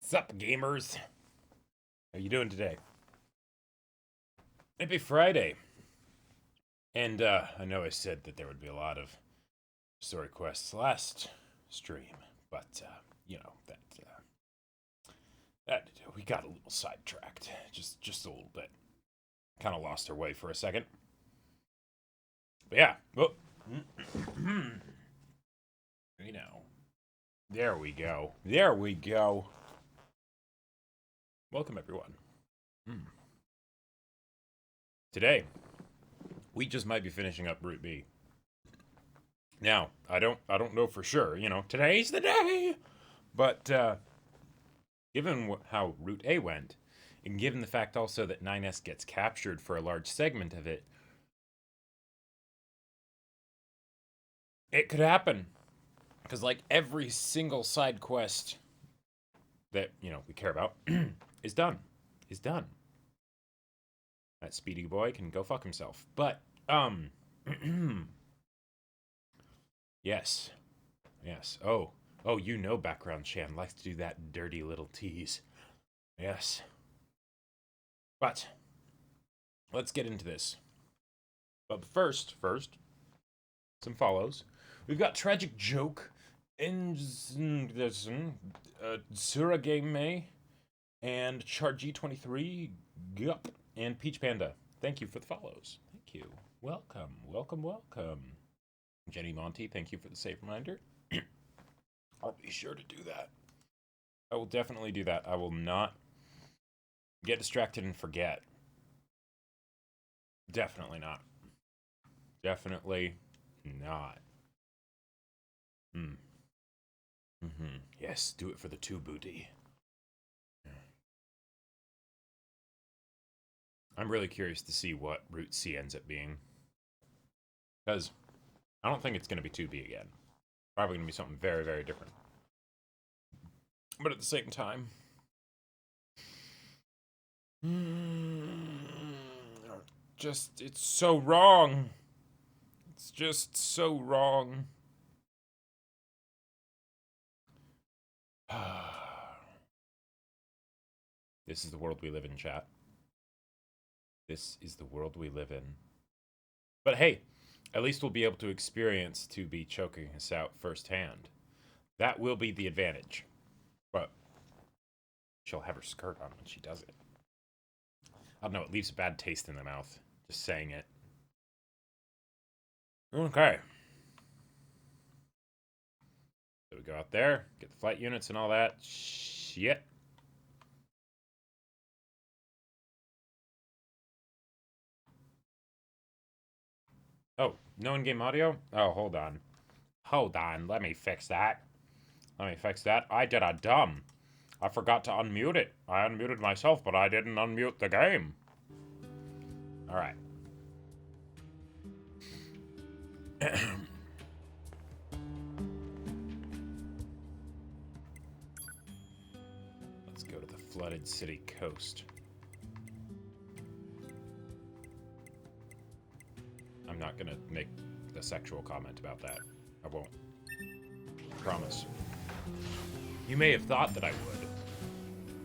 Sup, gamers? How you doing today? Happy Friday. And I know I said that there would be a lot of story quests last stream, but you know that we got a little sidetracked, just a little bit. Kind of lost our way for a second. But yeah, well, you know, there we go. There we go. Welcome everyone. Today, we just might be finishing up Route B. Now, I don't know for sure. You know, today's the day. But given how Route A went, and given the fact also that 9S gets captured for a large segment of it, it could happen. Because like every single side quest that we care about is done. Is done. That speedy boy can go fuck himself. But yes. Oh, you know Background Shan likes to do that dirty little tease. Yes. But let's get into this. But first, some follows. We've got Tragic Joke, Suragame, and Charg23, Gup, and Peach Panda. Thank you for the follows. Thank you. Welcome. Jenny Monty, thank you for the save reminder. I'll be sure to do that. I will definitely do that. I will not get distracted and forget. Definitely not. Definitely not. Yes, do it for the two booty. I'm really curious to see what Route C ends up being. Because I don't think it's going to be 2B again. Probably going to be something very, very different. But at the same time... it's so wrong. It's just so wrong. This is the world we live in, chat. This is the world we live in. But hey, at least we'll be able to experience 2B choking us out firsthand. That will be the advantage. But she'll have her skirt on when she does it. I don't know, it leaves a bad taste in the mouth. Just saying it. Okay. So we go out there, get the flight units and all that. Shit. Oh, no in-game audio? Oh, hold on. Let me fix that. I did a dumb. I forgot to unmute it. I unmuted myself, but I didn't unmute the game. Alright. Let's go to the flooded city coast. I'm not gonna make a sexual comment about that. I won't. I promise. You may have thought that I would.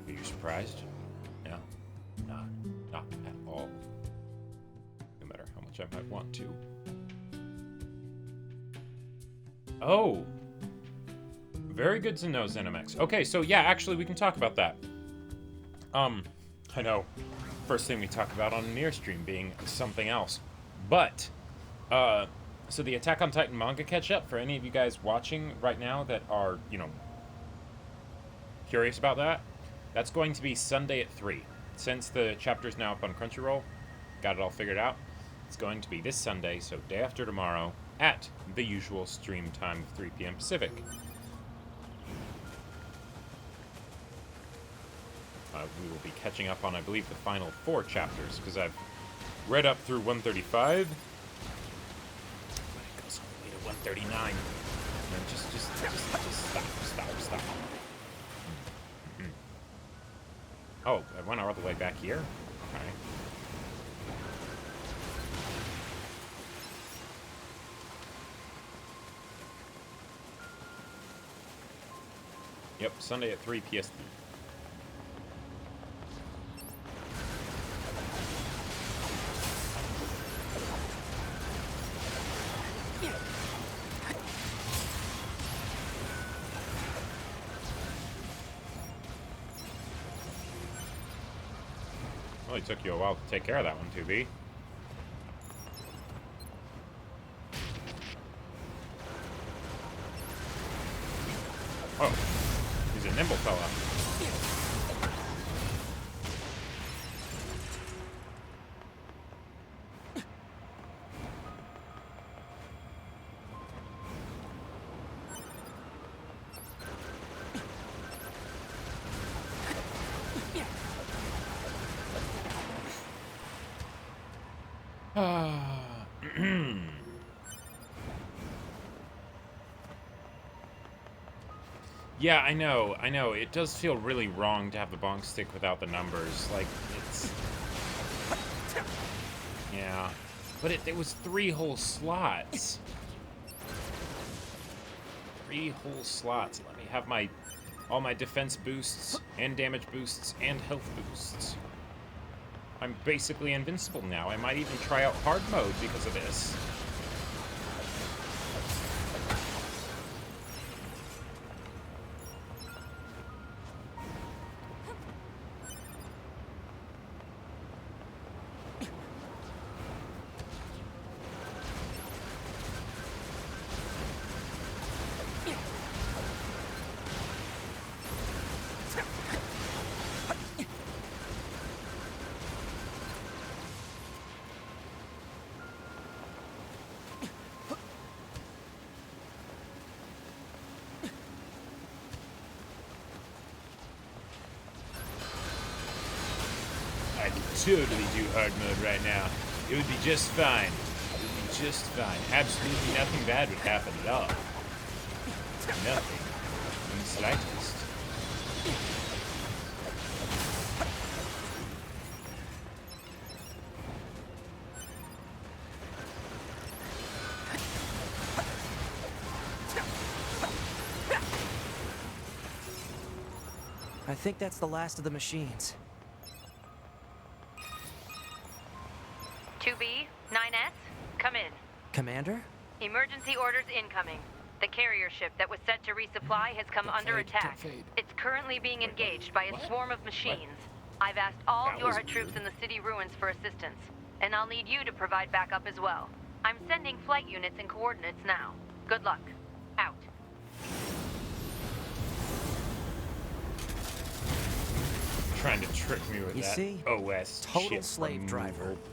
Are you surprised? No. Not at all. No matter how much I might want to. Oh! Very good to know, Zenimax. Okay, so yeah, actually we can talk about that. I know. First thing we talk about on a Nier stream being something else. But, so the Attack on Titan manga catch-up, for any of you guys watching right now that are, curious about that, that's going to be Sunday at 3. Since the chapter's now up on Crunchyroll, got it all figured out, it's going to be this Sunday, so day after tomorrow, at the usual stream time of 3 p.m. Pacific. We will be catching up on, I believe, the final 4 chapters, because I've read up through 135. But it goes all the way to 139. And then just stop. Oh, I went all the way back here? Alright. Yep, Sunday at 3 PST. Well, it took you a while to take care of that one, 2B. Oh, he's a nimble fella. Yeah, I know. It does feel really wrong to have the bonk stick without the numbers. Like, it's... Yeah. But it was 3 whole slots. 3 whole slots. Let me have all my defense boosts, and damage boosts, and health boosts. I'm basically invincible now. I might even try out hard mode because of this. Totally do hard mode right now. It would be just fine. It would be just fine. Absolutely nothing bad would happen at all. Nothing. In the slightest. I think that's the last of the machines. 2B, 9S, come in. Commander? Emergency orders incoming. The carrier ship that was set to resupply has come under attack. It's currently being engaged by a swarm of machines. I've asked all Yorha troops in the city ruins for assistance, and I'll need you to provide backup as well. I'm sending flight units and coordinates now. Good luck. Out. Trying to trick me with You that see? OS Total shit slave driver. removal.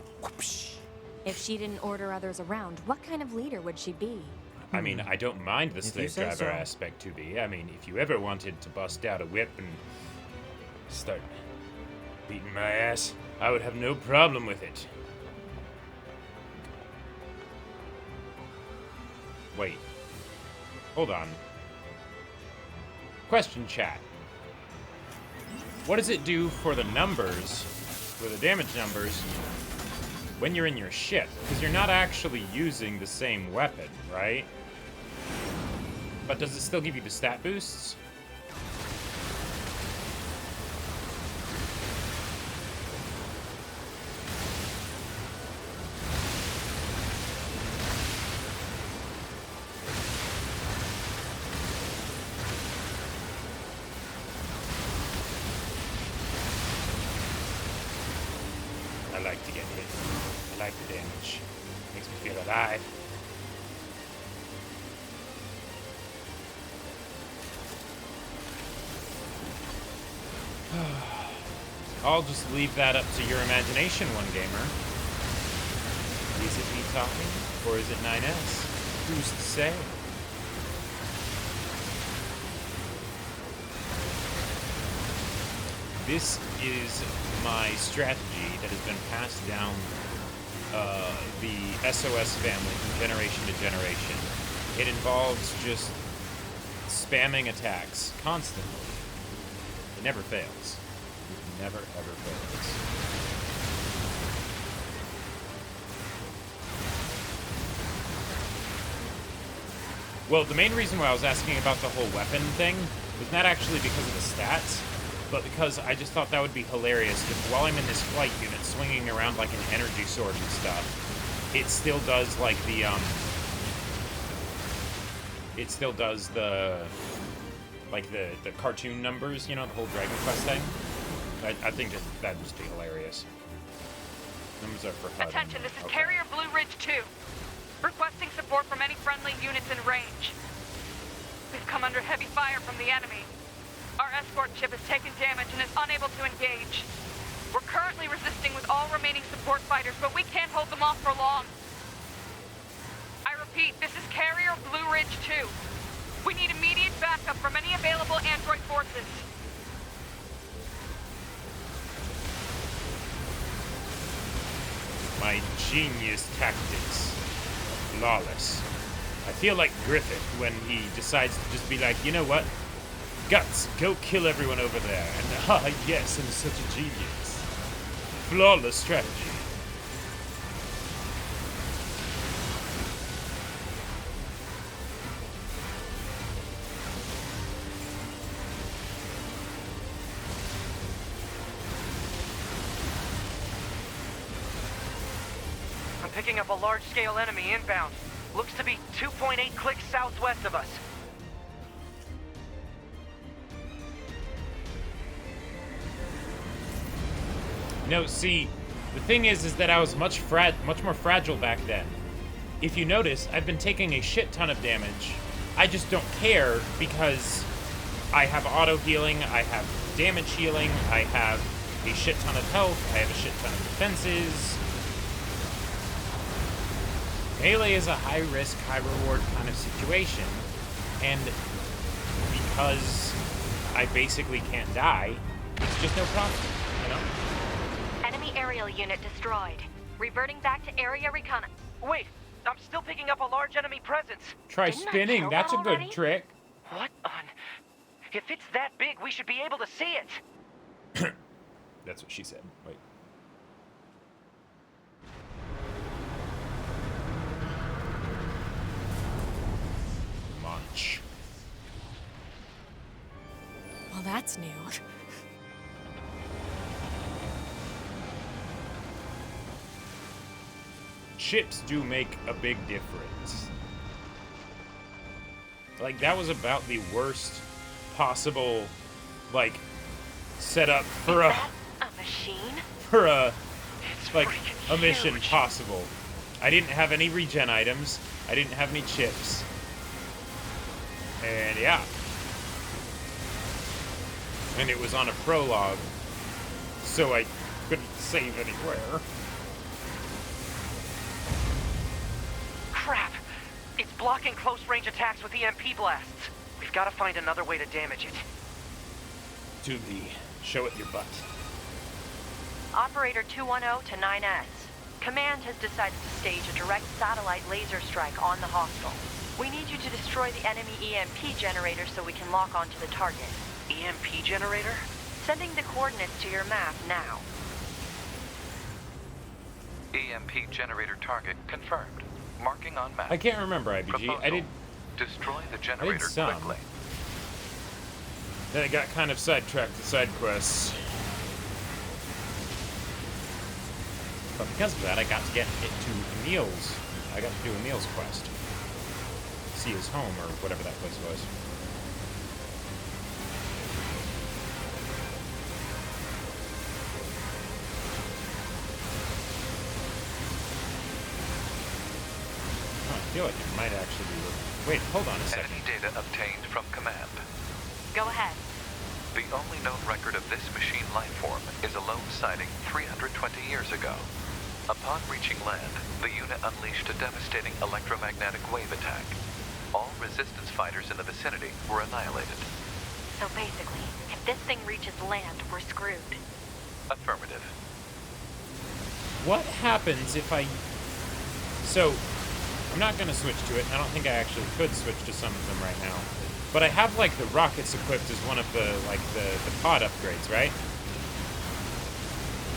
If she didn't order others around, what kind of leader would she be? I mean, I don't mind the If you slave say driver so. aspect to be. I mean, if you ever wanted to bust out a whip and start beating my ass, I would have no problem with it. Wait. Hold on. Question, chat. What does it do for the numbers, for the damage numbers, when you're in your ship? Because you're not actually using the same weapon, right? But does it still give you the stat boosts? I like to get hit. I like the damage. Makes me feel alive. I'll just leave that up to your imagination, one gamer. Is it me talking, or is it 9S? Who's to say? This is my strategy that has been passed down the SOS family from generation to generation. It involves just spamming attacks constantly. It never fails. It never, ever fails. Well, the main reason why I was asking about the whole weapon thing was not actually because of the stats, but because I just thought that would be hilarious if while I'm in this flight unit swinging around like an energy sword and stuff, it still does like the, it still does the, like the cartoon numbers, you know, the whole Dragon Quest thing. I think that'd just be hilarious. Numbers are for HUD. Attention, this is Okay. Carrier Blue Ridge 2. Requesting support from any friendly units in range. We've come under heavy fire from the enemy. Our escort ship has taken damage and is unable to engage. We're currently resisting with all remaining support fighters, but we can't hold them off for long. I repeat, this is Carrier Blue Ridge 2. We need immediate backup from any available android forces. My genius tactics. Flawless. I feel like Griffith when he decides to just be like, you know what? Guts, go kill everyone over there. And yes, I'm such a genius. Flawless strategy. I'm picking up a large-scale enemy inbound. Looks to be 2.8 clicks southwest of us. No, see, the thing is that I was much more fragile back then. If you notice, I've been taking a shit ton of damage. I just don't care because I have auto healing, I have damage healing, I have a shit ton of health, I have a shit ton of defenses. Melee is a high-risk, high-reward kind of situation, and because I basically can't die, it's just no problem, you know? Enemy aerial unit destroyed. Reverting back to area recon. Wait, I'm still picking up a large enemy presence. Try Didn't I spinning, kill that's a them good already? trick. What on... If it's that big, we should be able to see it. That's what she said. Wait. Munch. Well, that's new. Chips do make a big difference. Like, that was about the worst possible, like, setup for a, A machine? for a, It's like, freaking a mission huge. possible. I didn't have any regen items. I didn't have any chips. And yeah. And it was on a prologue, so I couldn't save anywhere. Crap! It's blocking close-range attacks with EMP blasts. We've got to find another way to damage it. To the show it your butt. Operator 210 to 9S. Command has decided to stage a direct satellite laser strike on the hostile. We need you to destroy the enemy EMP generator so we can lock onto the target. EMP generator? Sending the coordinates to your map now. EMP generator target confirmed. Marking on map. I can't remember, IBG. Proposal. I did Destroy the generator some. quickly. Then I got kind of sidetracked with side quests. But because of that, I got to get it to Emil's. I got to do Emil's quest. See his home, or whatever that place was. Oh, I feel like it might actually be... Wait, hold on a second. Enemy data obtained from command. Go ahead. The only known record of this machine life form is a lone sighting 320 years ago. Upon reaching land, the unit unleashed a devastating electromagnetic wave attack. All resistance fighters in the vicinity were annihilated. So basically, if this thing reaches land, we're screwed. Affirmative. What happens if I... So, I'm not going to switch to it. I don't think I actually could switch to some of them right now. But I have, like, the rockets equipped as one of the, like, the pod upgrades, right?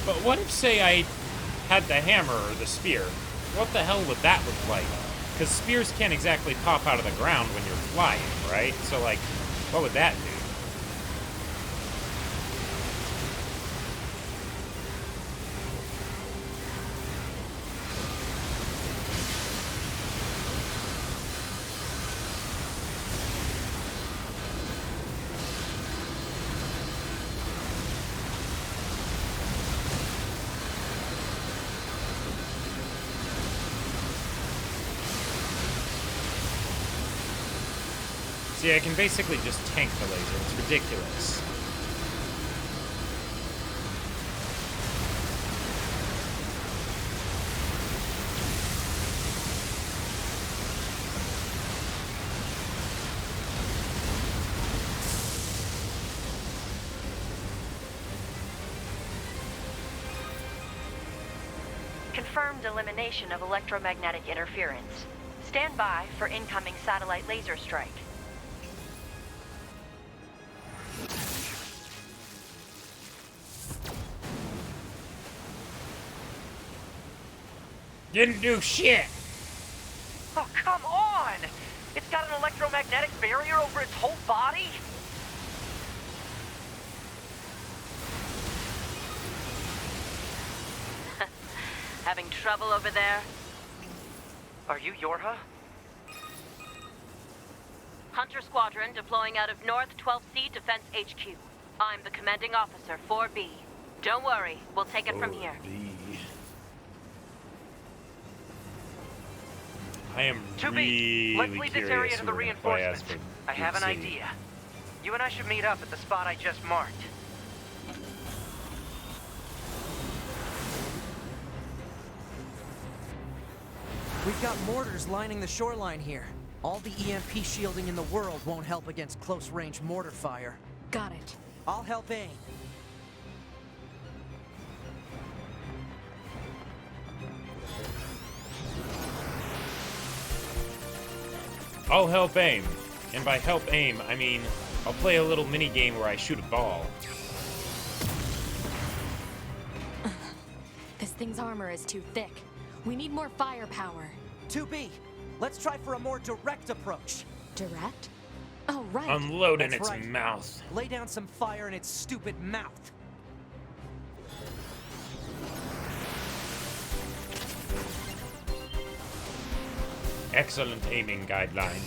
But what if, say, I had the hammer or the spear? What the hell would that look like? Because spears can't exactly pop out of the ground when you're flying, right? So, like, what would that do? See, I can basically just tank the laser. It's ridiculous. Confirmed elimination of electromagnetic interference. Stand by for incoming satellite laser strike. Didn't do shit! Oh, come on! It's got an electromagnetic barrier over its whole body? Having trouble over there? Are you Yorha? Hunter Squadron deploying out of North 12C Defense HQ. I'm the commanding officer, 4B. Don't worry, we'll take it from here. I am 2B, really let's leave this area curious to the who we're gonna play as reinforcements. for I have an Group C. idea. You and I should meet up at the spot I just marked. We've got mortars lining the shoreline here. All the EMP shielding in the world won't help against close-range mortar fire. Got it. I'll help aim. I'll help aim. And by help aim, I mean I'll play a little mini game where I shoot a ball. This thing's armor is too thick. We need more firepower. 2B, let's try for a more direct approach. Direct? Oh, right. Unload in That's its right. mouth. Lay down some fire in its stupid mouth. Excellent aiming guideline.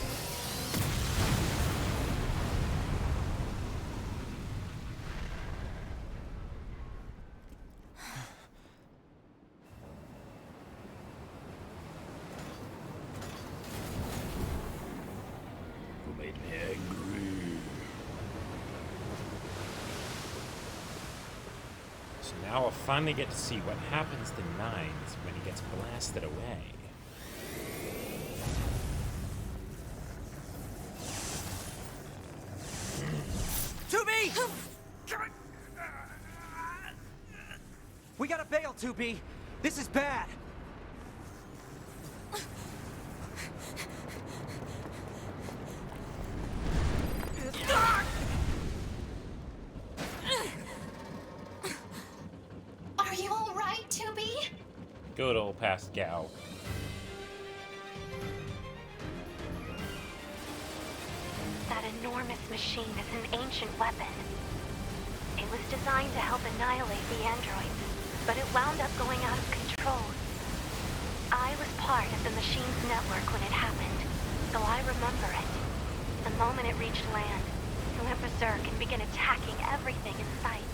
Who made me angry? So now I'll finally get to see what happens to Nines when he gets blasted away. We gotta bail, 2B. This is bad. Are you all right, 2B? Good old Pascal. That enormous machine is an ancient weapon. It was designed to help annihilate the androids, but it wound up going out of control. I was part of the machine's network when it happened, so I remember it. The moment it reached land, it went berserk and began attacking everything in sight.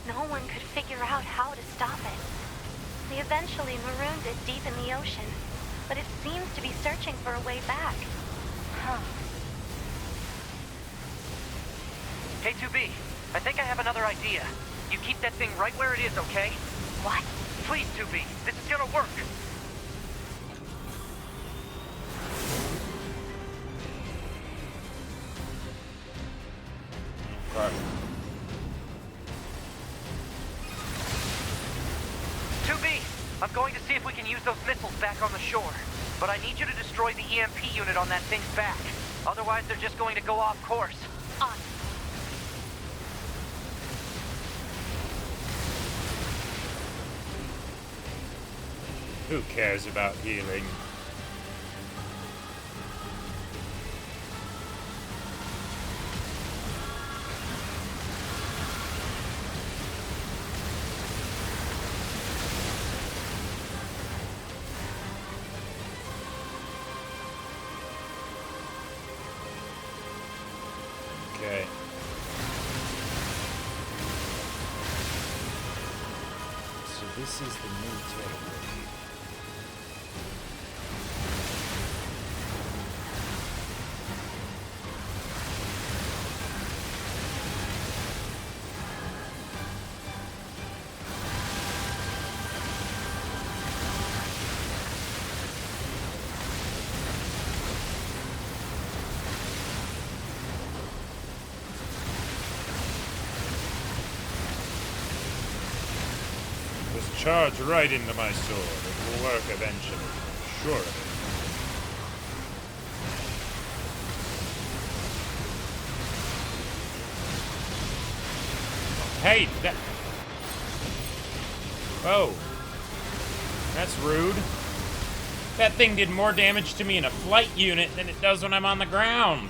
No one could figure out how to stop it. We eventually marooned it deep in the ocean, but it seems to be searching for a way back. Huh. Hey, 2B, I think I have another idea. You keep that thing right where it is, okay? What? Please, 2B, this is gonna work. Okay. 2B, I'm going to see if we can use those missiles back on the shore. But I need you to destroy the EMP unit on that thing's back. Otherwise, they're just going to go off course. On. Who cares about healing? Okay. So this is the new territory. charge right into my sword. It will work eventually. I'm sure of it. Hey, that... Whoa. That's rude. That thing did more damage to me in a flight unit than it does when I'm on the ground.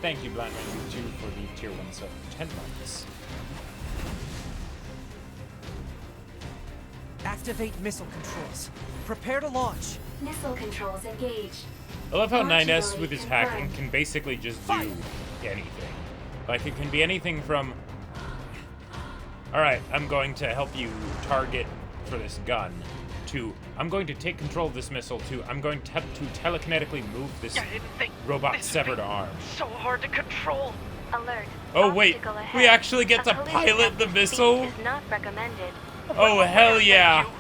Thank you, Blind Ranger 2, for the tier 1 sub for 10 months. Activate missile controls. Prepare to launch. Missile controls engaged. I love how Launch 9S ability with his confirmed. hacking can basically just do anything. Like, it can be anything from... Alright, I'm going to help you target for this gun, to I'm going to take control of this missile, to I'm going to telekinetically move this I didn't think robot's this severed would be arm. so hard to control. Alert. Oh wait, Obstacle we ahead. actually get to A collision pilot at the this missile? speed is not recommended. Oh hell yeah! Thank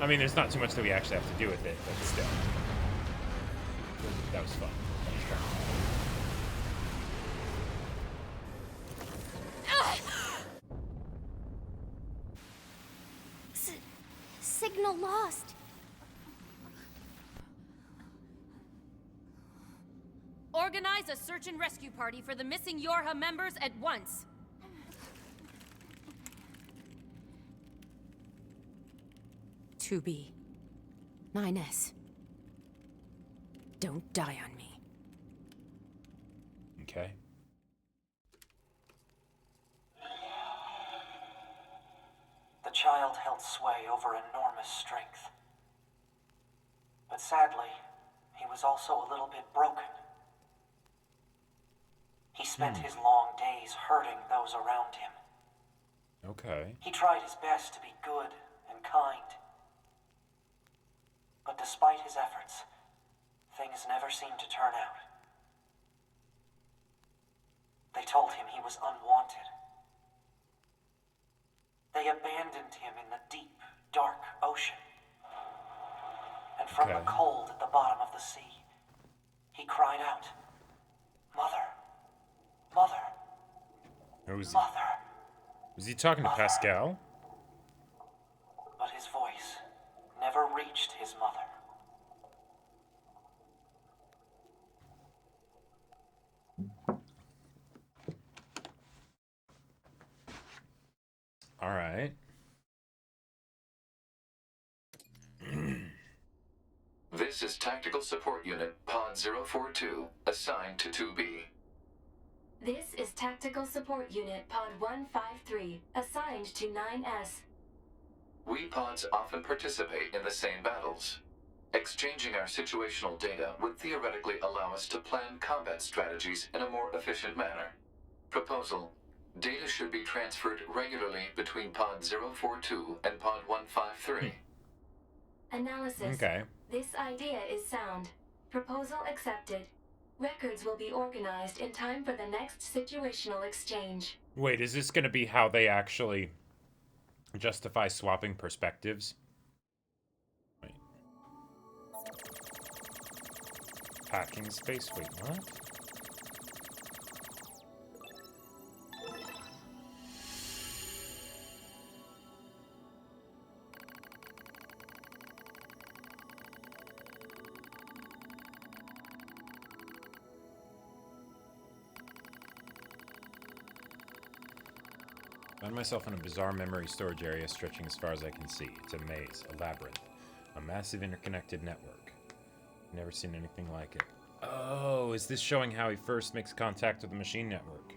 I mean, there's not too much that we actually have to do with it, but still. That was fun. That was fun. Signal lost. Organize a search and rescue party for the missing Yorha members at once. To be 9S. Don't die on me. Okay. The child held sway over enormous strength. But sadly, he was also a little bit broken. He spent his long days hurting those around him. Okay. He tried his best to be good and kind. But despite his efforts, things never seemed to turn out. They told him he was unwanted. They abandoned him in the deep, dark ocean. And from the cold at the bottom of the sea, he cried out, "Mother, Mother, Who was he? Mother." Was he talking to Pascal? But his voice never reached his mother. All right. This is Tactical Support Unit Pod 042, assigned to 2B. This is Tactical Support Unit Pod 153, assigned to 9S. We pods often participate in the same battles. Exchanging our situational data would theoretically allow us to plan combat strategies in a more efficient manner. Proposal: data should be transferred regularly between Pod 042 and Pod 153. Analysis. Okay. This idea is sound. Proposal accepted. Records will be organized in time for the next situational exchange. Wait, is this going to be how they actually justify swapping perspectives? Wait. Hacking space? Wait, what? I found myself in a bizarre memory storage area stretching as far as I can see. It's a maze, a labyrinth, a massive interconnected network. Never seen anything like it. Oh, is this showing how he first makes contact with the machine network?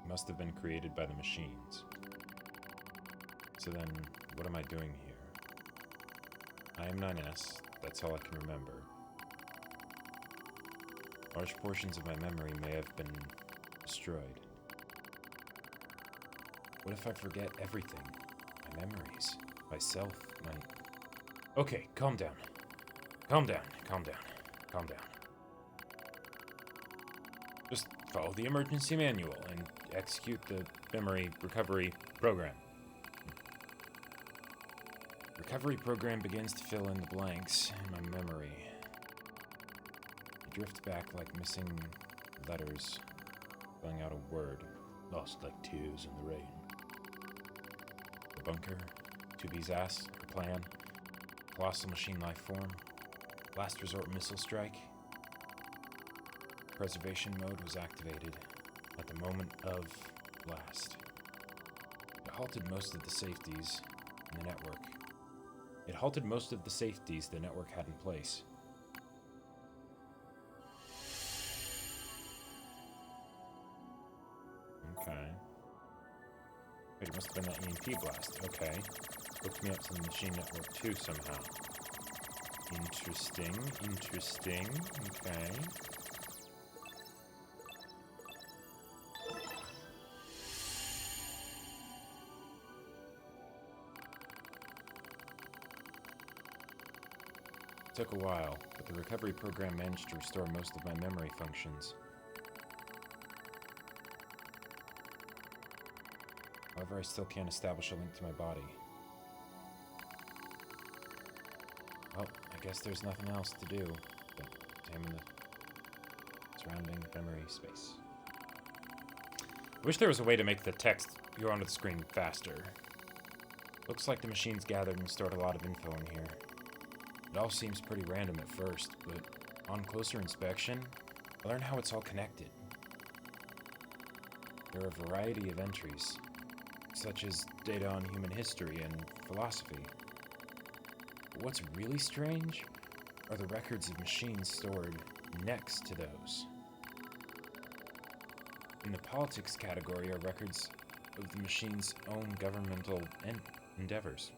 Must have been created by the machines. So then, what am I doing here? I am 9S, that's all I can remember. Large portions of my memory may have been destroyed. What if I forget everything? My memories, myself, my... Okay, calm down. Calm down, calm down, calm down. Just follow the emergency manual and execute the memory recovery program. Recovery program begins to fill in the blanks in my memory. I drift back like missing letters, spelling out a word, lost like tears in the rain. The bunker, 2B's ass, her plan, colossal machine life form, last resort missile strike. Preservation mode was activated at the moment of blast. It halted most of the safeties in the network. It halted most of the safeties the network had in place. Okay. Wait, it must have been that EMP blast. Okay. Hooked me up to the machine network too somehow. Interesting. Interesting. Okay. Took a while, but the recovery program managed to restore most of my memory functions. However, I still can't establish a link to my body. Well, I guess there's nothing else to do but examine the surrounding memory space. I wish there was a way to make the text go onto the screen faster. Looks like the machines gathered and stored a lot of info in here. It all seems pretty random at first, but on closer inspection, I learn how it's all connected. There are a variety of entries, such as data on human history and philosophy. But what's really strange are the records of machines stored next to those. In the politics category are records of the machine's own governmental endeavors.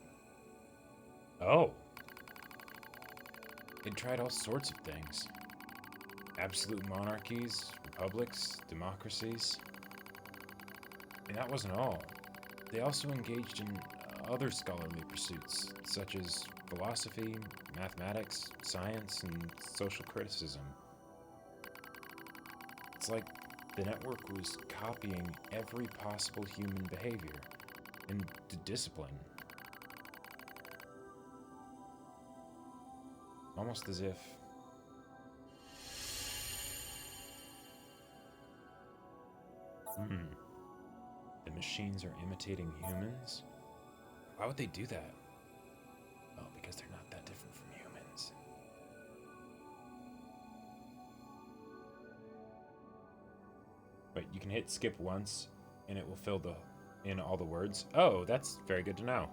Oh! They tried all sorts of things. Absolute monarchies, republics, democracies. And that wasn't all. They also engaged in other scholarly pursuits, such as philosophy, mathematics, science, and social criticism. It's like the network was copying every possible human behavior and discipline. Almost as if... The machines are imitating humans? Why would they do that? Well, because they're not that different from humans. But you can hit skip once, and it will fill in all the words. Oh, that's very good to know.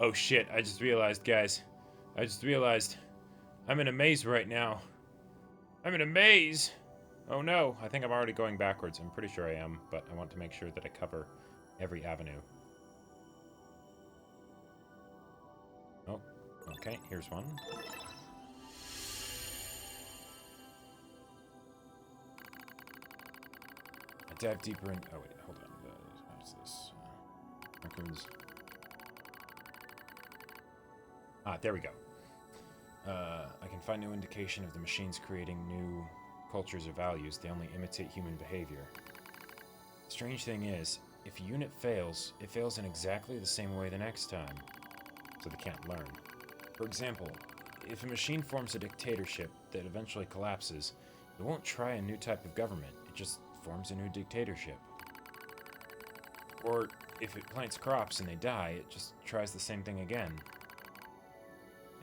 Oh shit, I just realized, guys. I just realized I'm in a maze right now. I'm in a maze! Oh no, I think I'm already going backwards. I'm pretty sure I am, but I want to make sure that I cover every avenue. Oh, okay, here's one. I dive deeper in... Oh wait, hold on. What's this? Records. Ah, there we go. I can find no indication of the machines creating new cultures or values. They only imitate human behavior. Strange thing is, if a unit fails, it fails in exactly the same way the next time, so they can't learn. For example, if a machine forms a dictatorship that eventually collapses, it won't try a new type of government, it just forms a new dictatorship. Or if it plants crops and they die, it just tries the same thing again.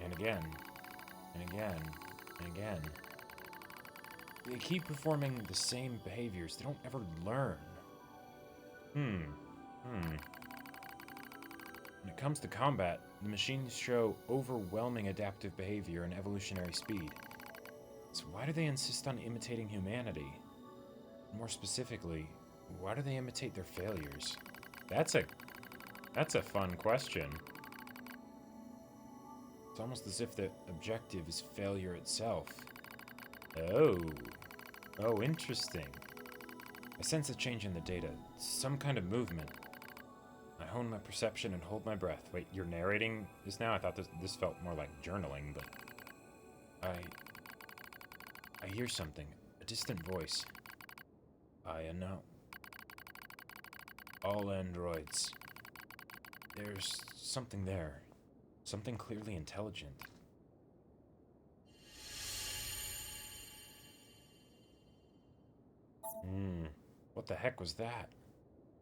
And again. And again. And again. They keep performing the same behaviors. They don't ever learn. When it comes to combat, the machines show overwhelming adaptive behavior and evolutionary speed. So why do they insist on imitating humanity? More specifically, why do they imitate their failures? That's a fun question. It's almost as if the objective is failure itself. Oh, interesting. I sense a change in the data, some kind of movement. I hone my perception and hold my breath. Wait, you're narrating this now? I thought this felt more like journaling, but... I hear something, a distant voice. I know. All androids. There's something there. Something clearly intelligent. What the heck was that?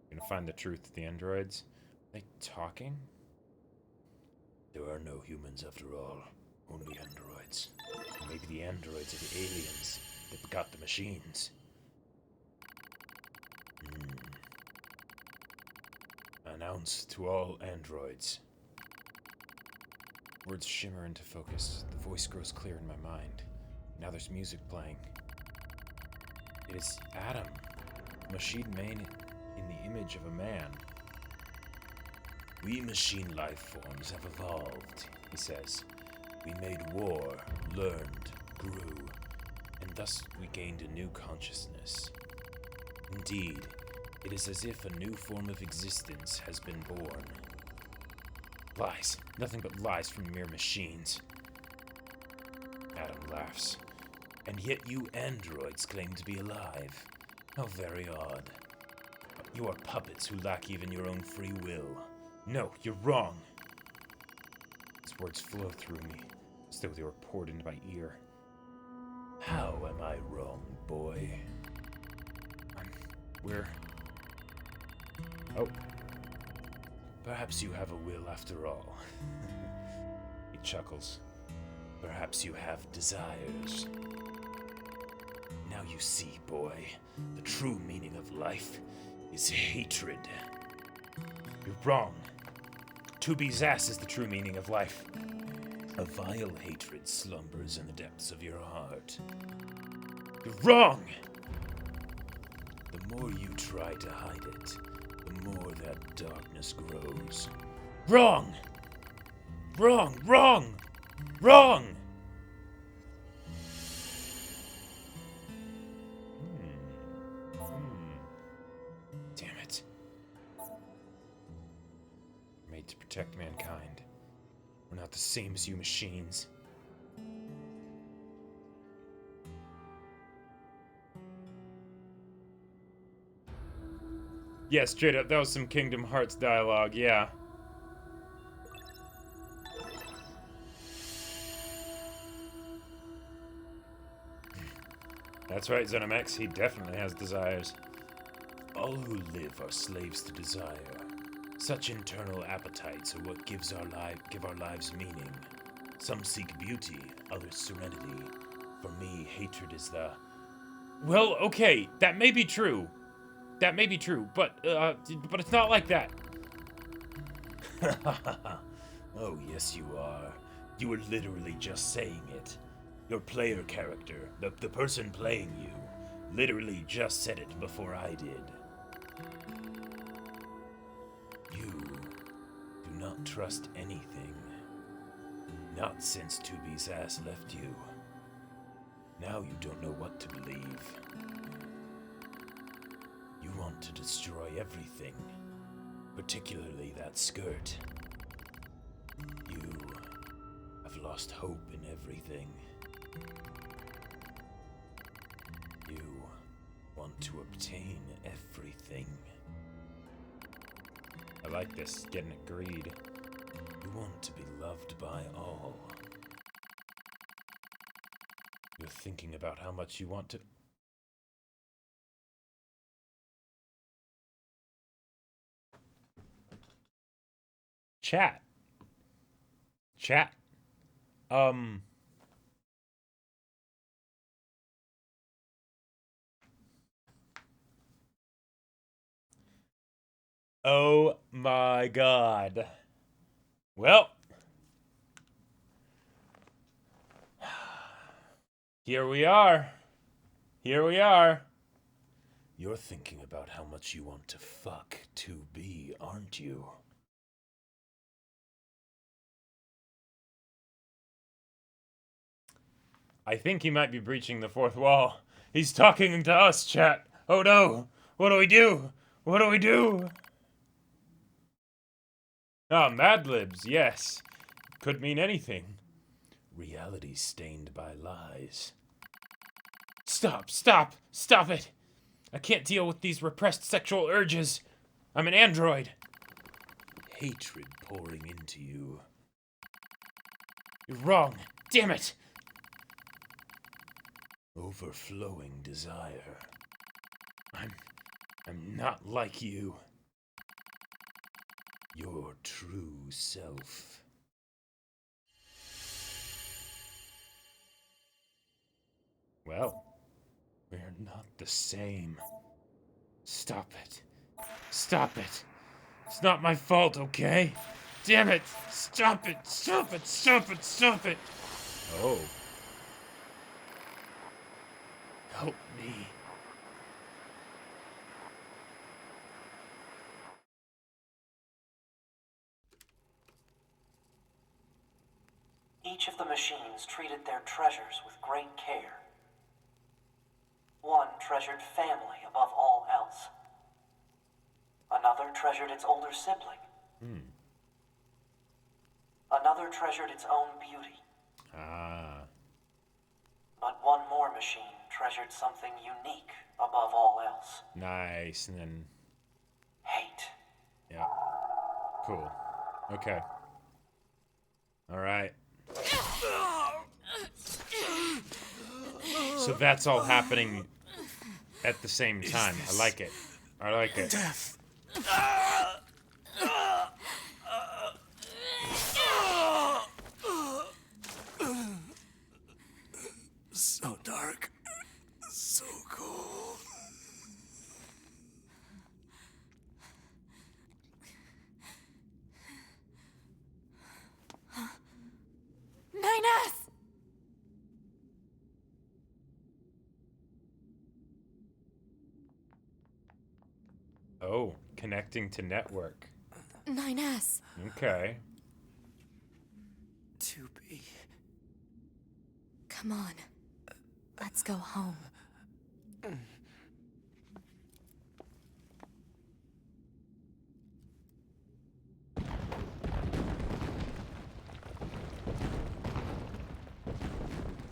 Gonna find the truth of the androids? Are they talking? There are no humans after all, only androids. Maybe the androids are the aliens that begot the machines. Announce to all androids. Words shimmer into focus. The voice grows clear in my mind. Now there's music playing. It is Adam, a machine made in the image of a man. We machine life forms have evolved, he says. We made war, learned, grew, and thus we gained a new consciousness. Indeed, it is as if a new form of existence has been born. Lies. Nothing but lies from mere machines. Adam laughs. And yet you androids claim to be alive. How very odd. You are puppets who lack even your own free will. No, you're wrong. His words flow through me, as though they were poured into my ear. How am I wrong, boy? We're... Oh. Perhaps you have a will after all. He chuckles. Perhaps you have desires. Now you see, boy, the true meaning of life is hatred. You're wrong. 2B's ass is the true meaning of life. A vile hatred slumbers in the depths of your heart. You're wrong! The more you try to hide it, the more that darkness grows. Wrong! Wrong! Wrong! Wrong! Damn it. We're made to protect mankind. We're not the same as you machines. Yeah, straight up, that was some Kingdom Hearts dialogue, yeah. That's right, Zenimax, he definitely has desires. All who live are slaves to desire. Such internal appetites are what give our lives meaning. Some seek beauty, others serenity. For me, hatred is the... Well, okay, that may be true. That may be true, but it's not like that. Oh, yes you are. You were literally just saying it. Your player character, the person playing you, literally just said it before I did. You do not trust anything. Not since 2B's ass left you. Now you don't know what to believe. You want to destroy everything, particularly that skirt. You have lost hope in everything. You want to obtain everything. I like this, getting at greed. You want to be loved by all. You're thinking about how much you want to... Chat. Oh my god. Well. Here we are. Here we are. You're thinking about how much you want to fuck 2B, aren't you? I think he might be breaching the fourth wall. He's talking to us, chat. Oh no. What do we do? What do we do? Ah, Mad Libs, yes. Could mean anything. Reality stained by lies. Stop it. I can't deal with these repressed sexual urges. I'm an android. Hatred pouring into you. You're wrong. Damn it. Overflowing desire. I'm not like you. Your true self. Well, we're not the same. Stop it. Stop it. It's not my fault, okay? Damn it! Stop it! Stop it! Stop it! Stop it! Oh. Help me. Each of the machines treated their treasures with great care. One treasured family above all else. Another treasured its older sibling. Another treasured its own beauty. Ah. But one more machine treasured something unique above all else. Nice, and then... hate. Yeah. Cool. Okay. Alright. So that's all happening at the same time. I like it. I like it. Death. So dark. So cold. Nines! Oh, connecting to network. 9S. Okay. 2B. Come on. Let's go home.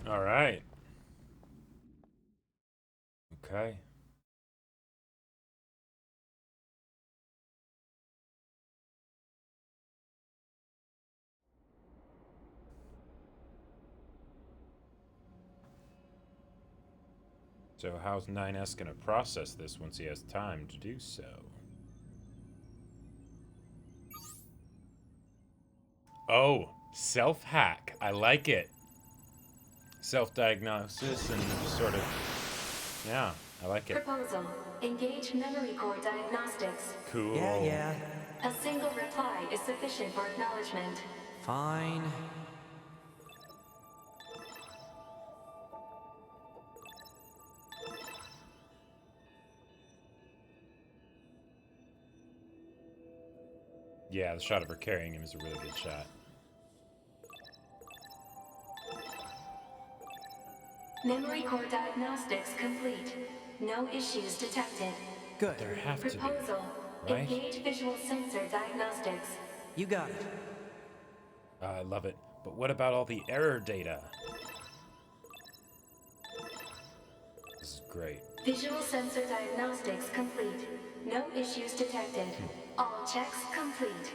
All right. Okay. So how's 9S going to process this once he has time to do so? Oh, self-hack. I like it. Self-diagnosis and just sort of... Yeah, I like it. Proposal. Engage memory core diagnostics. Cool. Yeah. A single reply is sufficient for acknowledgement. Fine. Yeah, the shot of her carrying him is a really good shot. Memory core diagnostics complete. No issues detected. Good. There have to be, Proposal. right? Engage visual sensor diagnostics. You got it. I love it. But what about all the error data? This is great. Visual sensor diagnostics complete. No issues detected. All checks complete.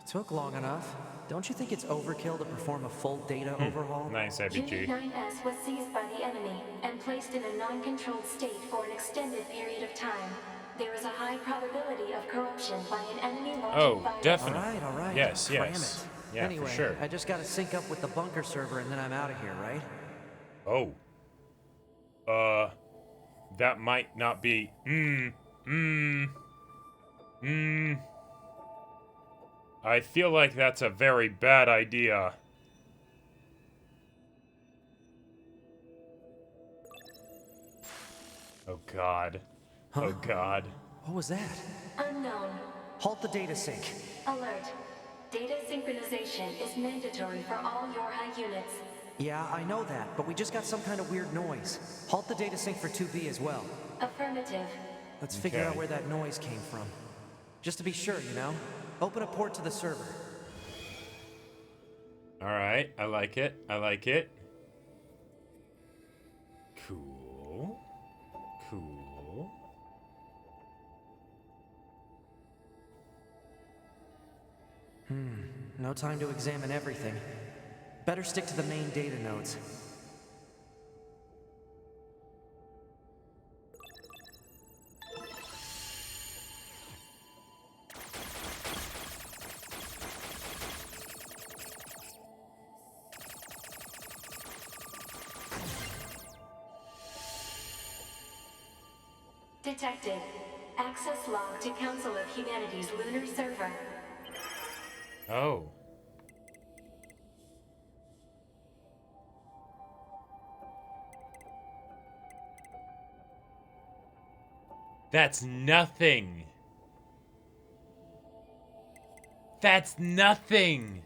Took long enough. Don't you think it's overkill to perform a full data overhaul? Nice, Unit IBG. 9S was seized by the enemy and placed in a non-controlled state for an extended period of time. There is a high probability of corruption by an enemy launching Oh, virus. definitely. All right. Yes, Cram yes. it. Yeah, anyway, for sure. I just gotta sync up with the bunker server and then I'm out of here, right? Oh. That might not be... I feel like that's a very bad idea. Oh god. Oh god. What was that? Unknown. Halt the data sync. Alert. Data synchronization is mandatory for all Yorha units. Yeah, I know that, but we just got some kind of weird noise. Halt the data sync for 2B as well. Affirmative. Let's figure Okay. out where that noise came from. Just to be sure, you know? Open a port to the server. Alright, I like it. I like it. Cool. Cool. No time to examine everything. Better stick to the main data nodes. Detected. Access log to Council of Humanity's lunar server. Oh. That's nothing. That's nothing.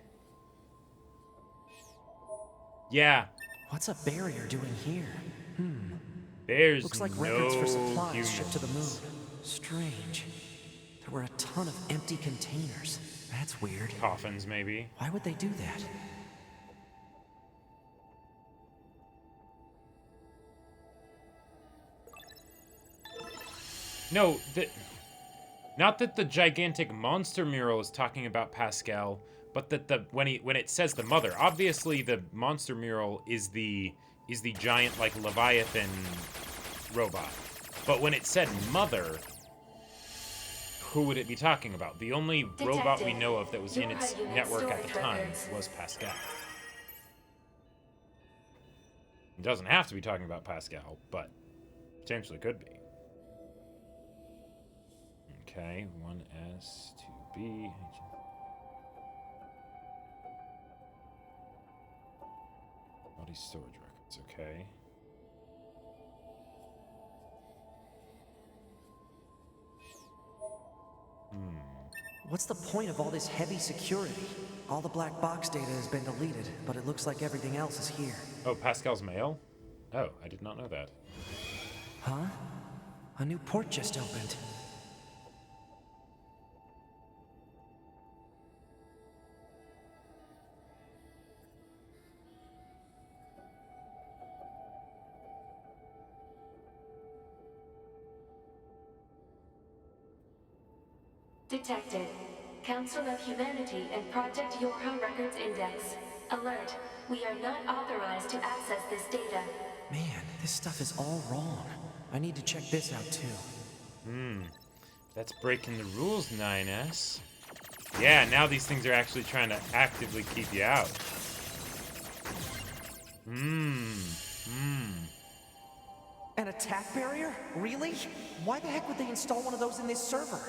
Yeah. What's a barrier doing here? There's Looks like no records for supplies humans. shipped to the moon. Strange. There were a ton of empty containers. That's weird. Coffins, maybe. Why would they do that? No, not that the gigantic monster mural is talking about Pascal, but that when it says the mother, obviously the monster mural is the giant like Leviathan robot. But when it said mother, who would it be talking about? The only robot we know of that was in its network at the time was Pascal. It doesn't have to be talking about Pascal, but potentially could be. Okay, 1S, 2B. Body storage records, okay. What's the point of all this heavy security? All the black box data has been deleted, but it looks like everything else is here. Oh, Pascal's mail? Oh, I did not know that. Huh? A new port just opened. Detected. Council of Humanity and Project Yorha Records Index. Alert. We are not authorized to access this data. Man, this stuff is all wrong. I need to check this out too. That's breaking the rules, 9S. Yeah, now these things are actually trying to actively keep you out. An attack barrier? Really? Why the heck would they install one of those in this server?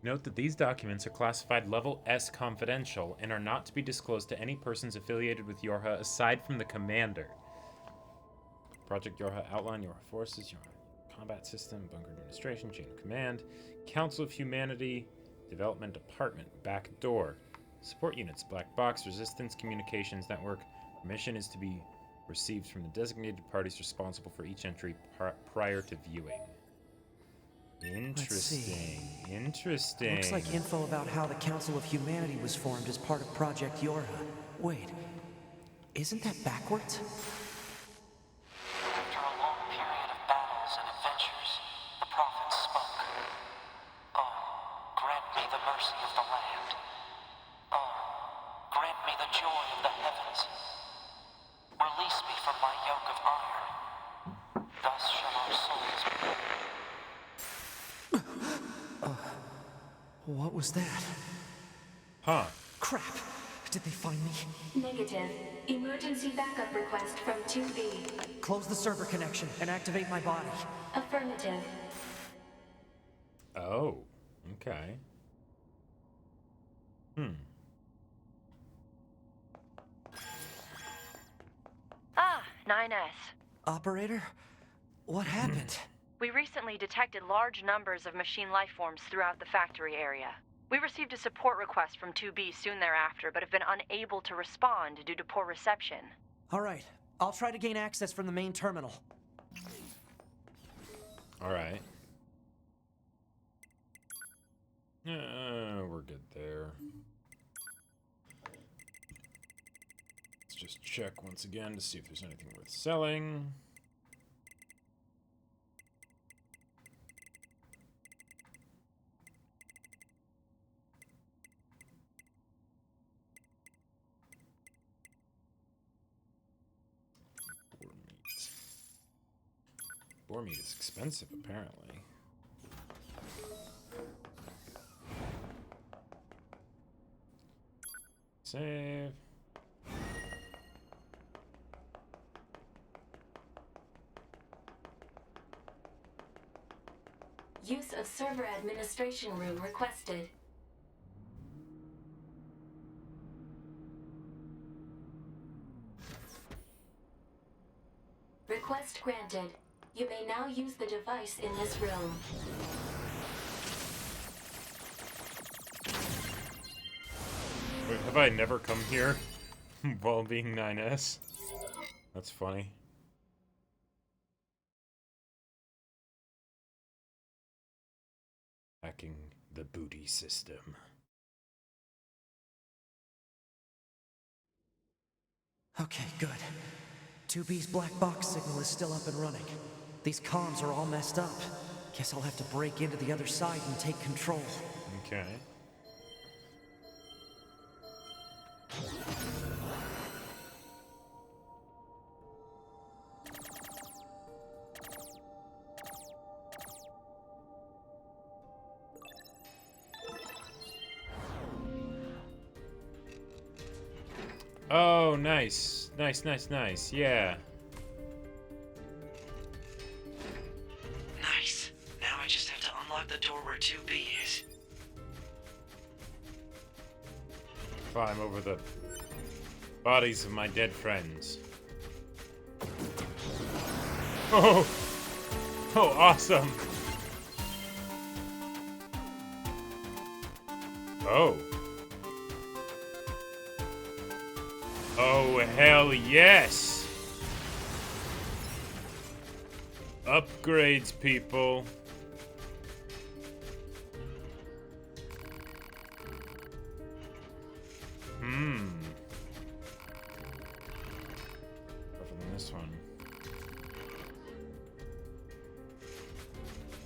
Note that these documents are classified Level S confidential and are not to be disclosed to any persons affiliated with Yorha aside from the commander. Project Yorha outline Yorha forces, Yorha combat system, bunker administration, chain of command, Council of Humanity, development department, back door, support units, black box, resistance communications network. Permission is to be received from the designated parties responsible for each entry prior to viewing. Interesting. Interesting. Looks like info about how the Council of Humanity was formed as part of Project Yorha. Wait, isn't that backwards? After a long period of battles and adventures, the prophets spoke. Oh, grant me the mercy of the land. Oh, grant me the joy of the heavens. Release me from my yoke of iron. Thus shall our souls be whole. What was that? Huh. Crap! Did they find me? Negative. Emergency backup request from 2B. Close the server connection and activate my body. Affirmative. Oh, okay. 9S. Operator? What happened? We recently detected large numbers of machine lifeforms throughout the factory area. We received a support request from 2B soon thereafter, but have been unable to respond due to poor reception. All right, I'll try to gain access from the main terminal. All right. We're good there. Let's just check once again to see if there's anything worth selling. Boar meat is expensive, apparently. Save. Use of server administration room requested. Request granted. You may now use the device in this room. Wait, have I never come here while being 9S? That's funny. Hacking the booty system. Okay, good. 2B's black box signal is still up and running. These comms are all messed up. Guess I'll have to break into the other side and take control. Okay. Oh, nice. Nice. Yeah. Nice. Now I just have to unlock the door where 2B is. Climb over the bodies of my dead friends. Oh! Oh, awesome! Oh. Oh, hell yes! Upgrades, people. Better than this one.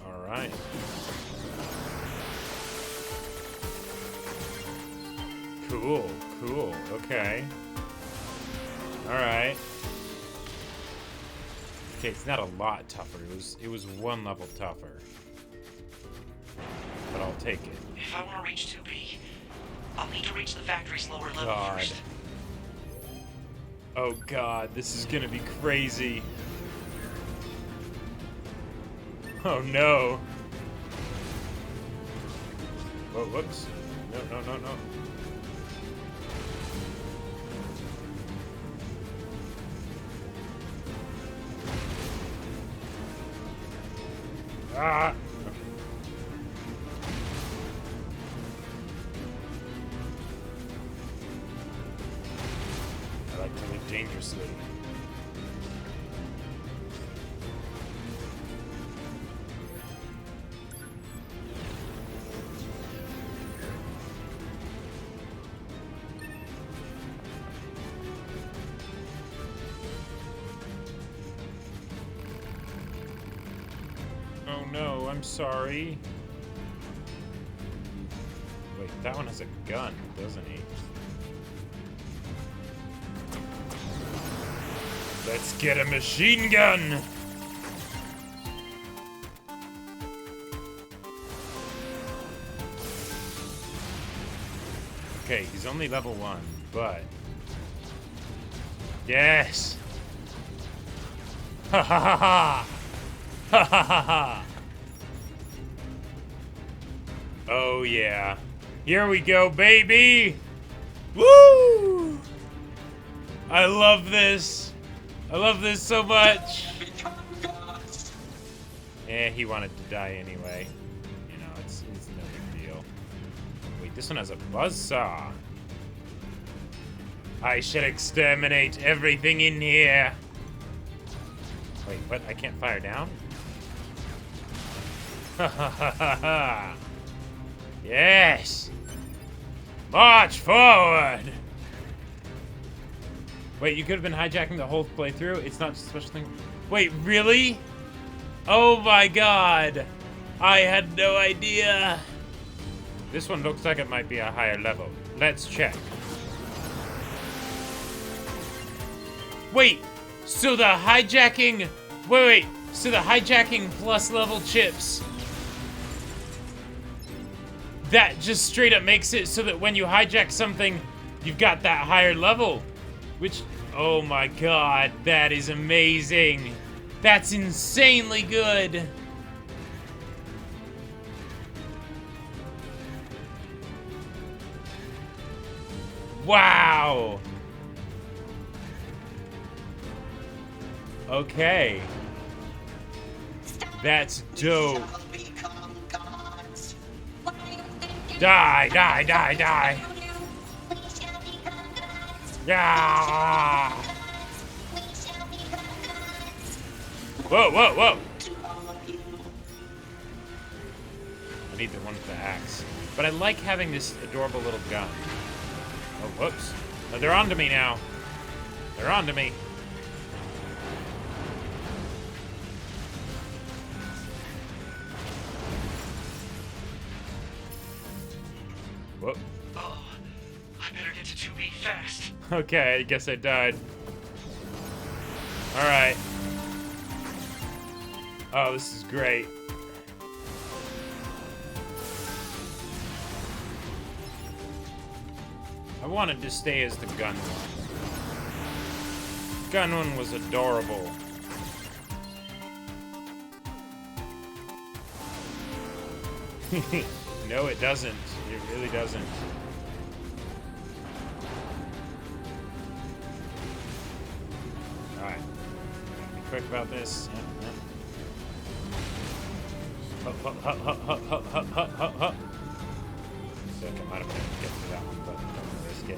Alright. Cool, okay. Alright. Okay, it's not a lot tougher. It was one level tougher. But I'll take it. If I want to reach 2B, I'll need to reach the factory's lower level first. Oh god, this is gonna be crazy. Oh no. Oh, whoops. No. Ah! I like to live dangerously. Oh no, I'm sorry. Wait, that one has a gun, doesn't he? Let's get a machine gun! Okay, he's only level 1, but... Yes! Ha ha ha ha! Ha ha ha ha! Oh yeah. Here we go, baby! Woo! I love this! I love this so much! Eh, he wanted to die anyway. You know, it's no big deal. Wait, this one has a buzzsaw. I shall exterminate everything in here. Wait, what? I can't fire down? Ha ha ha ha ha! Yes! March forward! Wait, you could have been hijacking the whole playthrough? It's not just a special thing? Wait, really? Oh my god! I had no idea! This one looks like it might be a higher level. Let's check. Wait! So the hijacking... Wait. So the hijacking plus level chips... That just straight up makes it so that when you hijack something, you've got that higher level. Which, oh my god, that is amazing. That's insanely good. Wow! Okay. That's dope. Die, die, die, die. Yeah. Whoa, whoa, whoa. I need the one with the axe. But I like having this adorable little gun. Oh, whoops. Oh, they're onto me now. They're onto me. Whoop. Oh, I better get to 2B fast. Okay, I guess I died. Alright. Oh, this is great. I wanted to stay as the gun one. Gun one was adorable. No, it doesn't. It really doesn't. Alright. Be quick about this. Yep, yep. Hup, hup, hup, hup, hup, hup, hup, hup, hup, hup. I think I might have been able to get to that one, but don't want to risk it.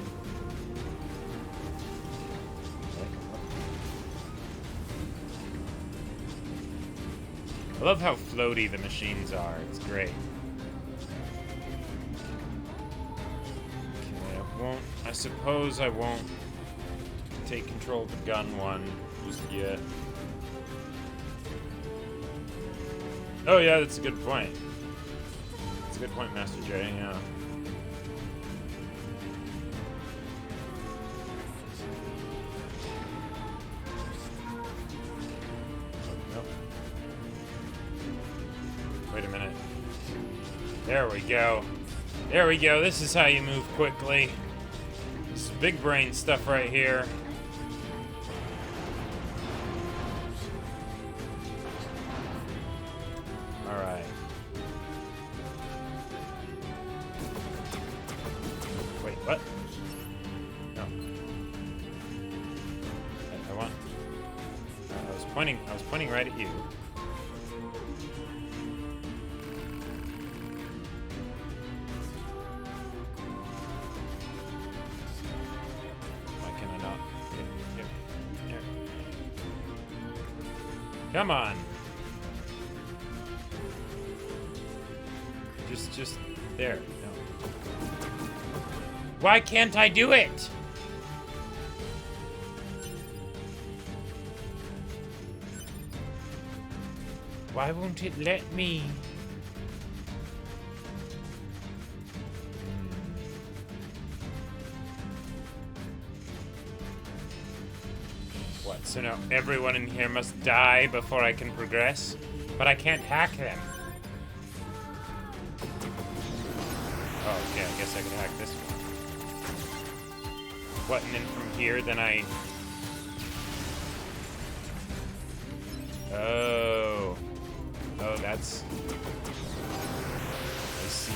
I love how floaty the machines are. It's great. Okay, I suppose I won't take control of the gun one just yet. Oh yeah, that's a good point. That's a good point, Master J, yeah. Wait a minute. There we go. There we go. This is how you move quickly. This is big brain stuff right here. Alright. Wait, what? No. I want... I was pointing right at you. Come on. Just there. No. Why can't I do it? Why won't it let me? What, so now everyone in here must die before I can progress? But I can't hack them. Oh, okay, I guess I could hack this one. What, and then from here, then I... Oh. Oh, that's... I see.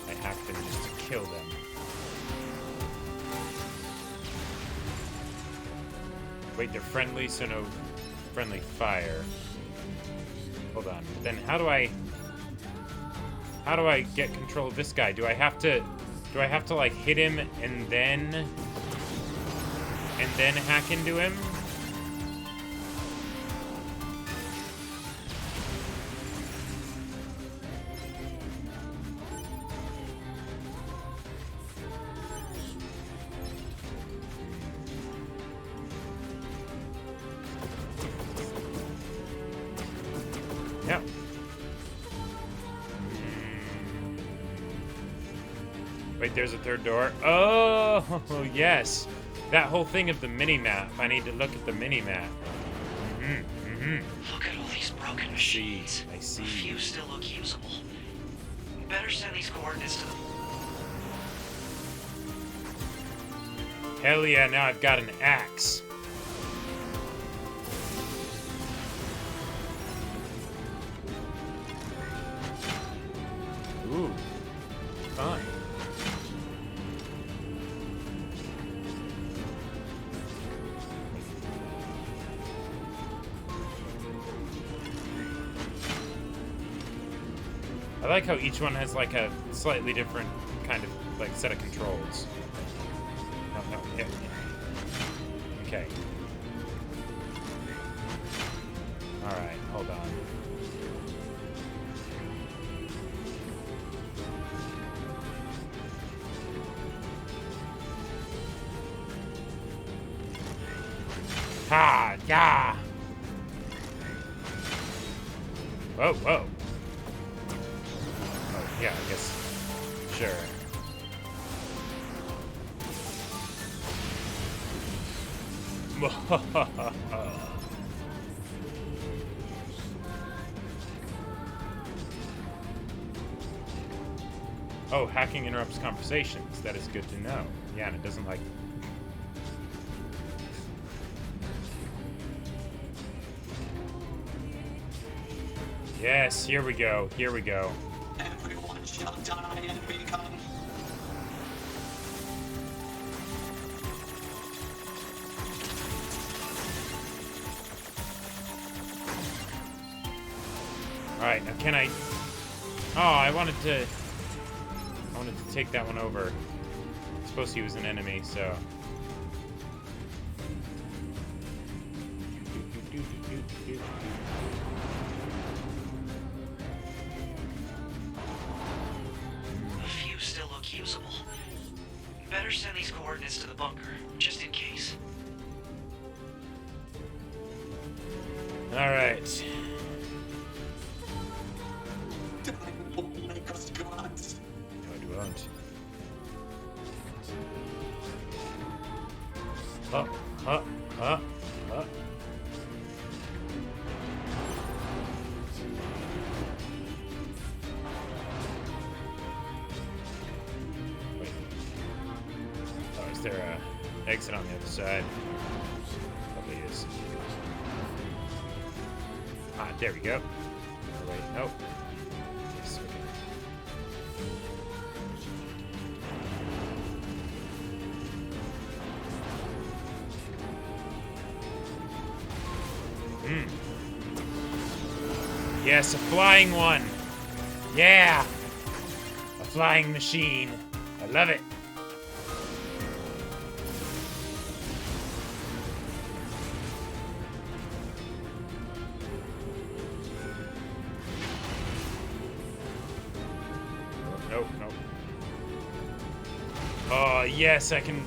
I hacked them just to kill them. Wait, they're friendly, so no friendly fire. Hold on. Then how do I get control of this guy? Do I have to like hit him and then hack into him? Yep. Wait, there's a third door. Oh, yes. That whole thing of the mini-map. I need to look at the mini-map. Look at all these broken machines. I see. A few still look usable. You better send these coordinates to them. Hell yeah, now I've got an axe. Ooh. Fine. I like how each one has like a slightly different kind of like set of controls. No, yeah. Okay. Alright, hold on. Ha! Yeah! Whoa, whoa. Oh, yeah, I guess. Sure. Oh, hacking interrupts conversations. That is good to know. Yeah, and it doesn't like... Yes, here we go. Here we go. Everyone shall die and become... Alright, now can I... Oh, I wanted to take that one over. I'm supposed he was an enemy, so... A few still look usable. Better send these coordinates to the bunker, just in case. Alright. Make us gods. No, I won't. Huh. Wait. Oh, is there a exit on the other side? Probably is. Ah, there we go. Oh, wait, nope. Yes, okay. Yes, a flying one. Yeah. A flying machine. I love it. Nope. Oh, yes, I can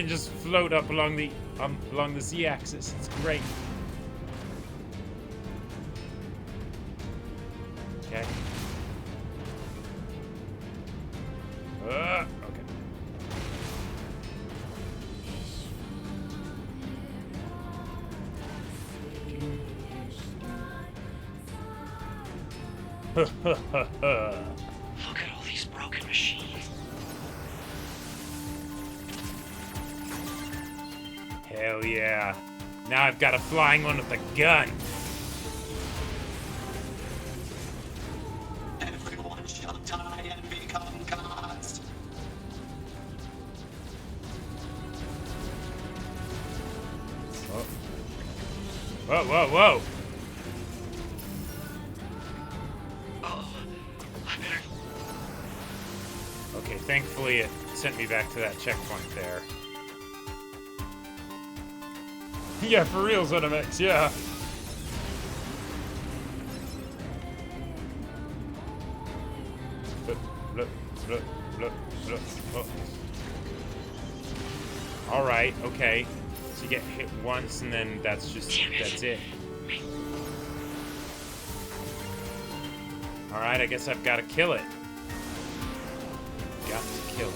just float up along the Z-axis. It's great. Okay. Okay. Look at all these broken machines. Hell yeah. Now I've got a flying one with a gun. Everyone shall die and become gods. Whoa. Oh, I better... Okay, thankfully it sent me back to that checkpoint there. Yeah, for real, Zenimax, yeah. Alright, okay. So you get hit once and then that's it. Alright, I guess I've got to kill it. Got to kill it.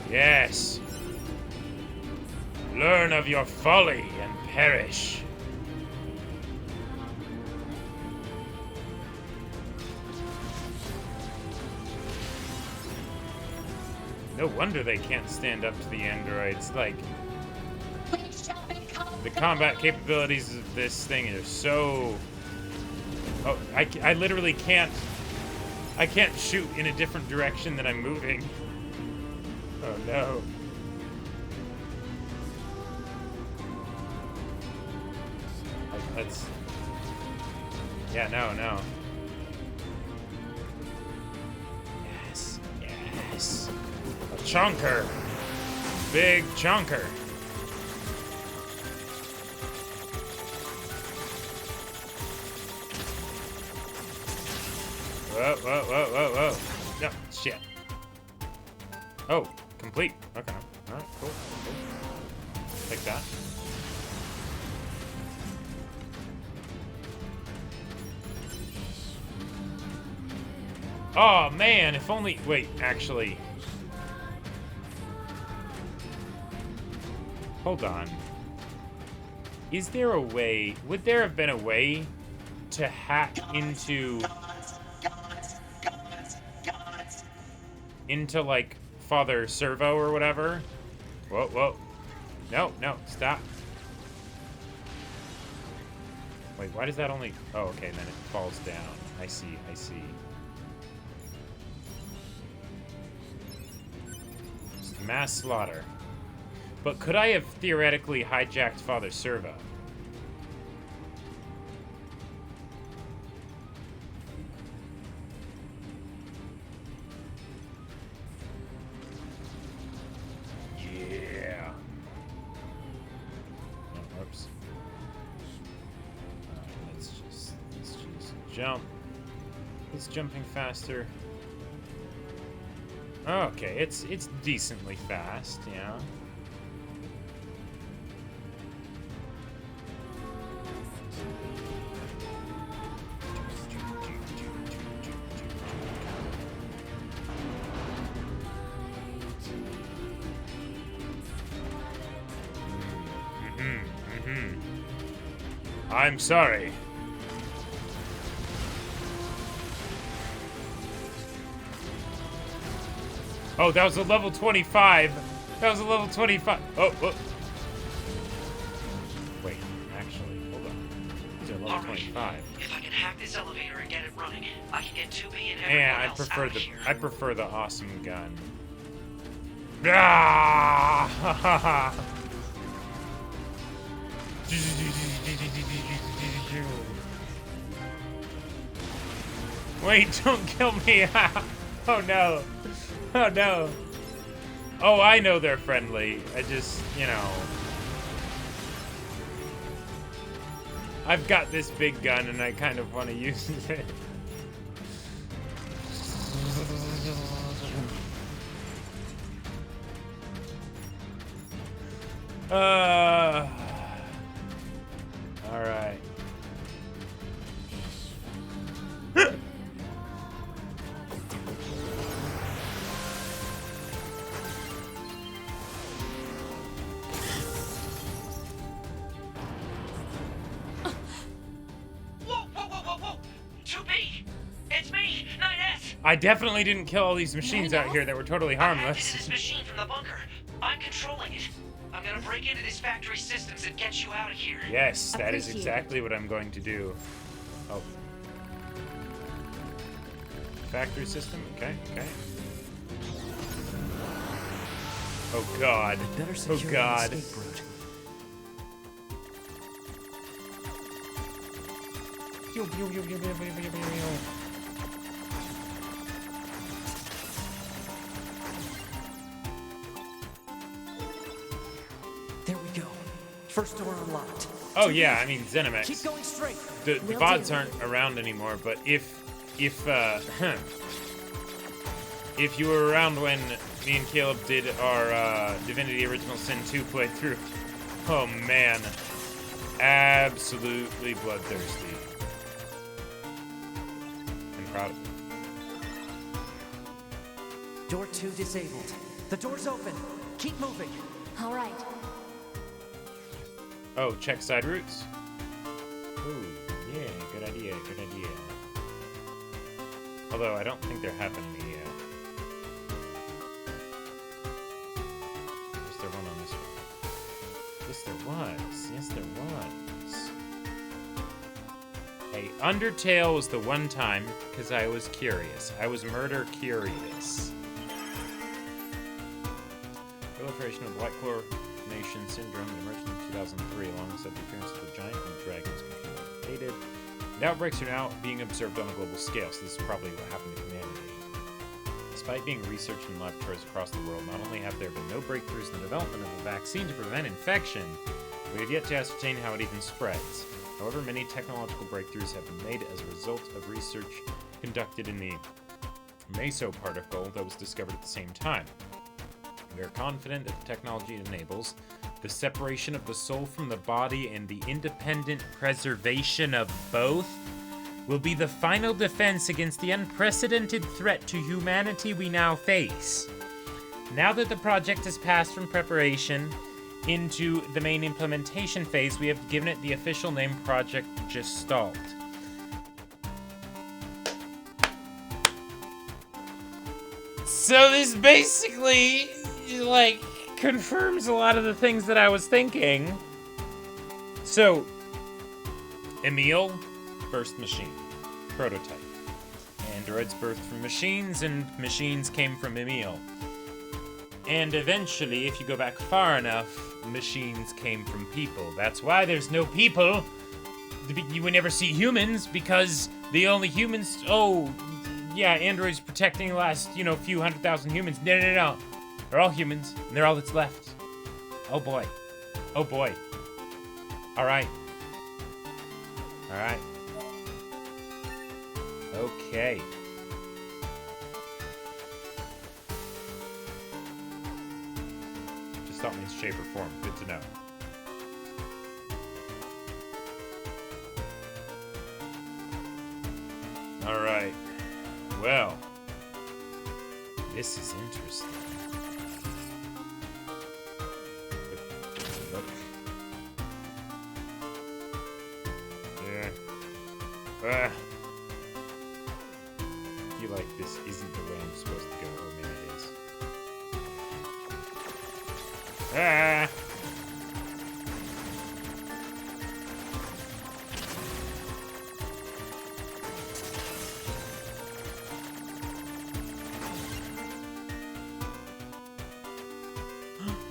Yes. Learn of your folly and perish. No wonder they can't stand up to the androids. Like, the combat capabilities of this thing are so... Oh, I literally can't... I can't shoot in a different direction than I'm moving. Oh no. Let's... Yeah, no, no. Yes, yes. A chunker. Big chunker. Whoa, whoa, whoa, whoa, whoa. No, shit. Oh, complete. Okay. Alright, cool, cool. Take that. Oh, man, if only... Wait, actually... Hold on. Is there a way... Would there have been a way to hack into... Into, like, Father Servo or whatever? Whoa, whoa. No, no, stop. Wait, why does that only... Oh, okay, then it falls down. I see, I see. Just mass slaughter. But could I have theoretically hijacked Father Servo? Yeah. Oh, oops. Let's just jump. It's jumping faster. Okay, it's decently fast, yeah. I'm sorry. Oh, that was a level 25. That was a level 25. Oh, oh. Wait, actually, hold on. These are level 25. If I can hack this elevator and get it running, I can get 2B and Man, everyone else out of here. I prefer the awesome gun. Ah! Wait, don't kill me. Oh no. Oh no. Oh, I know they're friendly. I just, you know. I've got this big gun and I kind of want to use it. All right. I definitely didn't kill all these machines out here that were totally harmless. This machine from the bunker. I'm controlling it. I'm gonna break into this factory systems and get you out of here. Yes, that is exactly what I'm going to do. Oh. Factory system? Okay, okay. Oh god. Oh god. There we go. First door unlocked. Oh yeah, I mean Zenimax. Keep going straight. The VODs aren't around anymore, but if you were around when me and Caleb did our Divinity Original Sin 2 playthrough, oh man, absolutely bloodthirsty. I'm proud of it. Door 2 disabled. The door's open. Keep moving. All right. Oh, check side routes. Ooh, yeah, good idea, good idea. Although I don't think there have been any. Was there one on this one? Yes, there was. Yes, there was. Hey, Undertale was the one time because I was curious. I was murder curious. Proliferation of White Claw Nation Syndrome emerged in 2003 alongside the appearance of the giant and dragons. The outbreaks are now being observed on a global scale, so this is probably what happened to humanity. Despite being researched in laboratories across the world, not only have there been no breakthroughs in the development of a vaccine to prevent infection, we have yet to ascertain how it even spreads. However, many technological breakthroughs have been made as a result of research conducted in the mesoparticle that was discovered at the same time. We are confident that the technology enables the separation of the soul from the body and the independent preservation of both will be the final defense against the unprecedented threat to humanity we now face. Now that the project has passed from preparation into the main implementation phase, we have given it the official name Project Gestalt. So this basically, like, confirms a lot of the things that I was thinking. So, Emil, first machine, prototype. Androids birthed from machines, and machines came from Emil. And eventually, if you go back far enough, machines came from people. That's why there's no people. You would never see humans, because the only humans... Oh, yeah, androids protecting the last, few 100,000 humans. No. They're all humans, and they're all that's left. Oh boy. Oh boy. Alright. Okay. Just thought means shape or form. Good to know. Alright. Well. This is interesting. Look. Yeah. I feel like this isn't the way I'm supposed to go. Oh, maybe it is. Ah!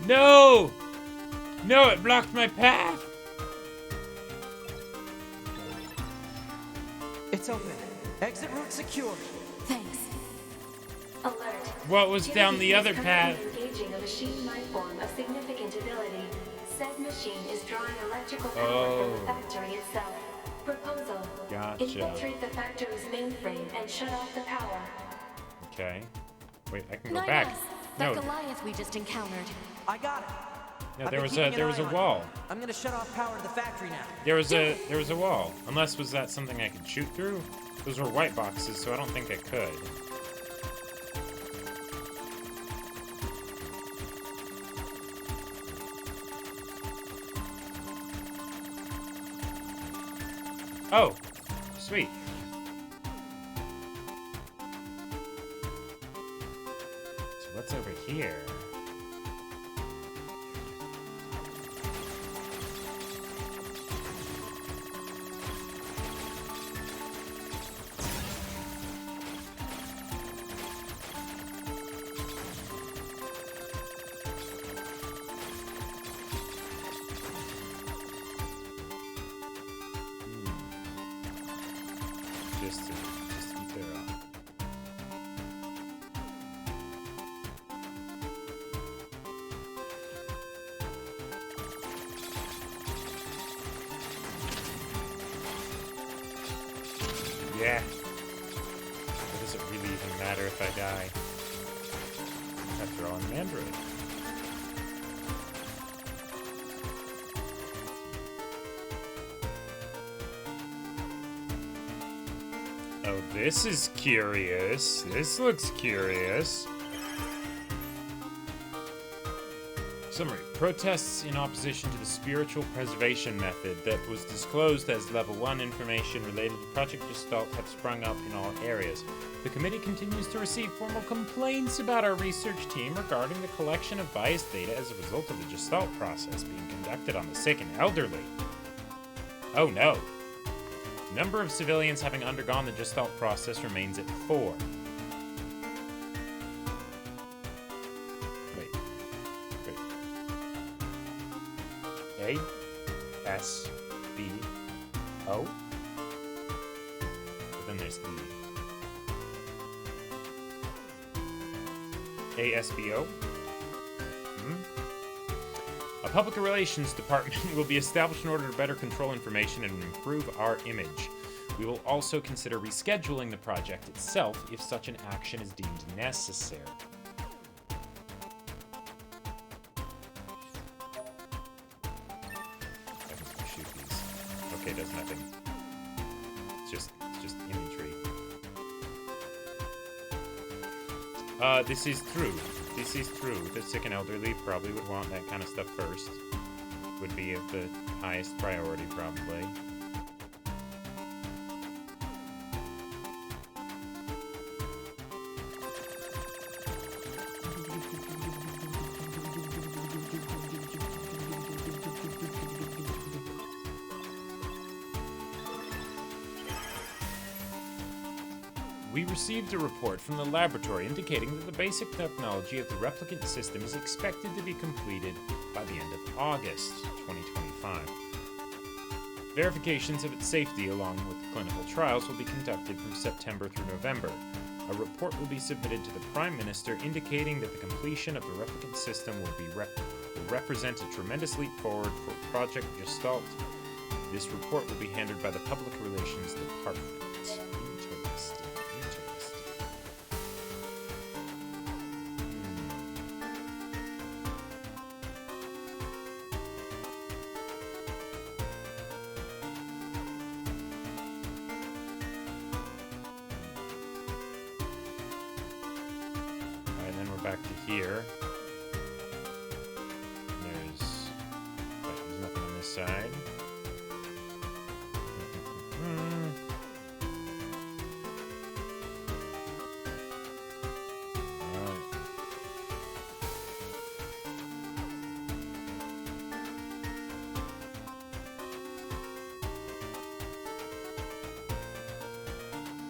No! No, it blocked my path! It's open. Exit route secured. Thanks. Alert. What was down the other path? Engaging a machine life form of significant ability. Said machine is drawing electrical power from the factory itself. Proposal. Gotcha. Infiltrate the factory's mainframe and shut off the power. Okay. Wait, I can go Nice. back. That No, Goliath we just encountered. I got it. no, I've there been was keeping a there an was eye a on wall. it. I'm gonna shut off power to the factory now. There was a wall. Unless was that something I could shoot through? Those were white boxes, so I don't think I could. Oh, sweet. So what's over here? Just to be thorough. Yeah. What does it really even matter if I die? After all, I'm an android. Oh, this is curious. This looks curious. Summary. Protests in opposition to the spiritual preservation method that was disclosed as Level 1 information related to Project Gestalt have sprung up in all areas. The committee continues to receive formal complaints about our research team regarding the collection of biased data as a result of the Gestalt process being conducted on the sick and elderly. Oh no. Number of civilians having undergone the Gestalt process remains at 4. Wait. A, S, B, O. Then there's E. ASBO. A public relations department will be established in order to better control information and improve our image. We will also consider rescheduling the project itself if such an action is deemed necessary. I can shoot these. Okay, does nothing. It's just imagery. This is true. This is true. The sick and elderly probably would want that kind of stuff first. Would be of the highest priority, probably. We received a report from the laboratory indicating that the basic technology of the replicant system is expected to be completed by the end of August 2025. Verifications of its safety along with clinical trials will be conducted from September through November. A report will be submitted to the Prime Minister indicating that the completion of the replicant system will represent a tremendous leap forward for Project Gestalt. This report will be handled by the Public Relations Department. Back to here. There's nothing on this side.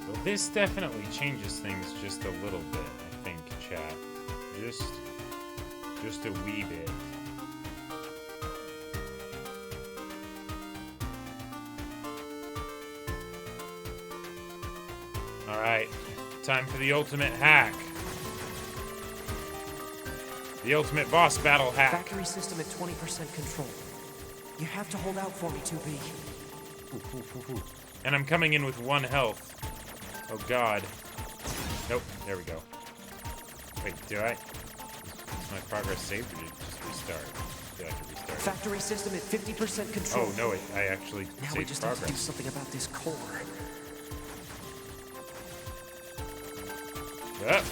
Well, this definitely changes things just a little bit, I think, chat. Just a wee bit. Alright, time for the ultimate hack. The ultimate boss battle hack. Factory system at 20% control. You have to hold out for me, 2B. And I'm coming in with 1 health. Oh god. Nope, there we go. Wait, do I? Is my progress saved or did it just restart? I feel like it restarted. Factory system at 50% control. Oh, no, I actually now saved we just progress. have to do something about this core. Yep.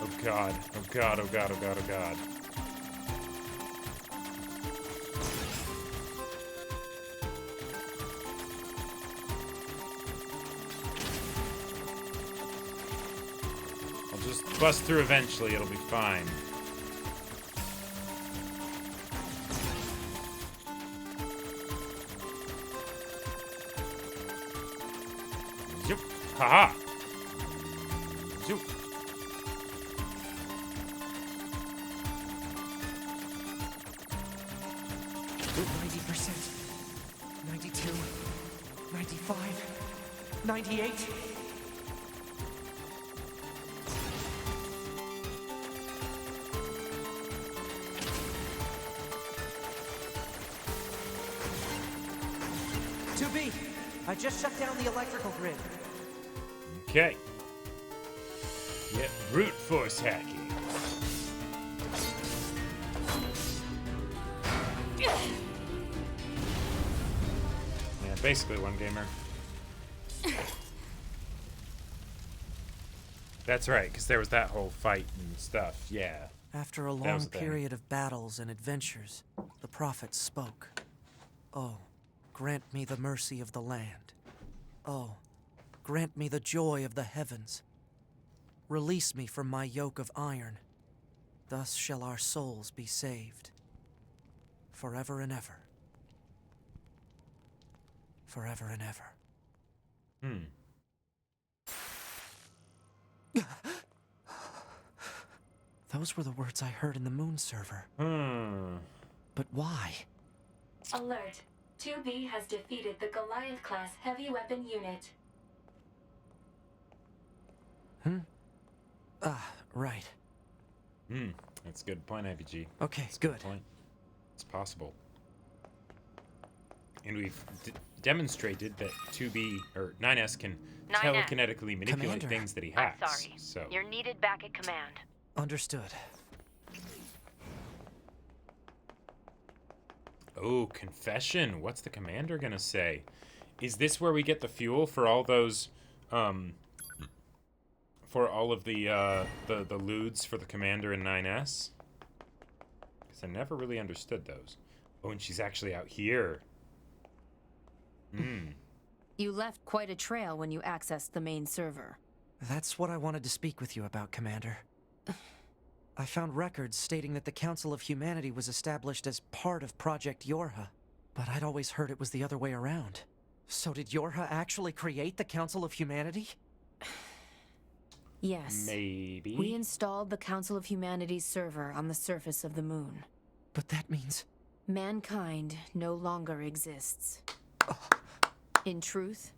Oh god, oh god, oh god, oh god, oh god. Bust through eventually, it'll be fine. Zoop. Haha. Zoop. Zoop. 90%. 92. 95. 98. I just shut down the electrical grid. Okay. Yep, brute force hacking. Yeah, basically one gamer. That's right, because there was that whole fight and stuff, yeah. After a long period of battles and adventures, the prophet spoke. Oh, grant me the mercy of the land. Oh, grant me the joy of the heavens. Release me from my yoke of iron. Thus shall our souls be saved. Forever and ever. Forever and ever. Those were the words I heard in the moon server. But why? Alert. 2B has defeated the Goliath-class heavy weapon unit. Right. That's a good point, IPG. Okay, That's a good. point. It's possible. And we've demonstrated that 2B, or 9S, can 9S. telekinetically manipulate Commander. things that he I'm hacks. sorry. So. You're needed back at command. Understood. Oh, confession. What's the commander gonna say? Is this where we get the fuel for all those, for all of the ludes for the commander in 9S? Because I never really understood those. Oh, and she's actually out here. You left quite a trail when you accessed the main server. That's what I wanted to speak with you about, Commander. I found records stating that the Council of Humanity was established as part of Project Yorha, but I'd always heard it was the other way around. So did Yorha actually create the Council of Humanity? Yes. Maybe. We installed the Council of Humanity's server on the surface of the moon. But that means... Mankind no longer exists. In truth,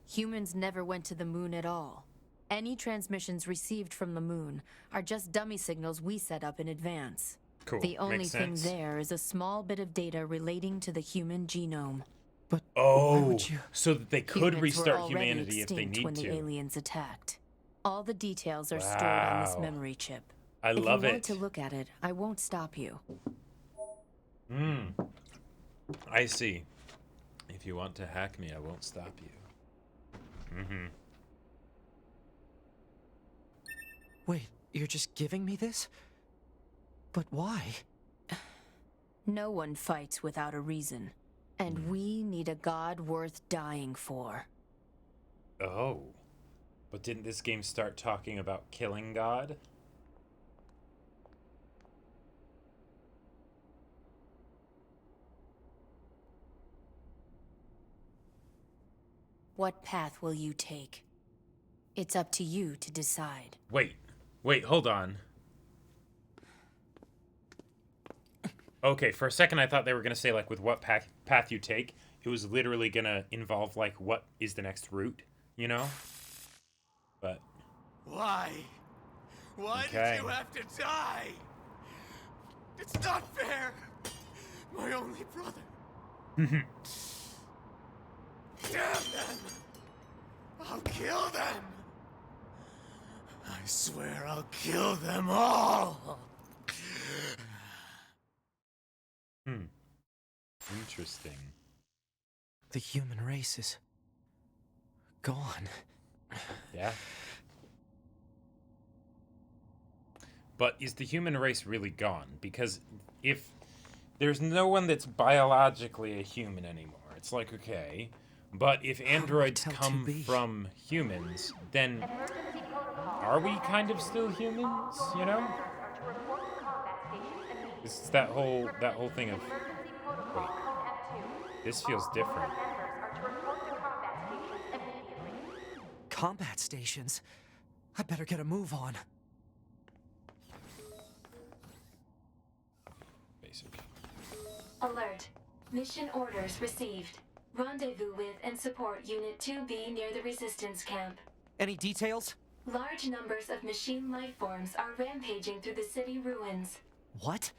humans never went to the moon at all. Any transmissions received from the moon are just dummy signals we set up in advance. Cool. The only Makes thing sense. there is a small bit of data relating to the human genome. But why Oh, would you... so that they could Humans were restart already humanity if they extinct need when to. the aliens attacked. All the details are stored on this Wow. memory chip. I love If you it. want to look at it, I won't stop you. I see. If you want to hack me, I won't stop you. Wait, you're just giving me this? But why? No one fights without a reason. And we need a god worth dying for. Oh. But didn't this game start talking about killing God? What path will you take? It's up to you to decide. Wait, hold on. Okay, for a second I thought they were going to say, like, with what path you take, it was literally going to involve, like, what is the next route, you know? But... Why? Why Okay. did you have to die? It's not fair! My only brother. Damn them! I'll kill them! I swear I'll kill them all! Interesting. The human race is... gone. Yeah. But is the human race really gone? Because if there's no one that's biologically a human anymore, it's like, okay. But if androids come from humans, then are we kind of still humans, you know? It's that whole thing of... Wait. This feels different. Combat stations? I better get a move on. Basic. Alert. Mission orders received. Rendezvous with and support Unit 2B near the Resistance Camp. Any details? Large numbers of machine life forms are rampaging through the city ruins. What?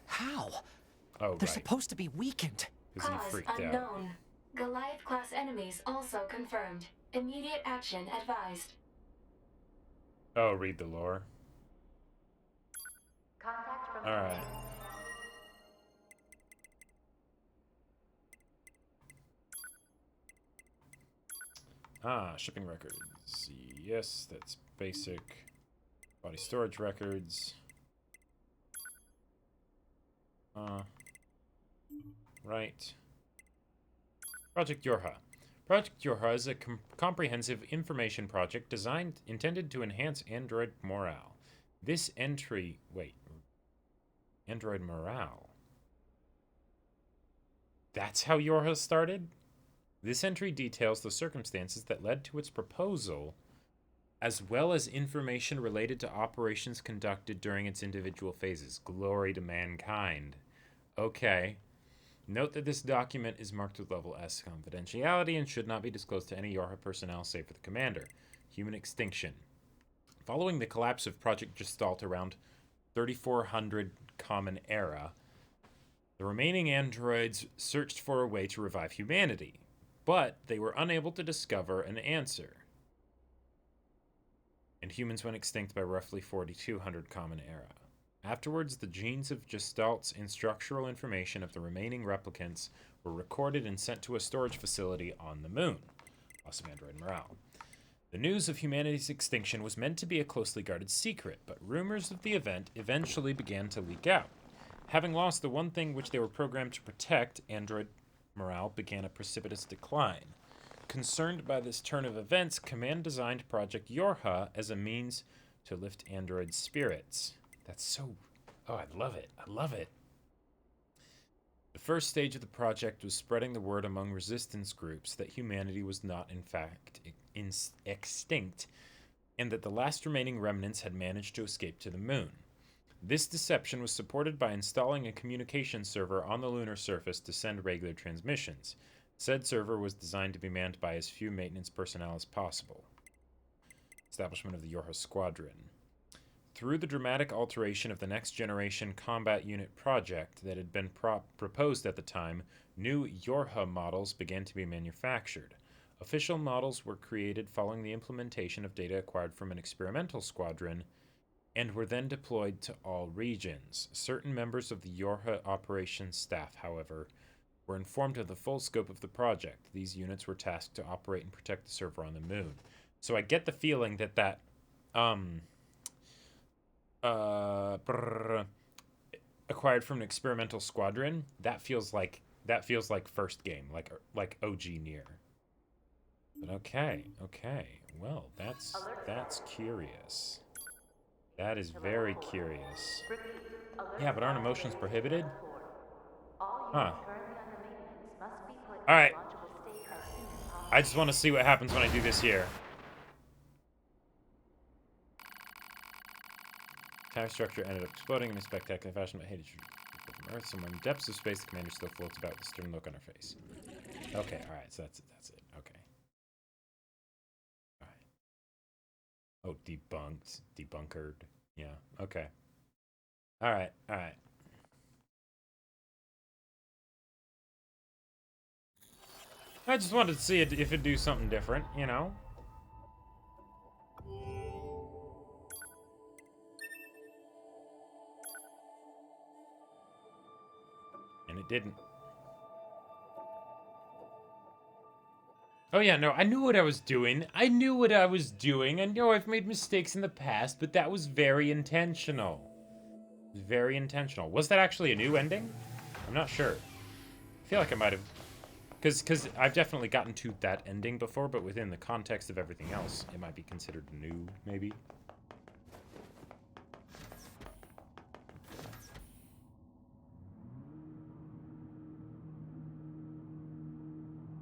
How? Oh, They're right. supposed to be weakened. Because he Cause freaked out. unknown. Goliath-class enemies also confirmed. Immediate action advised. Oh, read the lore. Alright. Shipping records. Yes, that's basic. Body storage records. Right. Project Yorha. Project Yorha is a comprehensive information project intended to enhance android morale. This entry... Wait. Android morale. That's how Yorha started? This entry details the circumstances that led to its proposal, as well as information related to operations conducted during its individual phases. Glory to mankind. Okay. Note that this document is marked with level S confidentiality and should not be disclosed to any Yorha personnel save for the commander. Human extinction. Following the collapse of Project Gestalt around 3400 Common Era, the remaining androids searched for a way to revive humanity, but they were unable to discover an answer. And humans went extinct by roughly 4200 Common Era. Afterwards, the genes of Gestalts and structural information of the remaining replicants were recorded and sent to a storage facility on the moon. Awesome android morale. The news of humanity's extinction was meant to be a closely guarded secret, but rumors of the event eventually began to leak out. Having lost the one thing which they were programmed to protect, android morale began a precipitous decline. Concerned by this turn of events, Command designed Project Yorha as a means to lift android spirits. That's so... Oh, I love it. I love it. The first stage of the project was spreading the word among resistance groups that humanity was not, in fact, extinct, and that the last remaining remnants had managed to escape to the moon. This deception was supported by installing a communication server on the lunar surface to send regular transmissions. Said server was designed to be manned by as few maintenance personnel as possible. Establishment of the Yorha Squadron. Through the dramatic alteration of the Next Generation Combat Unit project that had been proposed at the time, new Yorha models began to be manufactured. Official models were created following the implementation of data acquired from an experimental squadron and were then deployed to all regions. Certain members of the Yorha operations staff, however, were informed of the full scope of the project. These units were tasked to operate and protect the server on the moon. So I get the feeling that acquired from an experimental squadron, that feels like first game, like OG Nier. But okay. Well, that's curious. That is very curious. Yeah, but aren't emotions prohibited? Huh. Alright. I just want to see what happens when I do this here. Tower structure ended up exploding in a spectacular fashion, but hated from Earth. Somewhere in the depths of space, the commander still floats about with a stern look on her face. Okay, alright, so that's it. Okay. Alright. Oh, debunked. Debunkered. Yeah, okay. Alright. I just wanted to see if it'd do something different, you know? And it didn't. Oh yeah, no, I knew what I was doing. I know I've made mistakes in the past, but that was very intentional. It was very intentional. Was that actually a new ending? I'm not sure. I feel like I might have... Because I've definitely gotten to that ending before, but within the context of everything else, it might be considered new, maybe.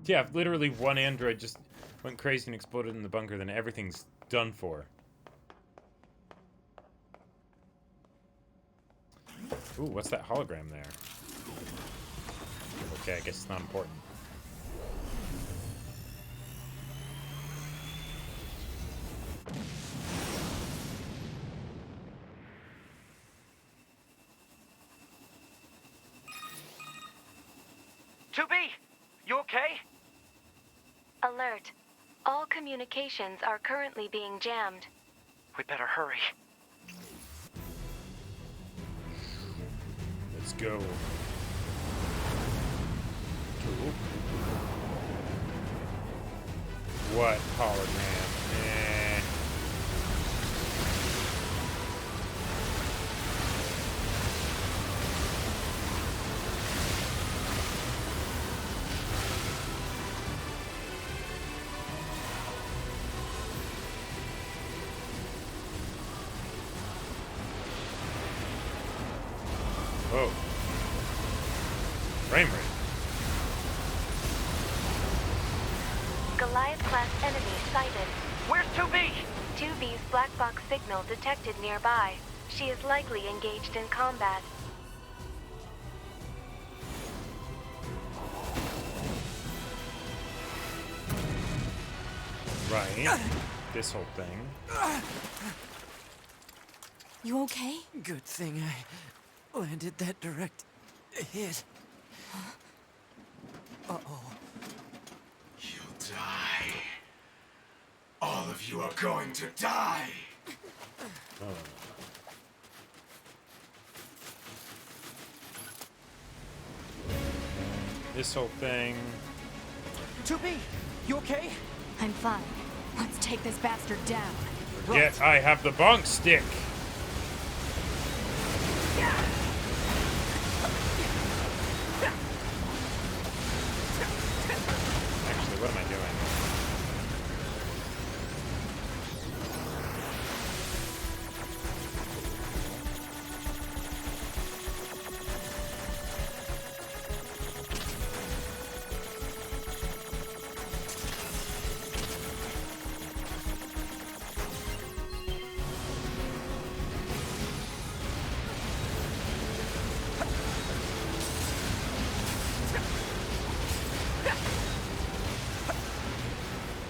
Yeah, if literally one android just went crazy and exploded in the bunker, then everything's done for. Ooh, what's that hologram there? Okay, I guess it's not important. You okay? Alert. All communications are currently being jammed. We better hurry. Let's go. What hologram? Eh. Whoa. Frame rate. Goliath-class enemy sighted. Where's 2B? 2B's black box signal detected nearby. She is likely engaged in combat. Right. This whole thing. You okay? Good thing I landed that direct hit. Uh-oh. You'll die. All of you are going to die. This whole thing. 2B, you okay? I'm fine. Let's take this bastard down. Forget I have the bonk stick. Actually, what am I doing?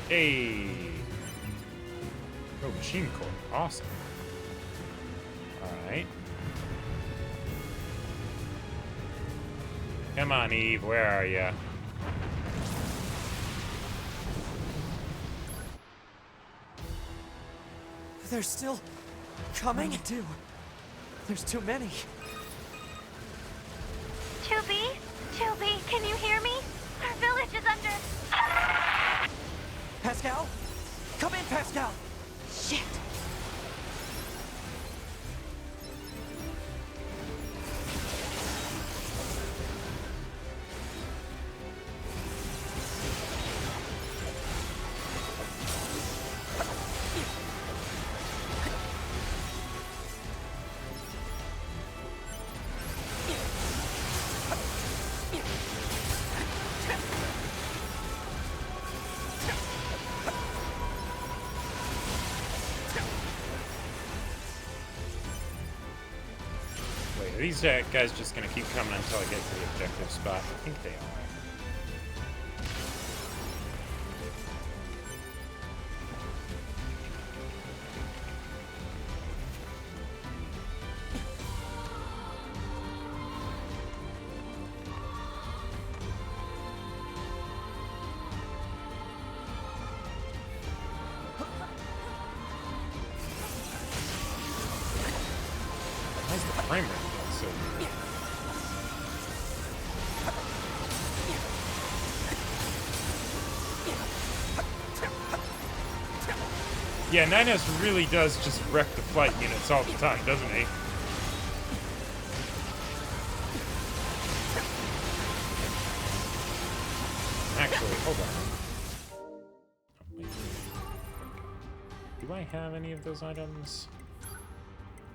Hey! Oh, machine core. Awesome. Alright. Come on, Eve. Where are ya? They're still coming? What do we do? There's too many. 2B? 2B, can you hear me? Our village is under... Pascal? Come in, Pascal! Shit. Are these guys just gonna keep coming until I get to the objective spot? I think they are. Why is the frame rate so weird? Yeah, 9S really does just wreck the flight units all the time, doesn't he? Actually, hold on. Do I have any of those items?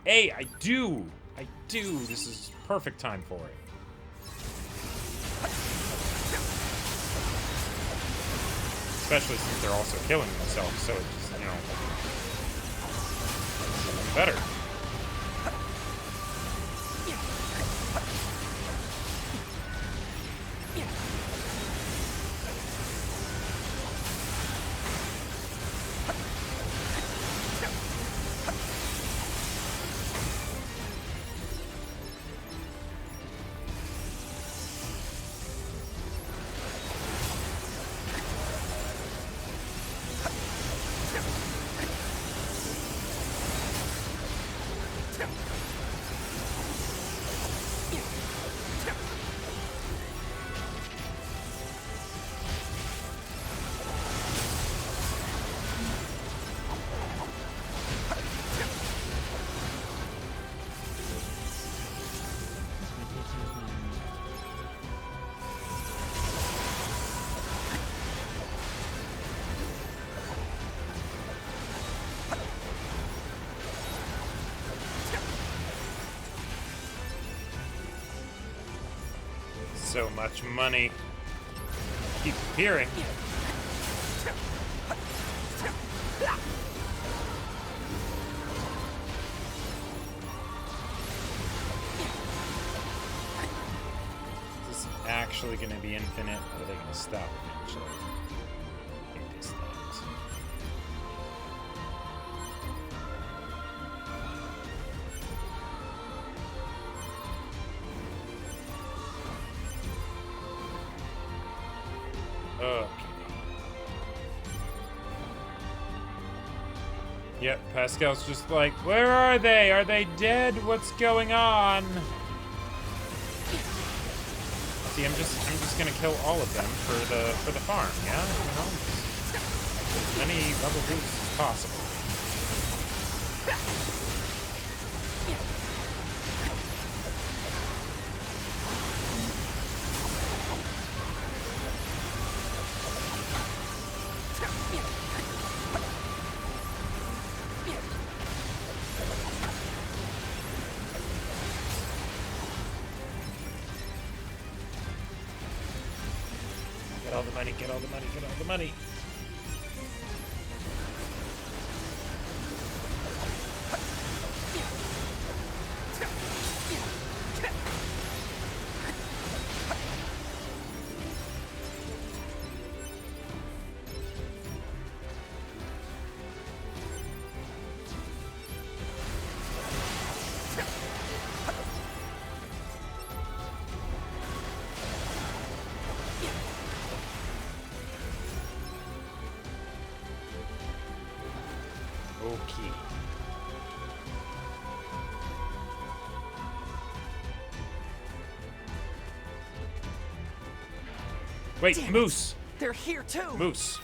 Hey, I do! I do! This is perfect time for it. Especially since they're also killing themselves, so it's just, you know, better. So much money. Keep appearing. Is this actually going to be infinite, or are they going to stop eventually? I think this thing's... Yep, Pascal's just like, where are they? Are they dead? What's going on? See, I'm just gonna kill all of them for the farm, yeah? You know, as many level boosts as possible. Get all the money, get all the money, get all the money. Okay. Wait, Damn it. Moose! They're here too! Moose!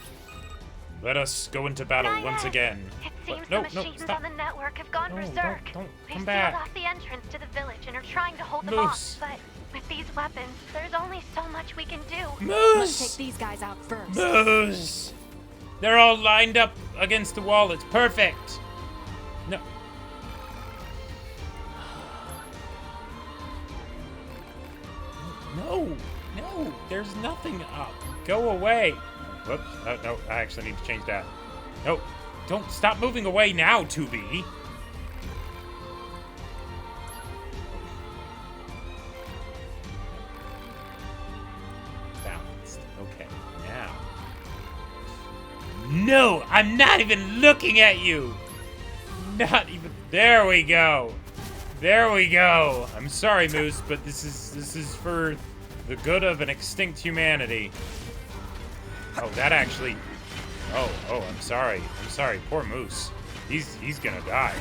Let us go into battle once again. It seems No, the no, machines stop. on the network have gone No, berserk. don't We've come sealed back. off the entrance to the village and are trying to hold them Moose. off. But with these weapons, there's only so much we can do. Let's take Moose! these guys out first. Moose! They're all lined up against the wall. It's perfect. No. No, no, there's nothing up. Go away. Whoops. No, I actually need to change that. No, don't stop moving away now, 2B. Balanced. Okay, now. No, I'm not even looking at you. Not even. There we go. There we go. I'm sorry, Moose, but this is for the good of an extinct humanity. Oh, that actually. Oh, I'm sorry. I'm sorry. Poor Moose. He's gonna die.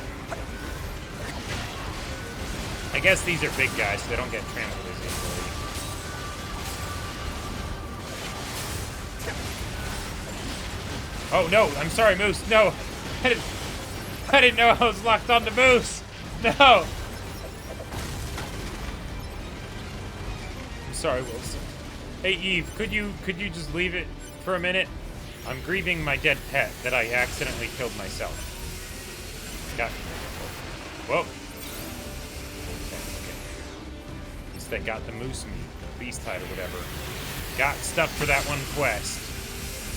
I guess these are big guys, so they don't get trampled as easily. Oh no, I'm sorry, Moose. No, I didn't know I was locked onto Moose. No. I'm sorry, Wilson. Hey Eve, could you just leave it for a minute? I'm grieving my dead pet that I accidentally killed myself. Got. Whoa. Okay. At least they got the moose meat, the beast hide or whatever. Got stuff for that one quest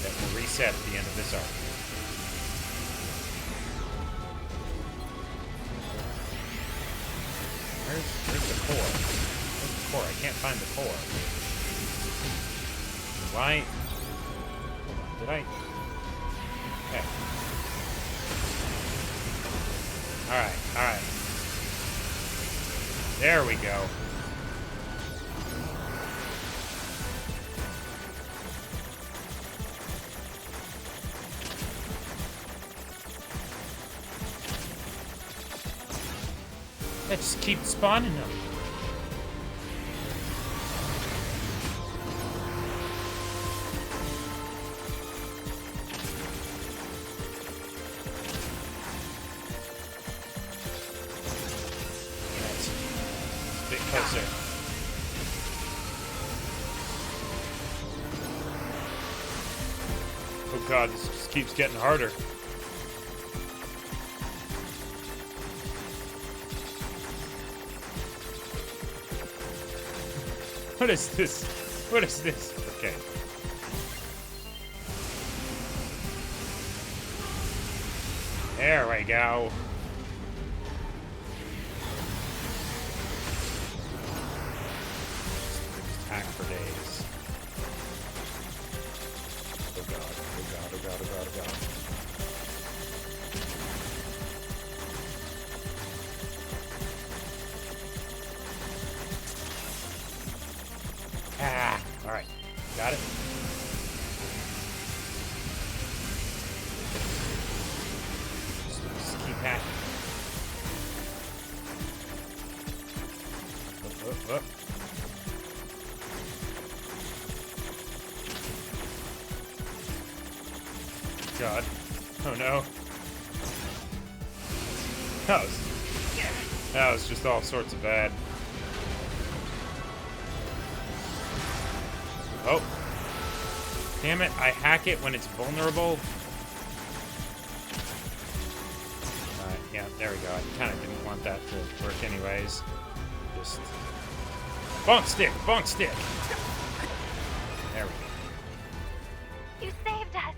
that will reset at the end of this arc. Where's the core? Where's the core? I can't find the core. Why? Hold on, did I? Okay. Alright. There we go. That just keeps spawning them. That's a bit closer. Oh god, this just keeps getting harder. What is this? What is this? Okay. There we go. Just hack for days. Oh god, oh god, oh god, oh god, oh god. Ah, alright. Got it. whoop. God. Oh no. That was just all sorts of bad. Oh. Damn it, I hack it when it's vulnerable. Yeah, there we go. I kind of didn't want that to work anyways. Just... Bonk stick! Bonk stick! There we go. You saved us!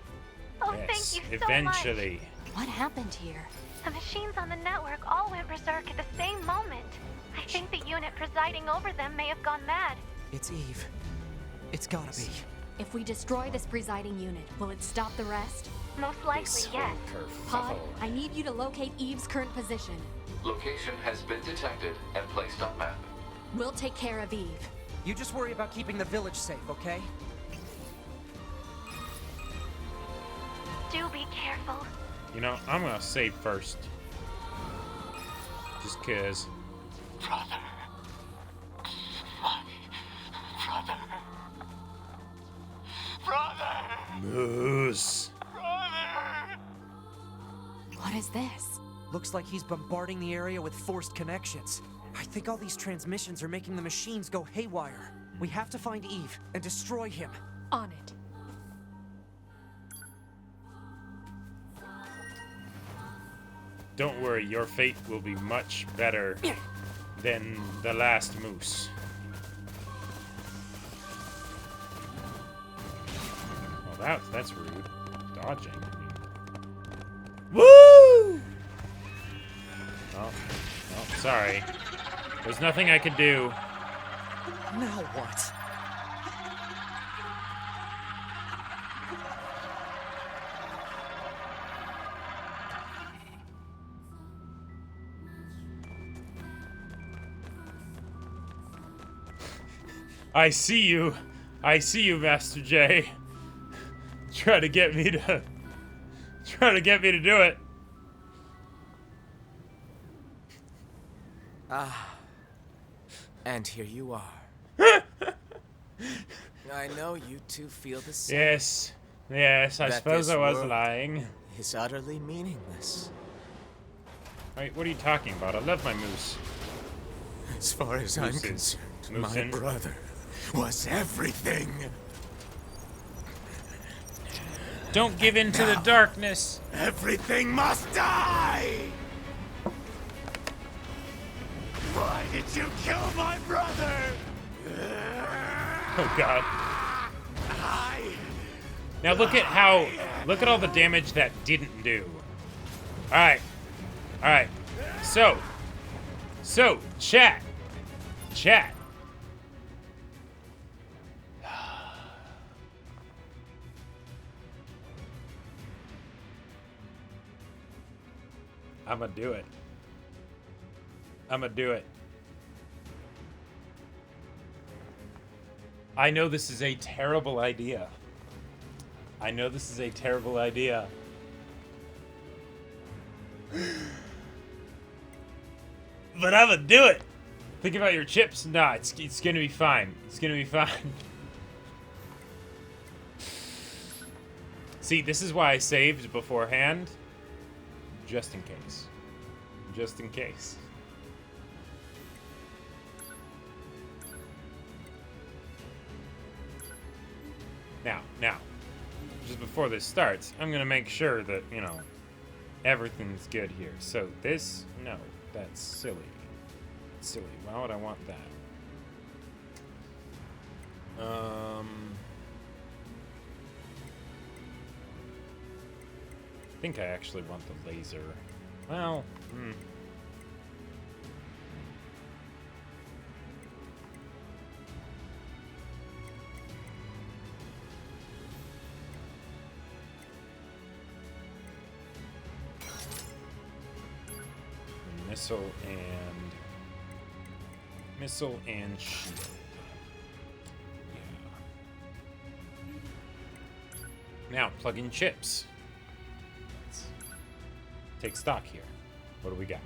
Oh, Yes, thank you so eventually. much! What happened here? The machines on the network all went berserk at the same moment. I think the unit presiding over them may have gone mad. It's Eve. It's gotta be. If we destroy this presiding unit, will it stop the rest? Most likely, yes. Pod, I need you to locate Eve's current position. Location has been detected and placed on map. We'll take care of Eve. You just worry about keeping the village safe, okay? Do be careful. You know, I'm gonna save first. Just 'cause. Brother. My brother. Brother! Moose. Brother! What is this? Looks like he's bombarding the area with forced connections. I think all these transmissions are making the machines go haywire. We have to find Eve and destroy him. On it. Don't worry, your fate will be much better than the last moose. Well, that's rude. Dodging. Woo! Oh, sorry. There's nothing I could do. Now what? I see you, Master J. Try to get me to do it. And here you are. I know you two feel the same. Yes, I suppose I was lying. It's utterly meaningless. Wait, what are you talking about? I love my moose. As far as I'm concerned, my Moosin'. brother was everything. Don't give in to the darkness. Everything must die! Why did you kill my brother? Oh God. Now look at all the damage that didn't do. Alright. So, chat. I'ma do it. I know this is a terrible idea. But I'ma do it. Think about your chips. Nah, it's gonna be fine. See, this is why I saved beforehand. Just in case. Now, just before this starts, I'm gonna make sure that, everything's good here. So this, no, that's silly. Why would I want that? I think I actually want the laser. Well, Missile and shield. Yeah. Now, plug in chips. Let's take stock here. What do we got?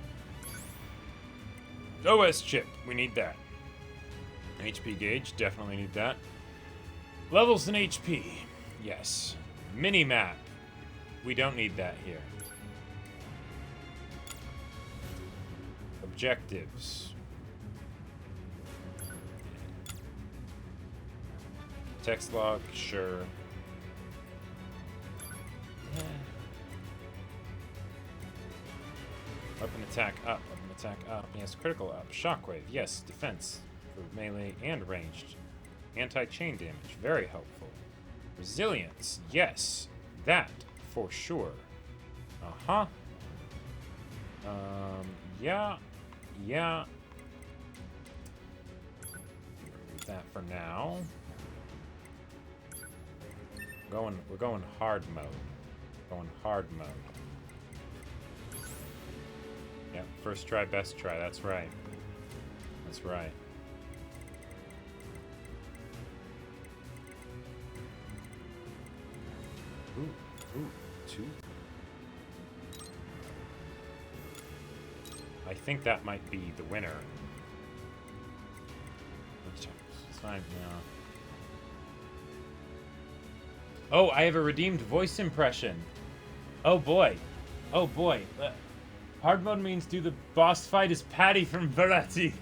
OS chip. We need that. HP gauge, definitely need that. Levels and HP, yes. Mini-map, we don't need that here. Objectives. Text log, sure. Yeah. Weapon attack up, weapon attack up. Yes, critical up. Shockwave, yes. Defense for melee and ranged. Anti-chain damage, very helpful. Resilience, yes. That, for sure. Uh-huh. Yeah. Yeah. Remove that for now. We're going hard mode. Going hard mode. Yep, first try, best try. That's right. That's right. Ooh, 2. I think that might be the winner. It's fine now. Oh, I have a redeemed voice impression. Oh boy. Oh boy. Hard mode means do the boss fight as Patty from Variety.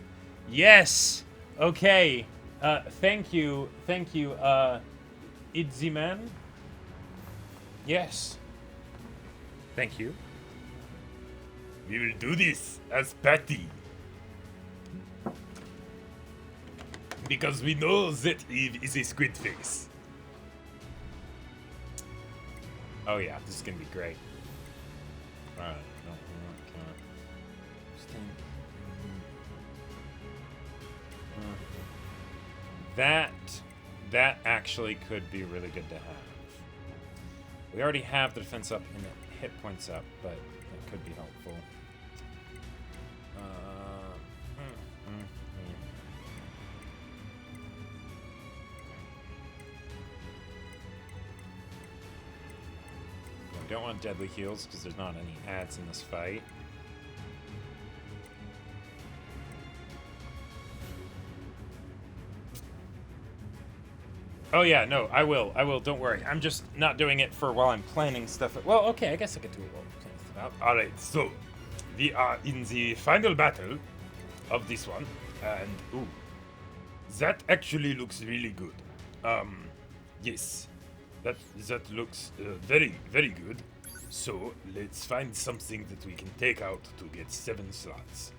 Yes. Okay. Thank you. Thank you, Idziman. Yes. Thank you. We will do this as Patty. Because we know that Eve is a squid face. Oh yeah, this is gonna be great. Alright, that actually could be really good to have. We already have the defense up and the hit points up, but it could be helpful. We don't want deadly heals because there's not any ads in this fight. Oh yeah, no, I will, don't worry. I'm just not doing it for while I'm planning stuff. Well, okay, I guess I could do it while I'm planning stuff out. Alright, so, we are in the final battle of this one, and, ooh, that actually looks really good. Yes, that looks very, very good. So, let's find something that we can take out to get 7 slots.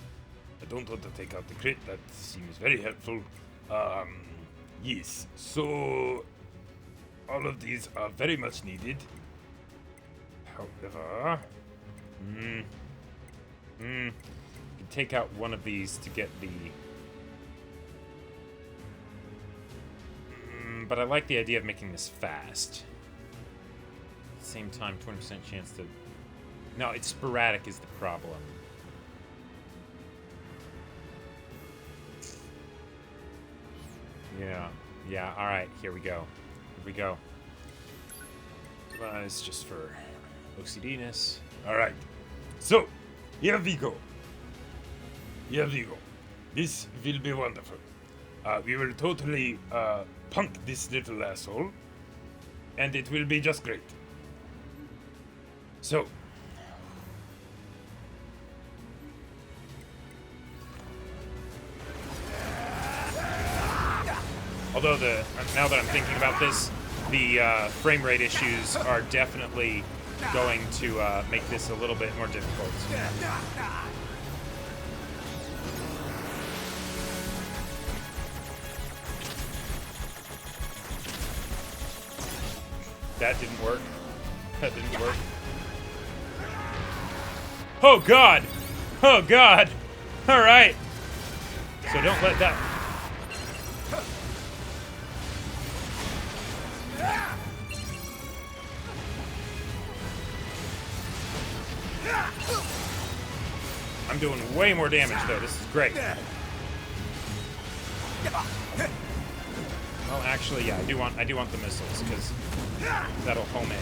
I don't want to take out the crit, that seems very helpful. Yes, so all of these are very much needed. However, you can take out one of these to get the... but I like the idea of making this fast. At the same time, 20% chance to... No, it's sporadic is the problem. Yeah, alright, here we go. Here we go. It's just for OCD-ness. Alright, so, here we go. Here we go. This will be wonderful. We will totally punk this little asshole, and it will be just great. So, although now that I'm thinking about this, the frame rate issues are definitely going to make this a little bit more difficult. That didn't work. That didn't work. Oh God! Oh God! All right. So don't let that. I'm doing way more damage though. This is great. Well, actually, yeah, I do want the missiles because that'll home in.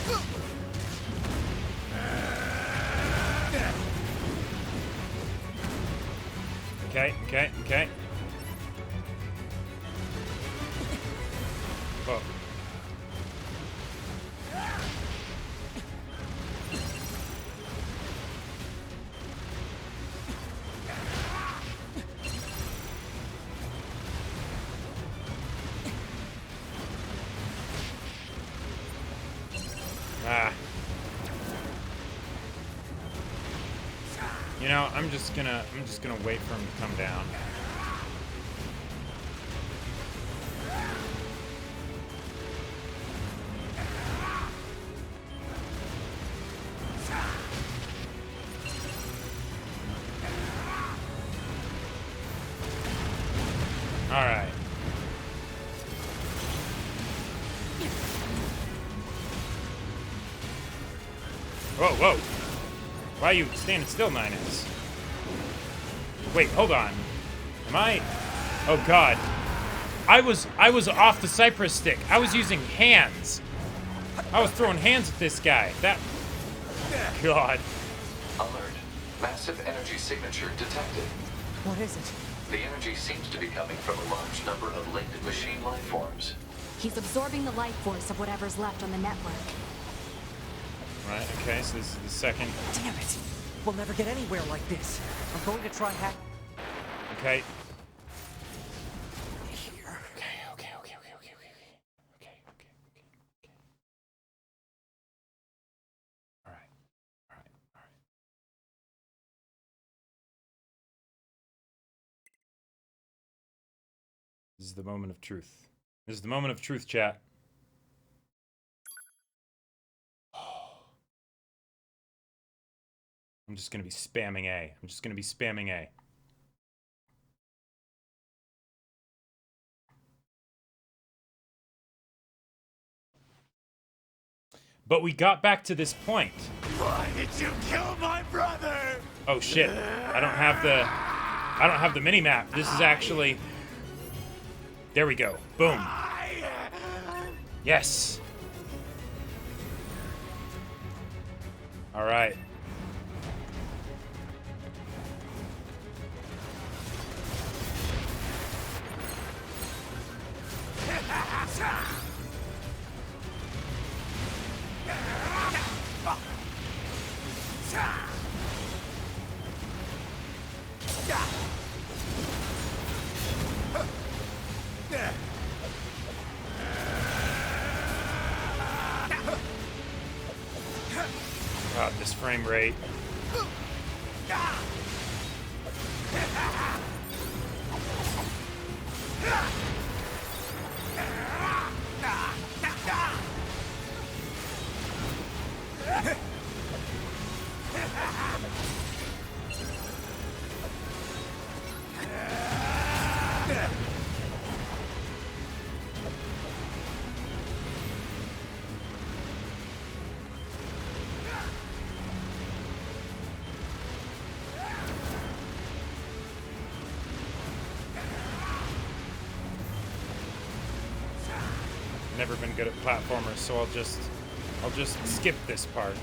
Okay. know, I'm just gonna wait for him to come down. All right. Whoa, whoa. Why are you standing still, 9S? Wait, hold on. Am I? Oh God. I was off the Cypress stick. I was using hands. I was throwing hands at this guy. That. God. Alert. Massive energy signature detected. What is it? The energy seems to be coming from a large number of linked machine life forms. He's absorbing the life force of whatever's left on the network. Right, okay, so this is the second. Damn it! We'll never get anywhere like this. I'm going to try hack. Okay. Here. Okay. All right. This is the moment of truth. This is the moment of truth, chat. I'm just gonna be spamming A. But we got back to this point. Why did you kill my brother? Oh shit. I don't have the mini-map. This is actually... There we go. Boom. Yes. All right. God, this frame rate. Never been good at platformers, so I'll just skip this part.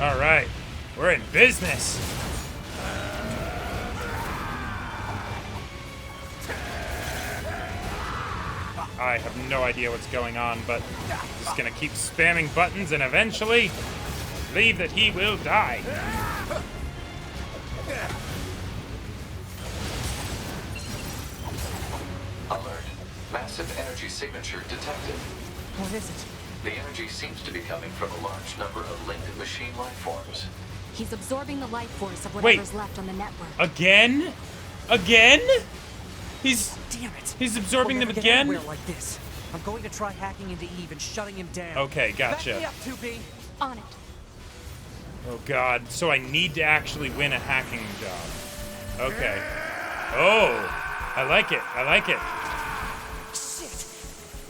All right, we're in business. I have no idea what's going on, but I'm just gonna keep spamming buttons and eventually believe that he will die. Alert. Massive energy signature detected. What is it? The energy seems to be coming from a large number of linked machine life forms. He's absorbing the life force of whatever's left on the network. Again? Again? Damn it. He's absorbing we'll them never again? Get anywhere like this. I'm going to try hacking into Eve and shutting him down. Okay, gotcha. Back me up, 2B. On it. Oh god, so I need to actually win a hacking job. Okay. Oh, I like it. Shit.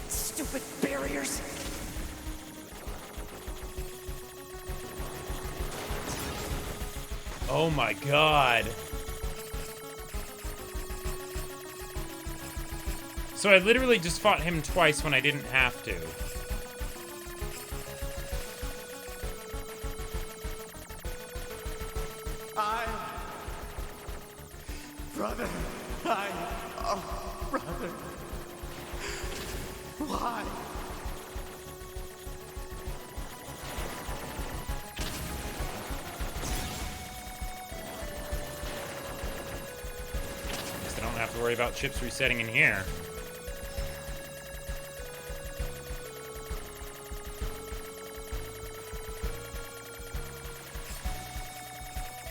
Stupid barriers. Oh my god. So I literally just fought him twice when I didn't have to. alive. Guess I don't have to worry about chips resetting in here.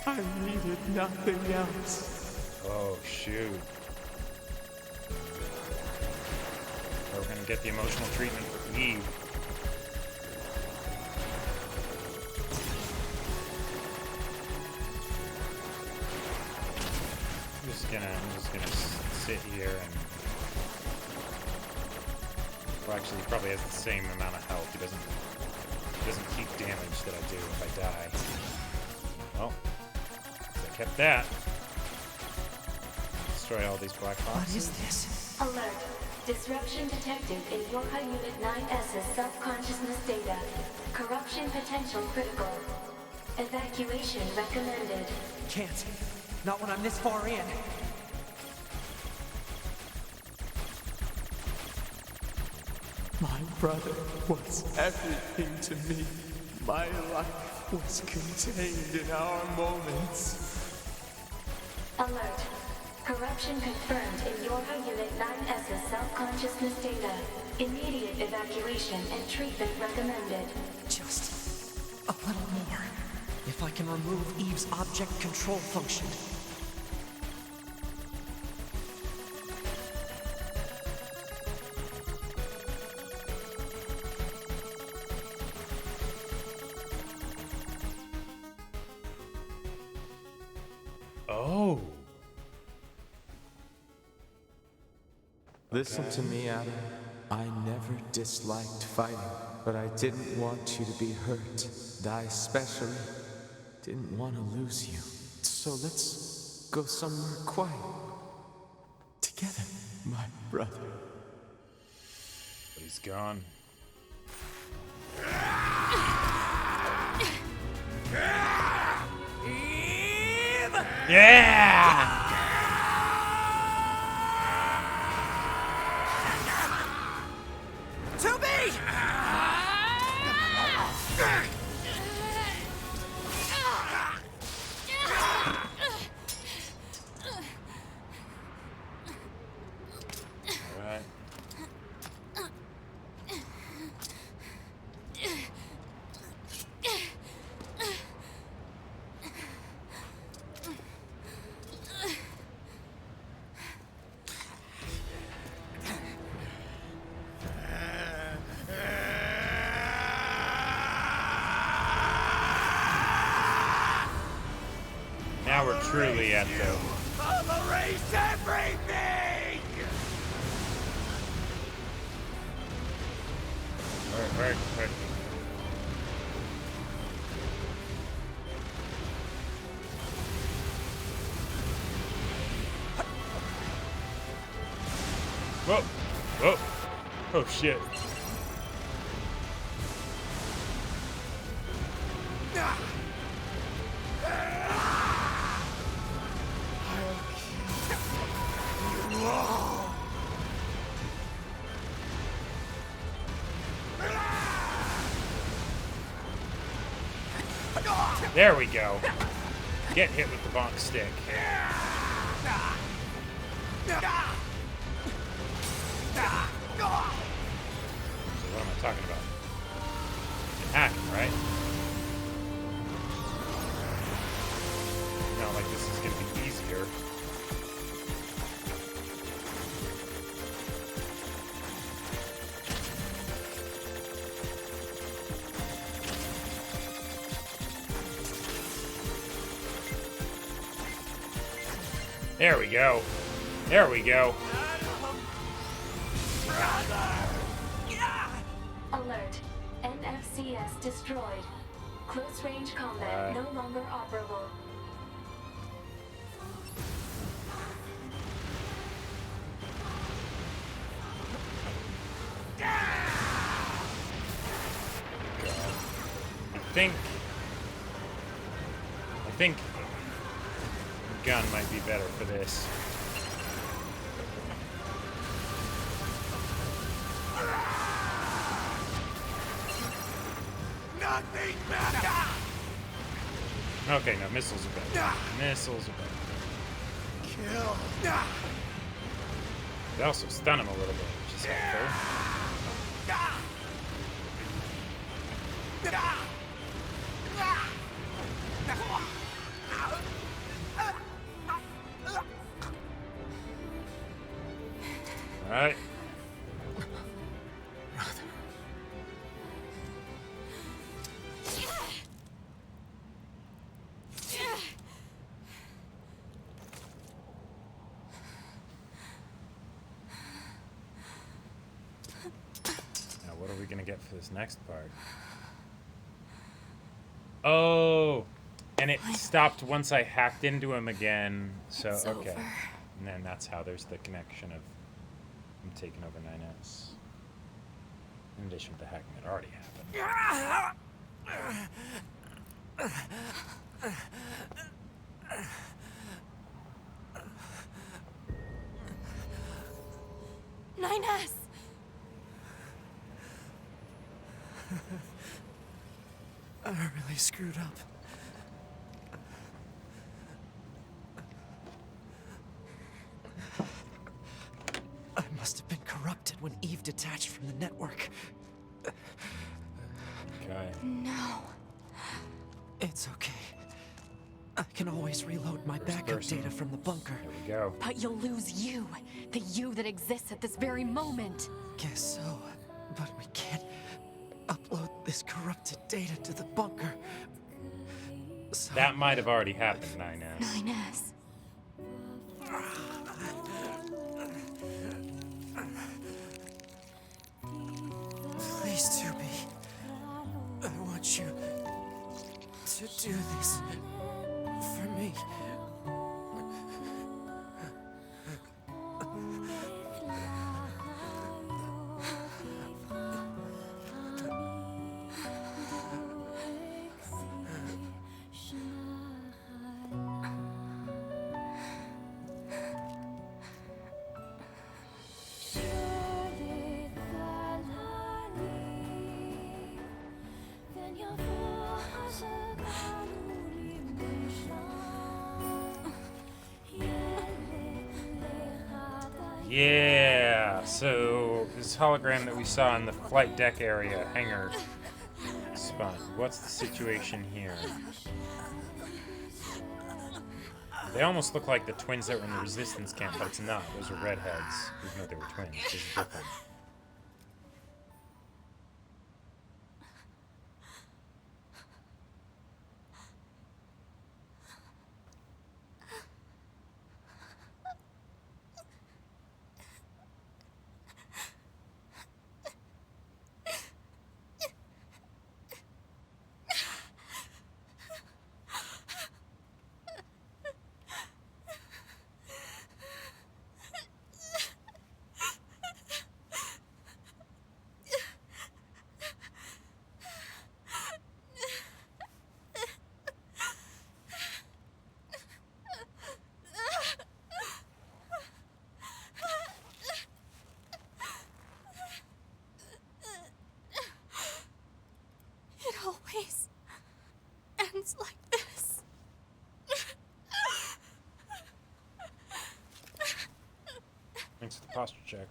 I needed nothing else. Oh, shoot. We're gonna get the emotional treatment for Eve. I'm just gonna sit here and... Well, actually, he probably has the same amount of health. He doesn't keep damage that I do if I die. Well, I kept that. Destroy all these black boxes. What is this? Alert. Disruption detected in Yokai Unit 9S's self-consciousness data. Corruption potential critical. Evacuation recommended. Can't. Not when I'm this far in. My brother was everything to me. My life was contained in our moments. Alert. Corruption confirmed in Yokai Unit 9S's self-consciousness data. Immediate evacuation and treatment recommended. Just a little more. If I can remove Eve's object control function. Oh. Listen to me, Adam. I never disliked fighting, but I didn't want you to be hurt. And I especially didn't want to lose you. So let's go somewhere quiet. Together, my brother. He's gone. Yeah! To me! Alright. Now we're truly at the... I'll erase everything! Where? Whoa! Whoa! Oh shit! There we go. Get hit with the bonk stick. So what am I talking about? Hacking, right? No, like this is gonna be easier. There we go. There we go. Alert. NFCS destroyed. Close range combat no longer operable. I think the gun might be better for this. Nothing matters! Okay, no, missiles are better. Missiles are better. Kill. They also stun him a little bit, which is helpful. Alright. Now, what are we gonna get for this next part? Oh! And it stopped once I hacked into him again. So, It's okay. over. And then that's how there's the connection of him taking over 9S. In addition to the hacking that already happened. 9S! I really screwed up. I must have been corrupted when Eve detached from the network. Okay. No. It's okay. I can always reload my backup data from the bunker. There we go. But you'll lose you. The you that exists at this very moment. Guess so. But we can't upload this corrupted data to the bunker. So That might have already happened, 9S. 9S. please, Tubi. I want you to do this for me. Yeah, so this hologram that we saw in the flight deck area hangar spot. What's the situation here? They almost look like the twins that were in the resistance camp, but it's not. Those are redheads, even though they were twins. This is different. It always ends like this. Thanks for the posture check.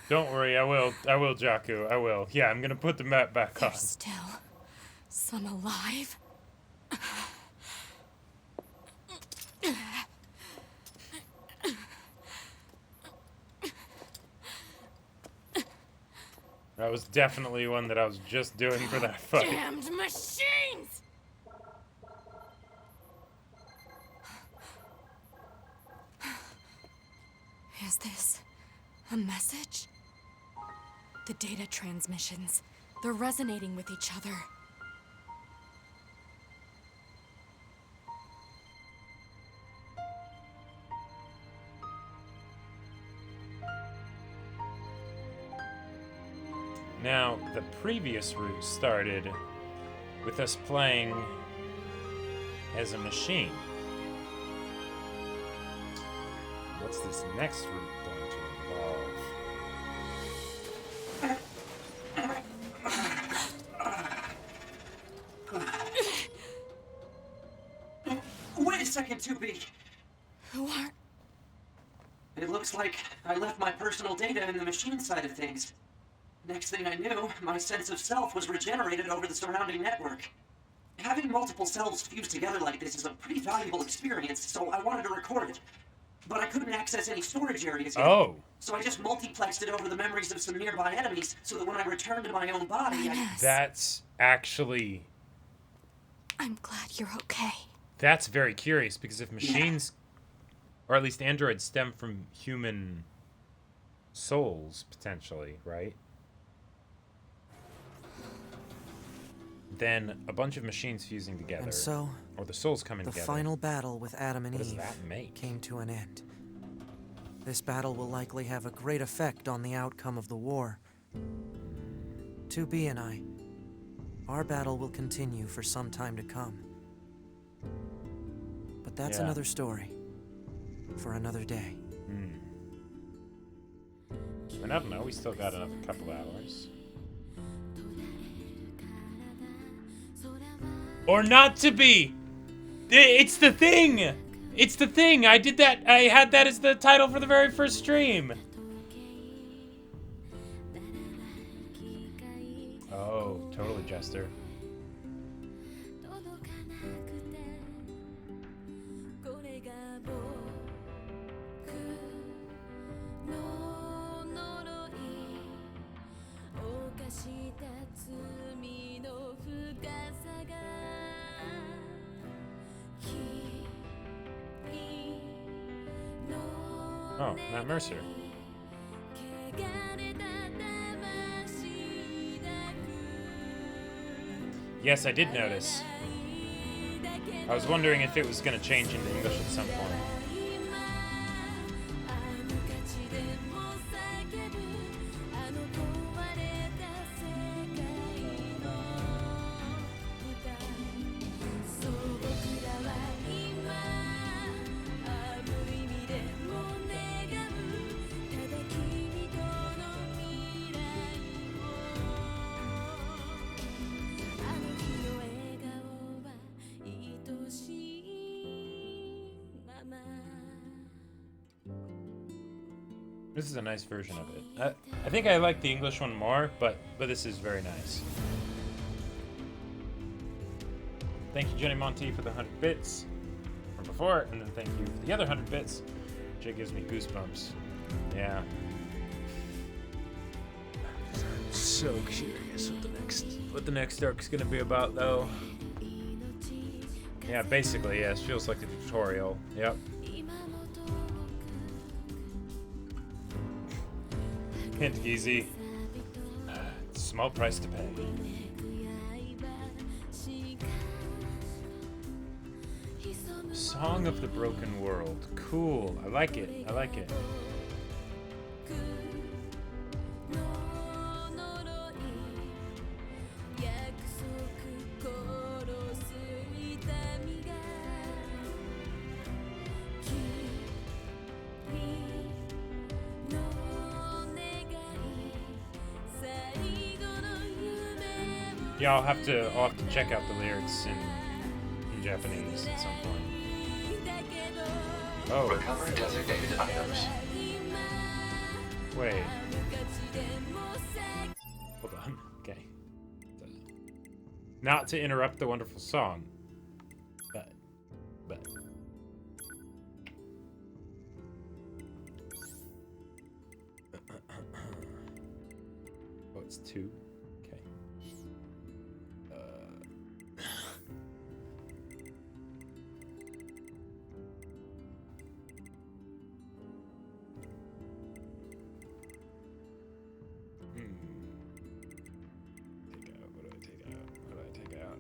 Don't worry, I will, Jakku, I will. Yeah, I'm gonna put the map back on. There's still some alive. That was definitely one that I was just doing for that fight. Damned machines! Is this a message? The data transmissions, they're resonating with each other. Now, the previous route started with us playing as a machine. What's this next route going to involve? Wait a second, 2B. Who are... It looks like I left my personal data in the machine side of things. Next thing I knew, my sense of self was regenerated over the surrounding network. Having multiple selves fused together like this is a pretty valuable experience, so I wanted to record it. But I couldn't access any storage areas yet. Oh. So I just multiplexed it over the memories of some nearby enemies, so that when I returned to my own body, That's actually... I'm glad you're okay. That's very curious, because if machines, or at least androids, stem from human souls, potentially, right? Then a bunch of machines fusing together, and so, or the souls coming the together. The final battle with Adam and Eve make? came to an end. This battle will likely have a great effect on the outcome of the war. 2B and I, our battle will continue for some time to come. But that's another story for another day. And I don't know, we still got another couple hours. Or not to be! It's the thing! It's the thing! I did that, I had that as the title for the very first stream! Oh, totally, Jester. Oh, Matt Mercer. Yes, I did notice. I was wondering if it was going to change into English at some point. This is a nice version of it. I think I like the English one more, but this is very nice. Thank you, Jenny Monty, for the 100 bits from before, and then thank you for the other 100 bits, which gives me goosebumps. Yeah. I'm so curious what the next arc's gonna be about, though. Yeah, basically, yes. Feels like a tutorial. Yep. Hint easy. Small price to pay. Song of the Broken World. Cool. I like it. I like it. Yeah, I'll have to check out the lyrics in Japanese at some point. Oh. Recover designated items. Wait. Hold on. Okay. Not to interrupt the wonderful song, but. Oh, it's 2. Okay. What do I take out?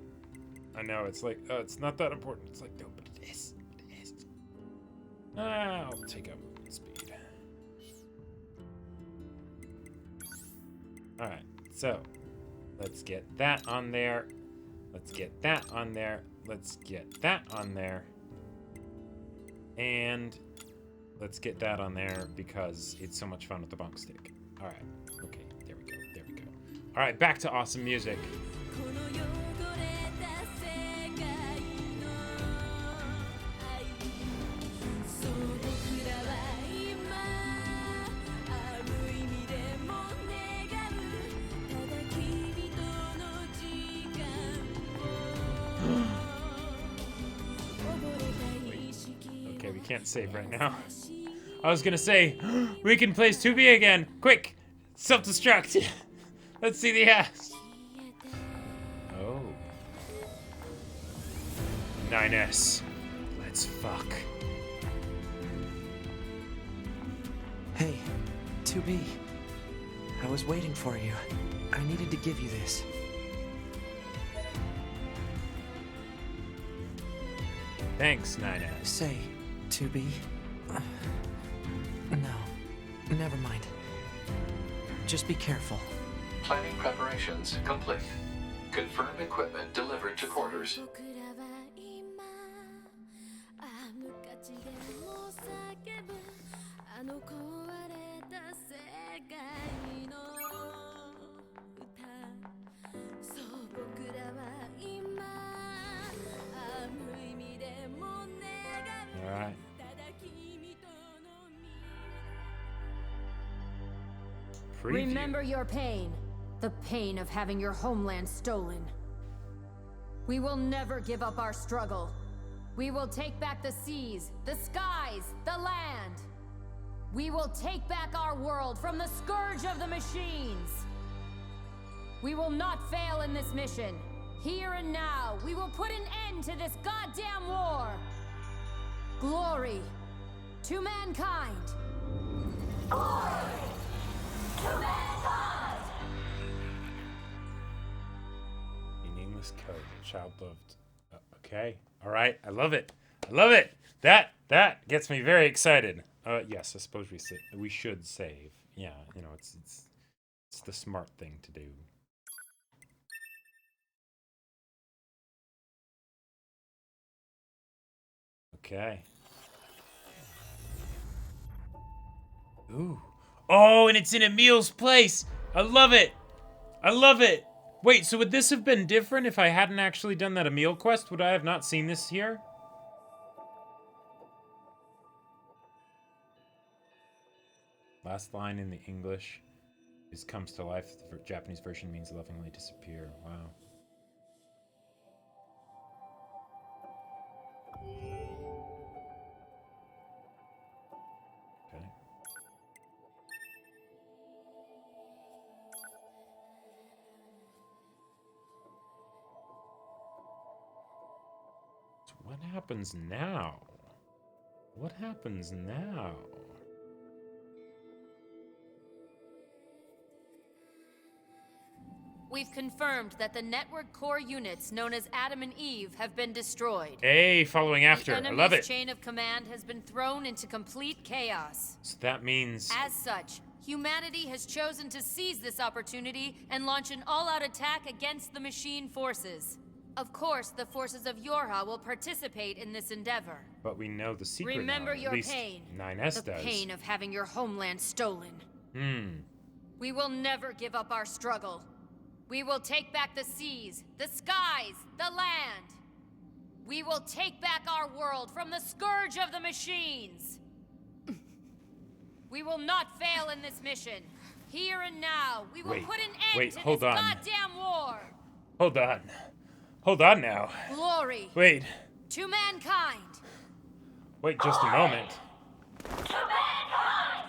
I know, it's like, oh, it's not that important. It's like, no, but it is. It is. I'll take out movement speed. Alright, so let's get that on there. Let's get that on there. let's get that on there. And let's get that on there because it's so much fun with the bump stick. All right. Okay, there we go. There we go. All right, back to awesome music. Okay, we can't save right now. I was gonna say, we can place 2B again. Quick, self-destruct. Let's see the ass. Oh. 9S. Let's fuck. Hey, 2B. I was waiting for you. I needed to give you this. Thanks, 9S. Say, 2B. No, never mind. Just be careful. Planning preparations complete. Confirm equipment delivered to quarters. Alright. Remember your pain. The pain of having your homeland stolen. We will never give up our struggle. We will take back the seas, the skies, the land. We will take back our world from the scourge of the machines. We will not fail in this mission. Here and now, we will put an end to this goddamn war. Glory to mankind. Glory to mankind. Meaningless code. The child loved. Okay. All right. I love it. I love it. That gets me very excited. Yes, I suppose we should save. Yeah, you know, it's the smart thing to do. Okay. Ooh. Oh, and it's in Emil's place. I love it. I love it. Wait, so would this have been different if I hadn't actually done that Emil quest? Would I have not seen this here? Last line in the English is comes to life. The Japanese version means lovingly disappear. Wow. Okay. So what happens now? What happens now? We've confirmed that the network core units known as Adam and Eve have been destroyed. Hey, following after. I love it. The chain of command has been thrown into complete chaos. So that means... As such, humanity has chosen to seize this opportunity and launch an all-out attack against the machine forces. Of course, the forces of Yorha will participate in this endeavor. But we know the secret Remember now. your At least pain. 9S the does. pain of having your homeland stolen. Hmm. We will never give up our struggle. We will take back the seas, the skies, the land. We will take back our world from the scourge of the machines. We will not fail in this mission. Here and now, we will put an end to this goddamn war. Hold on. Hold on now. Glory. Wait. To mankind. Wait just a moment. To mankind.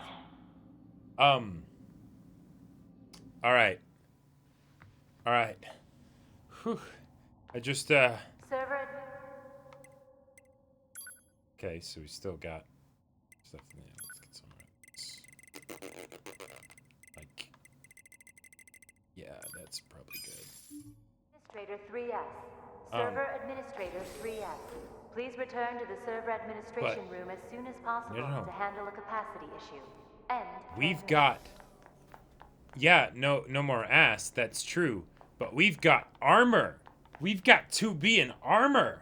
All right. All right. Whew. I just, Server. Okay, so we still got stuff in there. Let's get some of it. Like, yeah, that's probably good. Administrator 3S. Server Administrator 3S. Please return to the server administration room as soon as possible to handle a capacity issue. And we've got... Yeah, no more ass, that's true. But we've got armor. We've got 2B in armor.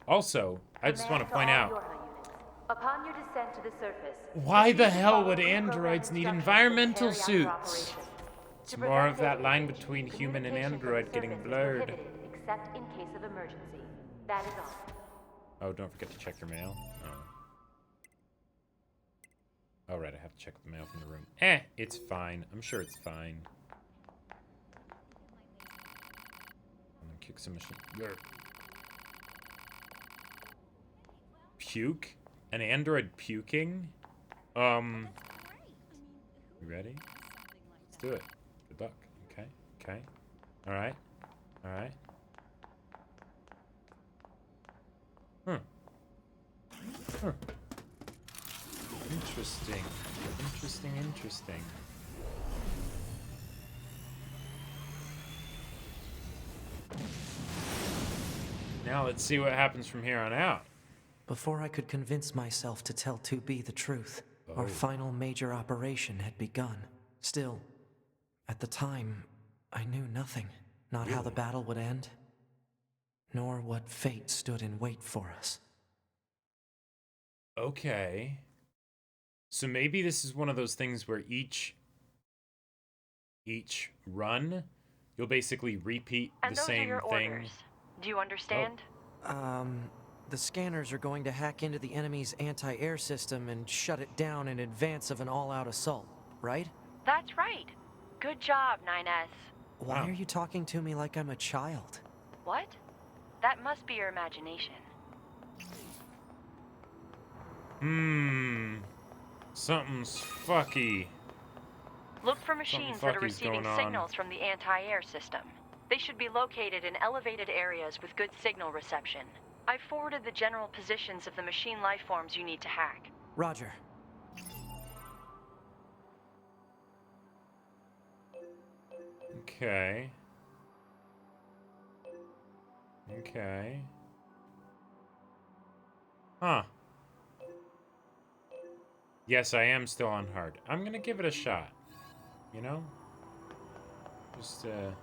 Also, I just want to point out, upon your descent to the surface, why the hell follow would pre-programmed androids need instructions environmental and carry out your suits? operation. It's To more prevent of that data line leakage, between human and communication from the android getting surface is blurred. prohibited except in case of emergency. That is all. Oh, don't forget to check your mail. Oh, right, I have to check the mail from the room. It's fine. I'm sure it's fine. I'm gonna kick some machine. Puke? An android puking? You ready? Let's do it. Good luck. Okay, okay. Alright. Alright. Interesting. Interesting. Now let's see what happens from here on out. Before I could convince myself to tell 2B the truth, our final major operation had begun. Still, at the time, I knew nothing. Not how the battle would end, nor what fate stood in wait for us. Okay. So maybe this is one of those things where each run, you'll basically repeat And the those same are your thing. orders. Do you understand? The scanners are going to hack into the enemy's anti-air system and shut it down in advance of an all-out assault, right? That's right. Good job, 9S. Why are you talking to me like I'm a child? What? That must be your imagination. Something's fucky. Look for machines that are receiving signals from the anti-air system. They should be located in elevated areas with good signal reception. I've forwarded the general positions of the machine lifeforms you need to hack. Roger. Okay. Okay. Huh. Yes, I am still on hard. I'm gonna give it a shot. You know? Just to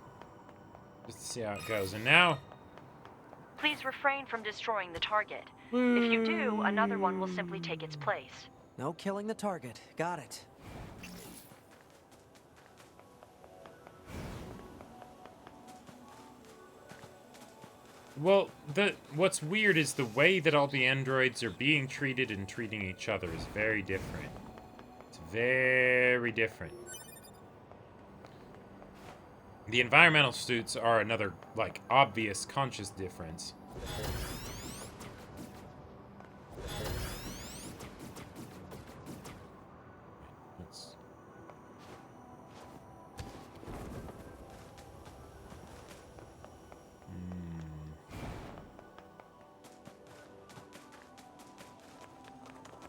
see how it goes. And now... Please refrain from destroying the target. If you do, another one will simply take its place. No killing the target. Got it. Well, what's weird is the way that all the androids are being treated and treating each other is very different. It's very different. The environmental suits are another, like, obvious conscious difference.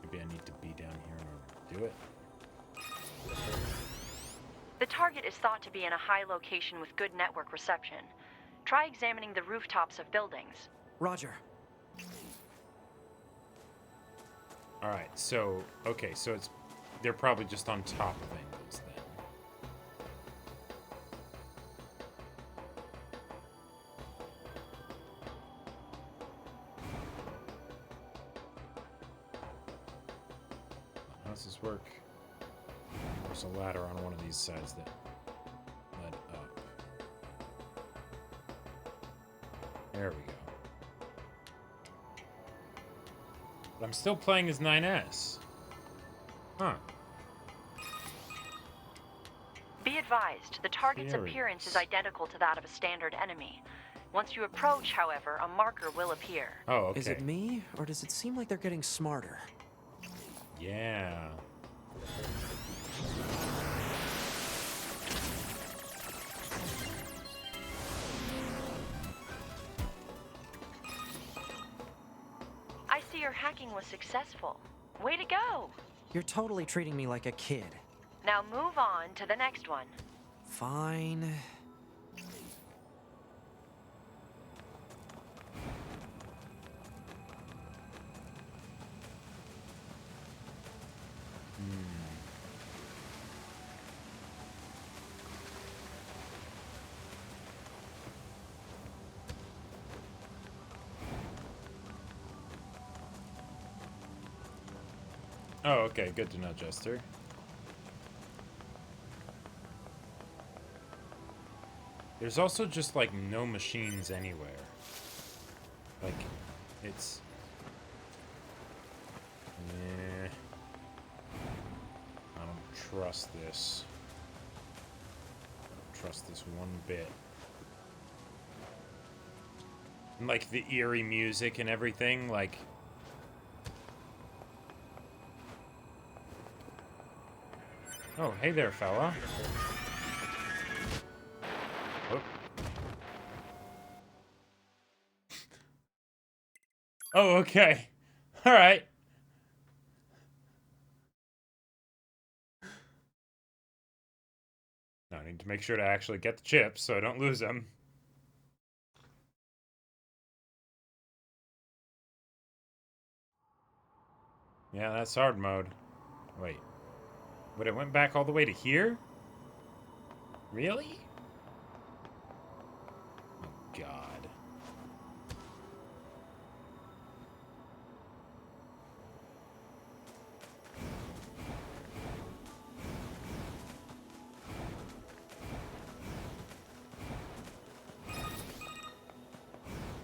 Maybe I need to be down here in order to do it. The target is thought to be in a high location with good network reception. Try examining the rooftops of buildings. Roger. Alright, so, okay, so it's, they're probably just on top of angles then. How does this work? There's a ladder on one of these sides that led up. There we go. But I'm still playing as 9S. Huh. Be advised, the target's appearance is identical to that of a standard enemy. Once you approach, however, a marker will appear. Oh, okay. Is it me, or does it seem like they're getting smarter? Yeah. I see your hacking was successful. Way to go! You're totally treating me like a kid. Now move on to the next one. Fine. Oh, okay. Good to know, Jester. There's also just, like, no machines anywhere. Like, it's... Yeah. I don't trust this. I don't trust this one bit. And, like, the eerie music and everything, like... Oh, hey there, fella. Oh. Oh, okay. All right. Now I need to make sure to actually get the chips so I don't lose them. Yeah, that's hard mode. Wait. But it went back all the way to here? Really? Oh, God.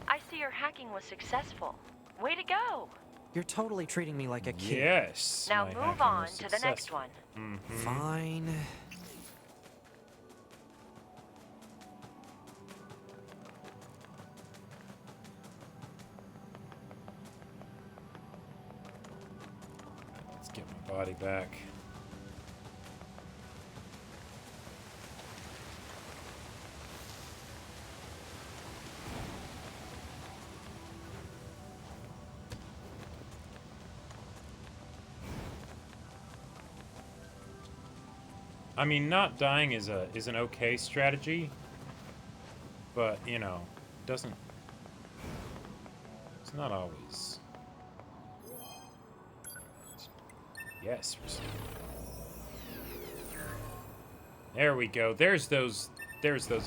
I see your hacking was successful. Way to go! You're totally treating me like a kid. Yes. Now move on to the next one. Fine. Let's get my body back. I mean, not dying is an okay strategy, but you know, doesn't. It's not always. Yes. There we go. There's those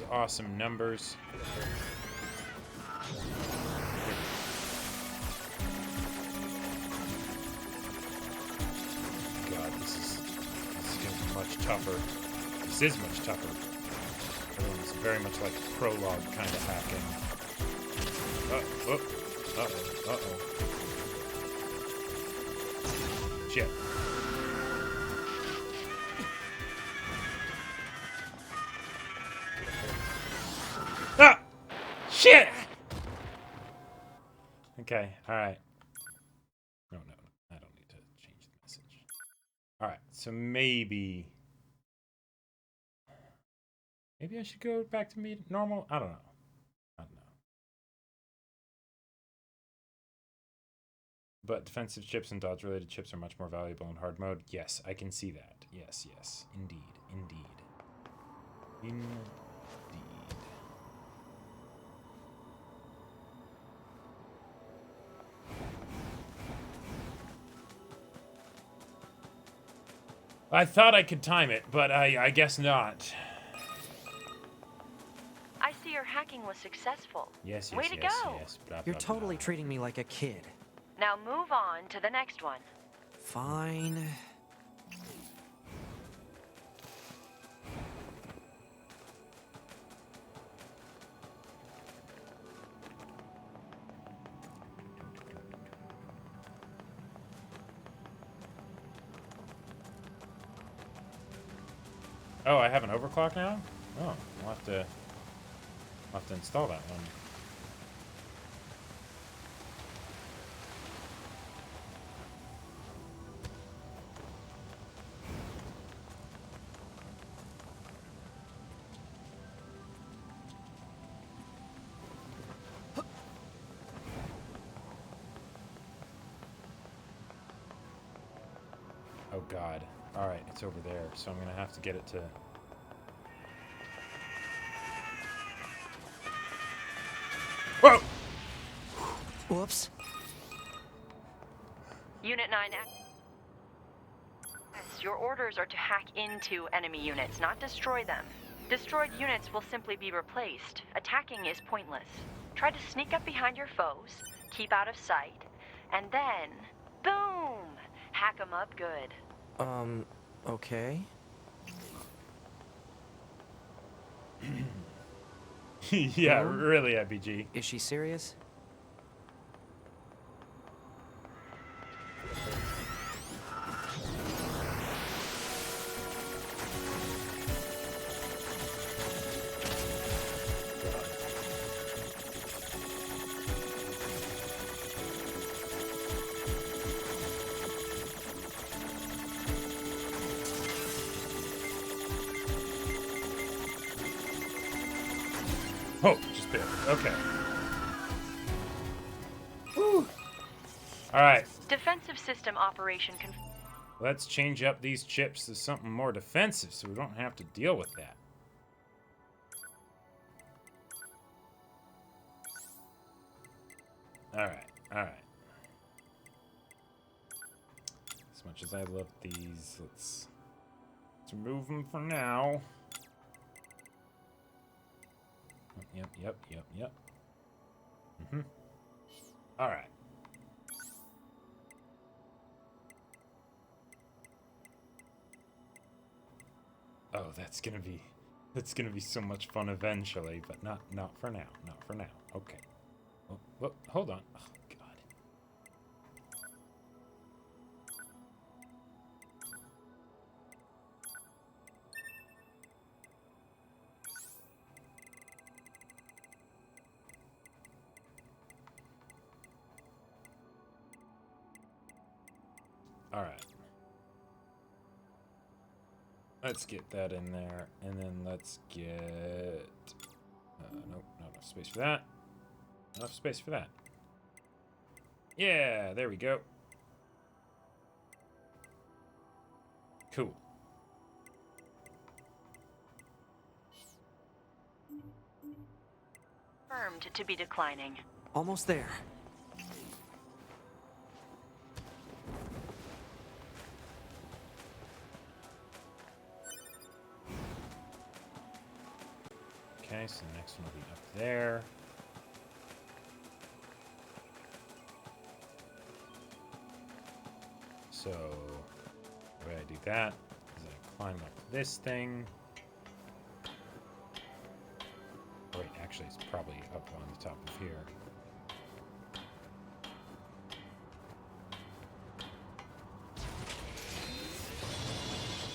awesome numbers. God, this is gonna be much tougher. This is much tougher. It's very much like prologue kind of hacking. Uh-oh. Shit. Ah! Shit! Okay, alright. No, I don't need to change the message. Alright, so maybe I should go back to normal? I don't know. But defensive chips and dodge-related chips are much more valuable in hard mode. Yes, I can see that. Yes. Indeed. I thought I could time it, but I guess not. I see your hacking was successful. Yes. Way to go! Yes. Blah, You're blah, totally blah. treating me like a kid. Now move on to the next one. Fine. Oh, I have an overclock now? Oh, I'll have to install that one. Oh God. Alright, it's over there, so I'm gonna have to get it to... Whoa! Whoops. Unit 9. Your orders are to hack into enemy units, not destroy them. Destroyed units will simply be replaced. Attacking is pointless. Try to sneak up behind your foes, keep out of sight, and then, boom! Hack 'em up good. Okay. Yeah, really, IBG. Is she serious? Oh, just barely. Okay. Whew. All right. Defensive system operation Let's change up these chips to something more defensive so we don't have to deal with that. All right. As much as I love these, let's remove them for now. Yep. All right. Oh, that's gonna be so much fun eventually, but not for now. Not for now. Okay. Oh, hold on. Oh God. All right. Let's get that in there, and then let's get... nope, not enough space for that. Enough space for that. Yeah, there we go. Cool. confirmed to be declining. Almost there. Okay, so the next one will be up there. So, the way I do that is I climb up this thing. Oh, wait, actually, it's probably up on the top of here.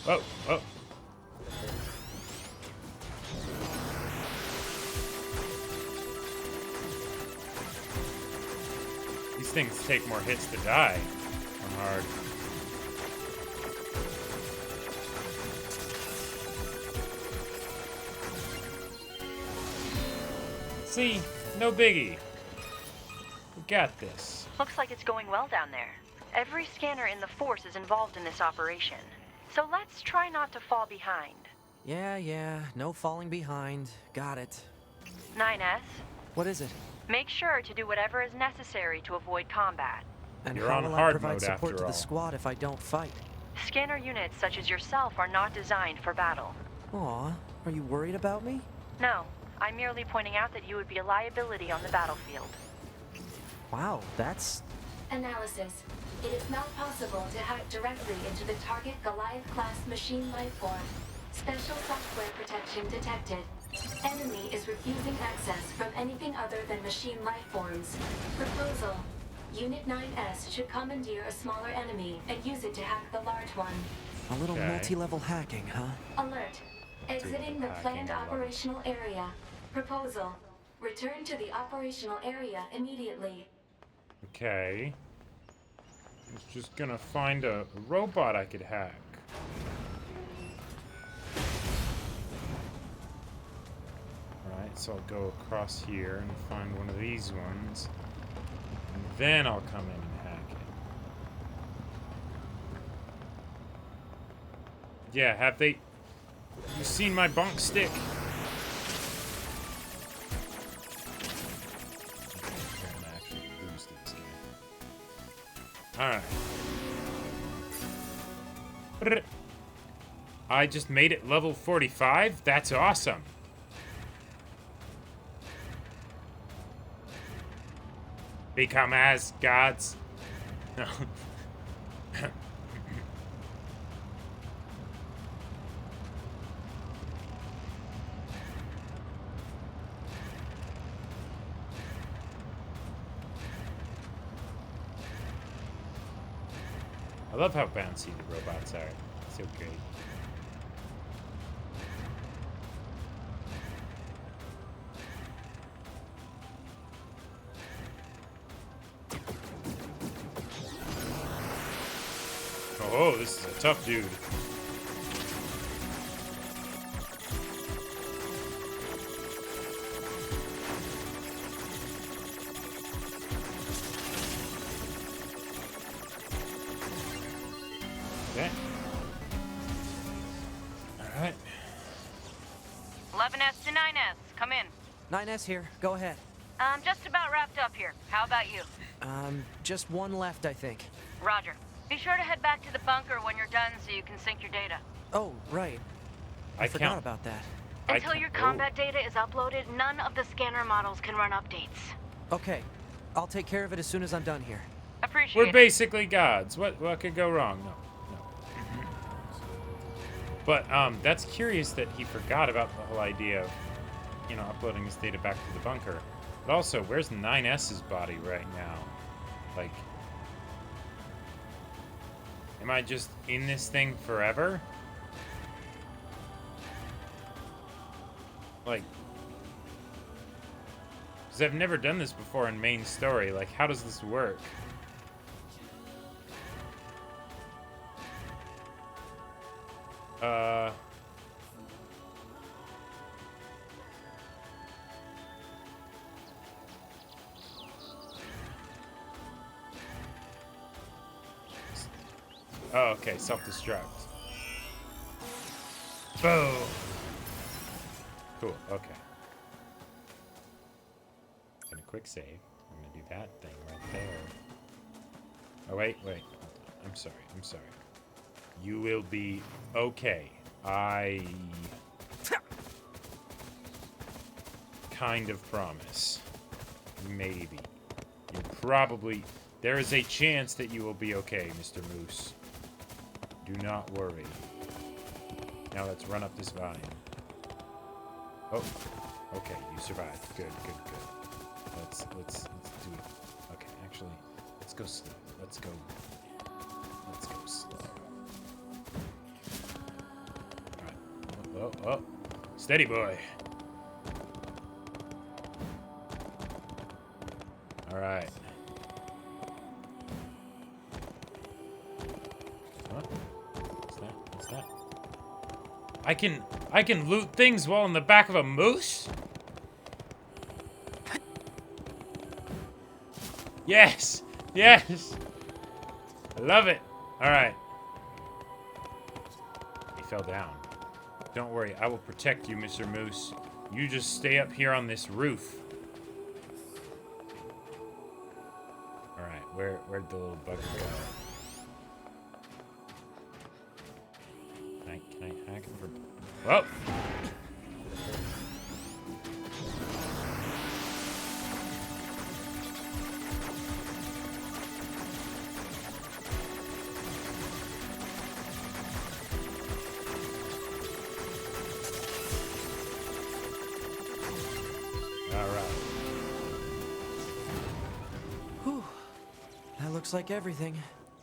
Whoa, whoa. These things take more hits to die on hard. See? No biggie. We got this. Looks like it's going well down there. Every scanner in the force is involved in this operation. So let's try not to fall behind. Yeah, no falling behind. Got it. 9S? What is it? Make sure to do whatever is necessary to avoid combat. And You're how on will hard I provide mode support after to all. the squad if I don't fight? Scanner units such as yourself are not designed for battle. Aw, are you worried about me? No, I'm merely pointing out that you would be a liability on the battlefield. Wow, that's... Analysis. It is not possible to hack directly into the target Goliath-class machine lifeform. Special software protection detected. Enemy is refusing access from anything other than machine lifeforms. Proposal. Unit 9S should commandeer a smaller enemy and use it to hack the large one. A little multi-level hacking, huh? Alert. Exiting the planned operational area. Proposal. Return to the operational area immediately. Okay. I was just gonna find a robot I could hack. Alright, so I'll go across here and find one of these ones. And then I'll come in and hack it. Yeah, have you seen my bunk stick? Alright. I just made it level 45? That's awesome. Become as gods. No. love how bouncy the robots are. So great. Oh, this is a tough dude. Okay. All right. 11S to 9S, come in. 9S here. Go ahead. I'm just about wrapped up here. How about you? Just one left, I think. Roger. Be sure to head back to the bunker when you're done so you can sync your data. Oh, right. I forgot about that. Until your combat data is uploaded, none of the scanner models can run updates. Okay. I'll take care of it as soon as I'm done here. Appreciate it. We're basically gods. What could go wrong? No. But that's curious that he forgot about the whole idea of, you know, uploading his data back to the bunker. But also, where's 9S's body right now? Like, am I just in this thing forever? Like, because I've never done this before in main story. Like, how does this work? Oh, okay, self-destruct. Boom. Cool, okay. Gonna quick save. I'm gonna do that thing right there. Oh, wait. I'm sorry. You will be okay. I kind of promise. Maybe. You probably... There is a chance that you will be okay, Mr. Moose. Do not worry. Now let's run up this vine. Oh, okay, you survived. Good. Let's do it. Okay, actually, let's go slow. Let's go slow. All right. Oh, steady, boy. All right. What's that? I can loot things while in the back of a moose? Yes! I love it. All right. He fell down. Don't worry, I will protect you, Mr. Moose. You just stay up here on this roof. All right, where'd the little bugger go? Can I hack him for... Whoa! Looks like everything.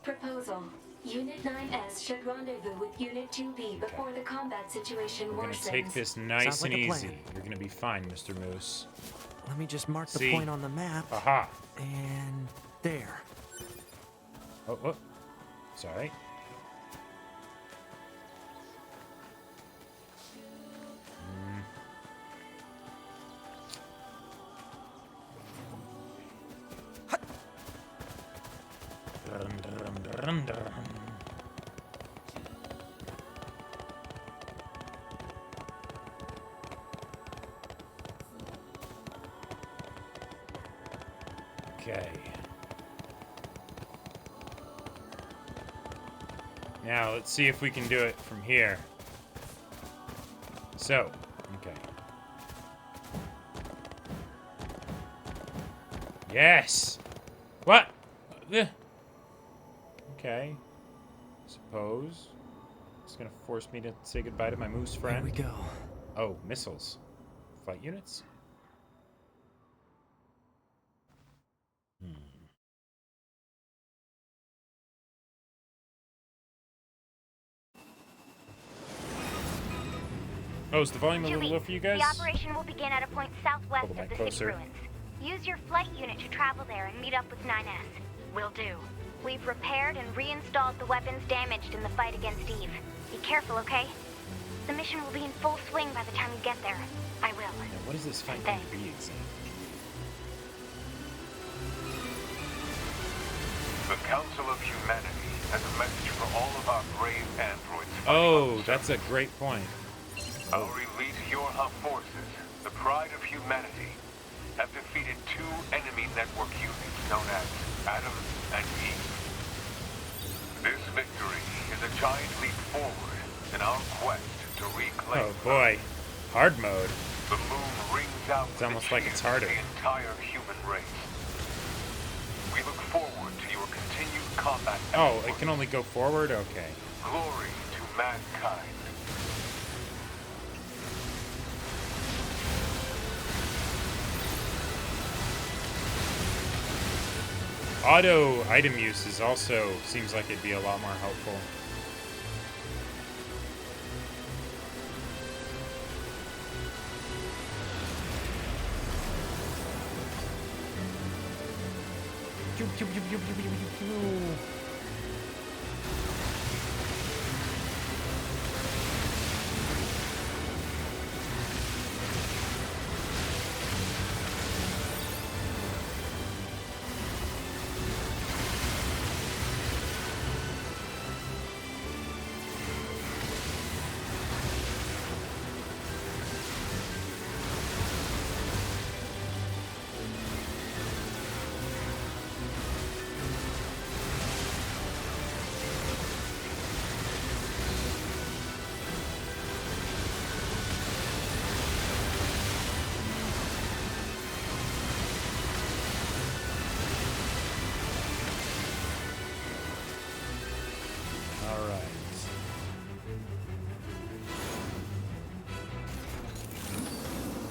Proposal. Unit 9S should rendezvous with Unit 2B before the combat situation worsens. We're gonna take this nice and easy. You're gonna be fine, Mr. Moose. Let me just mark the point on the map. Aha. And there. Oh. Sorry. Okay. Now, let's see if we can do it from here. So, okay. Yes! What? Okay. Suppose. It's gonna force me to say goodbye to my moose friend. Here we go. Oh, missiles. Flight units? Oh, is the volume a little low for you guys? The operation will begin at a point southwest Hold the of mic the closer. city ruins. Use your flight unit to travel there and meet up with 9S. Will do. We've repaired and reinstalled the weapons damaged in the fight against Eve. Be careful, okay? The mission will be in full swing by the time you get there. I will. Now, what is this fight going to be exactly? The Council of Humanity has a message for all of our brave androids. Oh, that's a great point. Our elite Yorha forces, the pride of humanity, have defeated 2 enemy network units known as Adam and Eve. This victory is a giant leap forward in our quest to reclaim. Oh boy, hard mode. The moon rings out. It's almost like it's harder. The entire human race. We look forward to your continued combat. Oh, it can only go forward? Okay. Glory to mankind. Auto item use is also seems like it'd be a lot more helpful.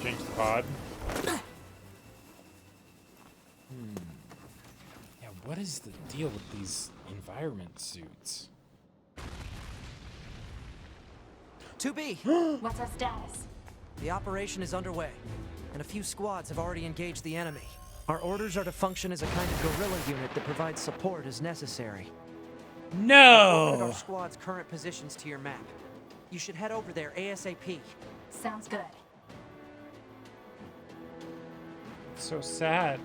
Change the pod. Yeah, what is the deal with these environment suits? 2B! What's our status? The operation is underway, and a few squads have already engaged the enemy. Our orders are to function as a kind of guerrilla unit that provides support as necessary. No! I've our squad's current positions to your map. You should head over there ASAP. Sounds good. So sad.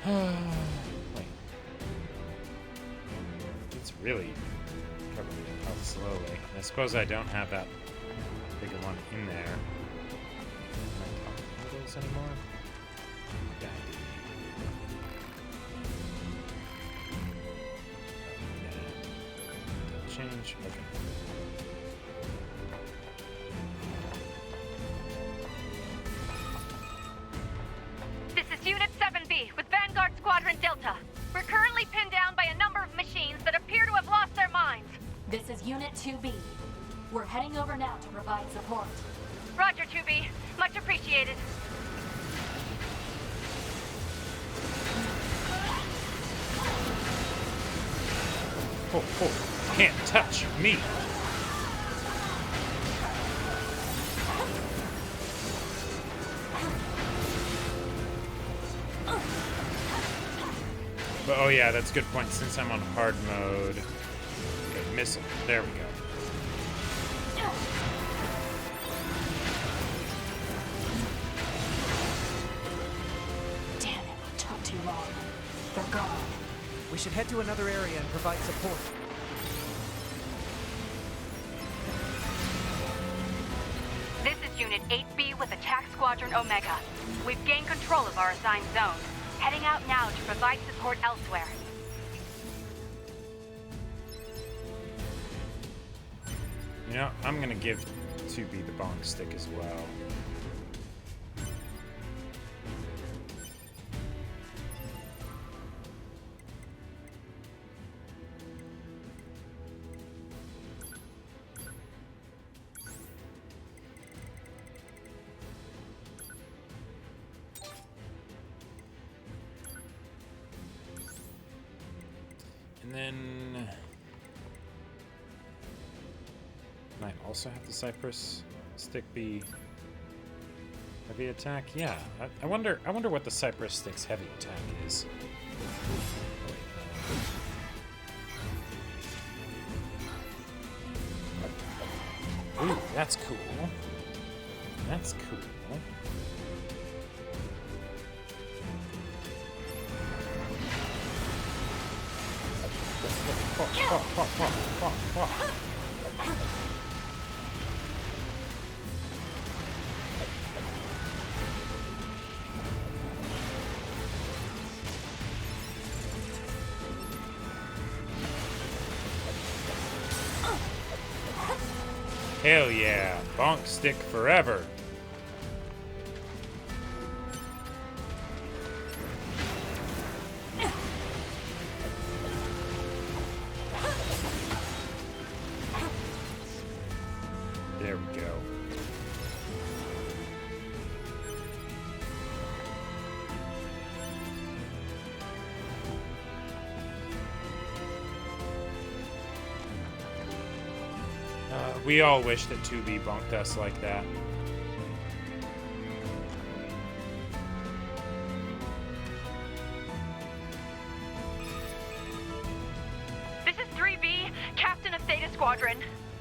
Wait. It's really covering it out slowly. I suppose I don't have that bigger one in there. Am I talking about those anymore? Yeah, I do. Change. Okay. This is Unit 7B with Vanguard Squadron Delta. We're currently pinned down by a number of machines that appear to have lost their minds. This is Unit 2B. We're heading over now to provide support. Roger, 2B. Much appreciated. Oh, can't touch me. But, oh yeah, that's a good point. Since I'm on hard mode. Okay, missile. There we go. Damn it, took too long. They're gone. We should head to another area and provide support. This is Unit 8B with Attack Squadron Omega. We've gained control of our assigned zone. Heading out now to provide support elsewhere. You know, I'm gonna give 2B the bonk stick as well. then... Can I also have the Cypress stick be heavy attack? Yeah. I wonder what the Cypress stick's heavy attack is. Ooh, that's cool. That's cool. Hell yeah, bonk stick forever. There we go. We all wish that 2B bonked us like that. This is 3B, Captain of Theta Squadron.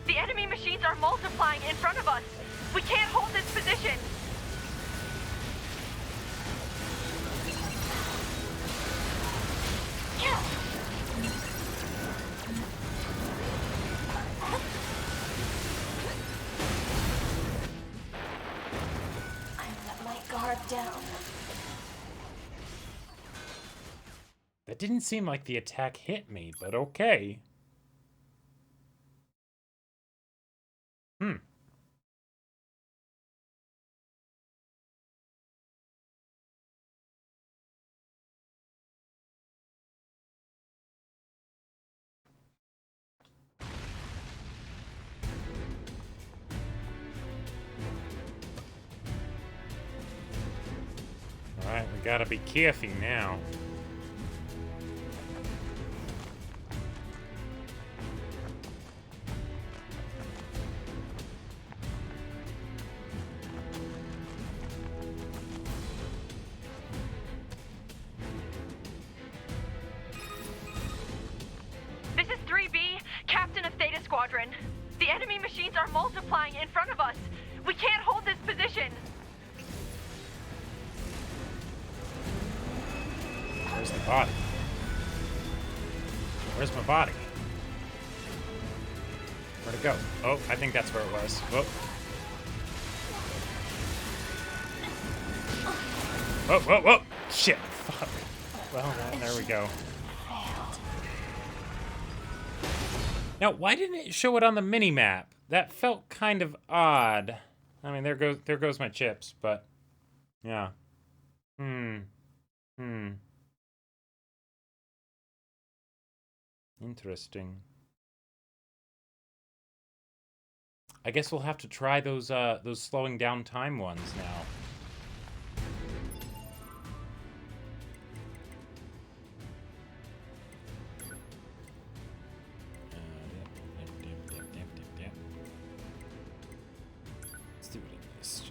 The enemy machines are multiplying in front of us. We can't hold this position. Down. That didn't seem like the attack hit me, but okay. Alright, we gotta be careful now. This is 3B, Captain of Theta Squadron. The enemy machines are multiplying in front of us. We can't hold this position. Where's the body? Where's my body? Where'd it go? Oh, I think that's where it was. Whoa. Whoa, whoa, whoa! Shit! Fuck. Well, there we go. Now, why didn't it show it on the mini-map? That felt kind of odd. I mean, there goes my chips, but... Yeah. Interesting. I guess we'll have to try those slowing down time ones now. Let's do it in this,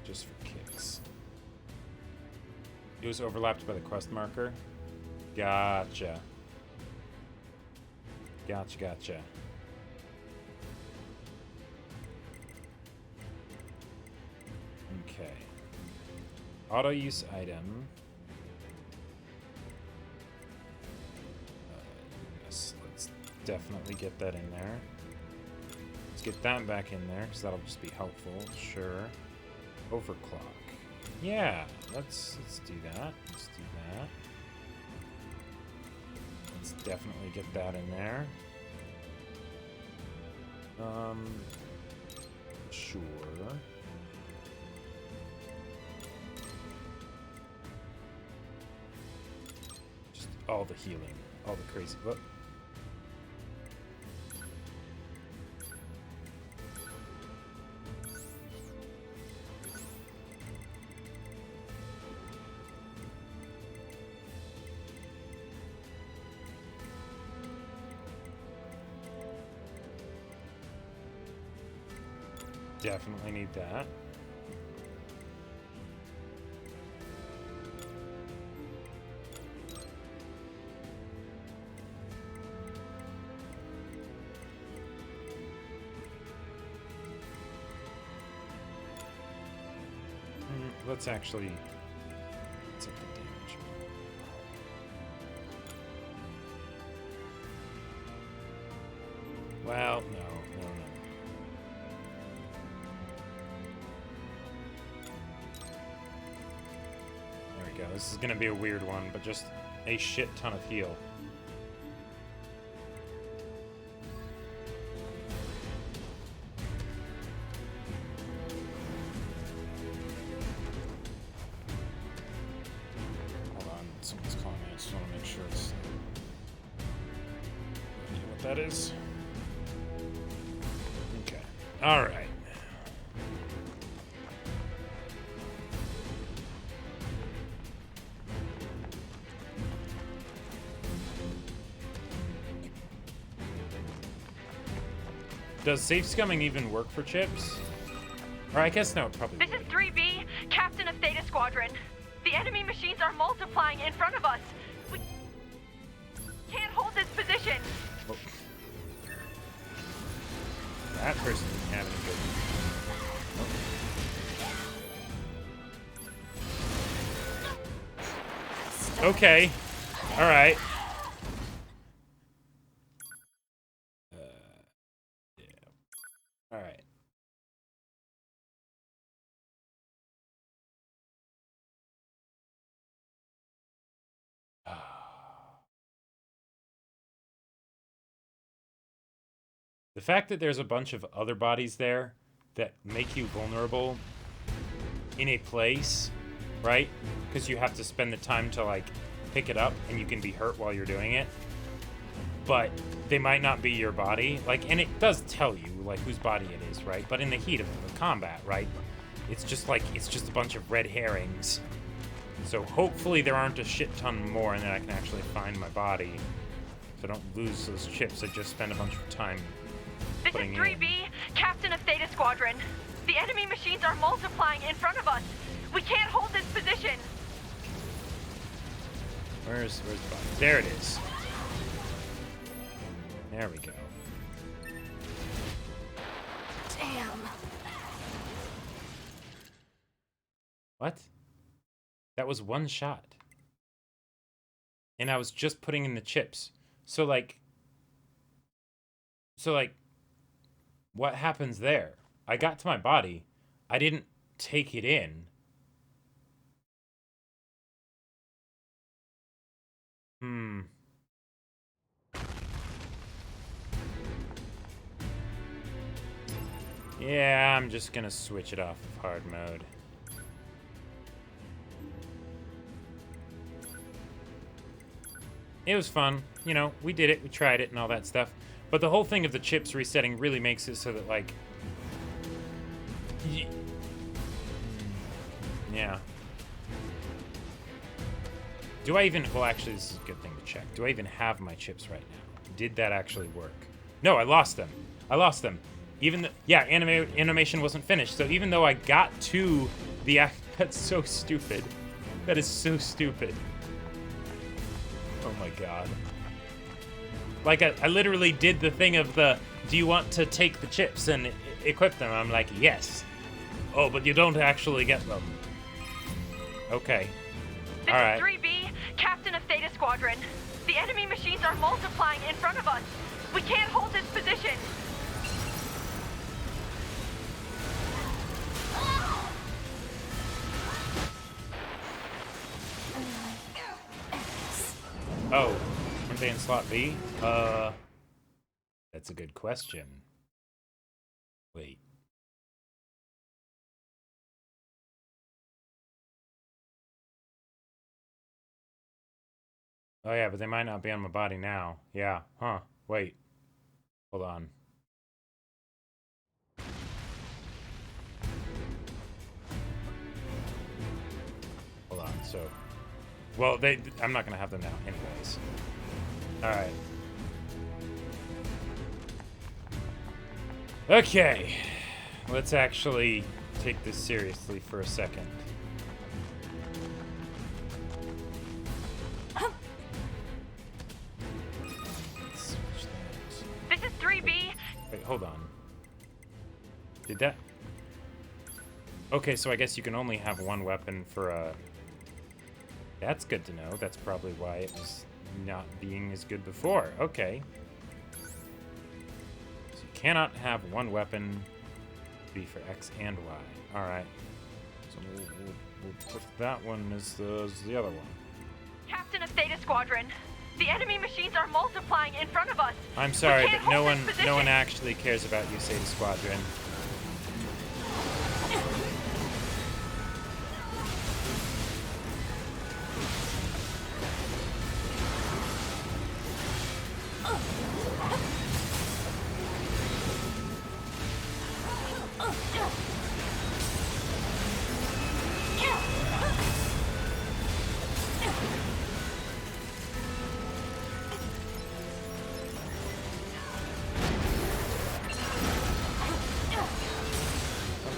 just for kicks. It was overlapped by the quest marker. Gotcha. Gotcha. Okay. Auto use item. Yes, let's definitely get that in there. Let's get that back in there, because that'll just be helpful. Sure. Overclock. Yeah, let's do that. Let's do that. Let's definitely get that in there. Sure. Just all the healing, all the crazy. Whoop. Definitely need that. Let's actually take the damage. Well, no. There we go. This is gonna be a weird one, but just a shit ton of heal. That is. Okay. All right. Does safe scumming even work for chips? Or I guess no, it probably This is 3B, Captain of Theta Squadron. The enemy machines are multiplying in front of us. We can't hold this position. Oh. That person didn't have any good. Oh. Okay. All right. Yeah. All right. The fact that there's a bunch of other bodies there that make you vulnerable in a place, right? Because you have to spend the time to, like, pick it up, and you can be hurt while you're doing it. But they might not be your body. Like, and it does tell you, like, whose body it is, right? But in the heat of the combat, right? It's just a bunch of red herrings. So hopefully there aren't a shit ton more, and then I can actually find my body. So I don't lose those chips I just spend a bunch of time. This is 3B, Captain of Theta Squadron. The enemy machines are multiplying in front of us. We can't hold this position. Where's the body? There it is. There we go. Damn. What? That was one shot. And I was just putting in the chips. So like, what happens there? I got to my body. I didn't take it in. Yeah, I'm just gonna switch it off of hard mode. It was fun. You know, we did it, we tried it and all that stuff. But the whole thing of the chips resetting really makes it so that, like... Yeah. Do I even... Well, actually, this is a good thing to check. Do I even have my chips right now? Did that actually work? No, I lost them. I lost them. Even the... Yeah, animation wasn't finished. So even though I got to the... That's so stupid. That is so stupid. Oh my god. Like, I literally did the thing of the, do you want to take the chips and equip them? I'm like, yes. Oh, but you don't actually get them. Okay. This all right. is 3B, Captain of Theta Squadron. The enemy machines are multiplying in front of us. We can't hold this position. Oh, aren't they in slot B? That's a good question. Wait. Oh yeah, but they might not be on my body now. Yeah, huh. Wait. Hold on. Hold on, so... Well, I'm not gonna have them now, anyways. Alright. Okay. let's actually take this seriously for a second. This is 3B. Wait, hold on. Did that... Okay, so I guess you can only have one weapon for a... That's good to know. That's probably why it was not being as good before. Okay. So you cannot have one weapon be for X and Y. Alright. So we'll put that one as the other one. Captain of Theta Squadron, the enemy machines are multiplying in front of us. I'm sorry, We can't but no hold this one position. actually cares about you, Theta Squadron.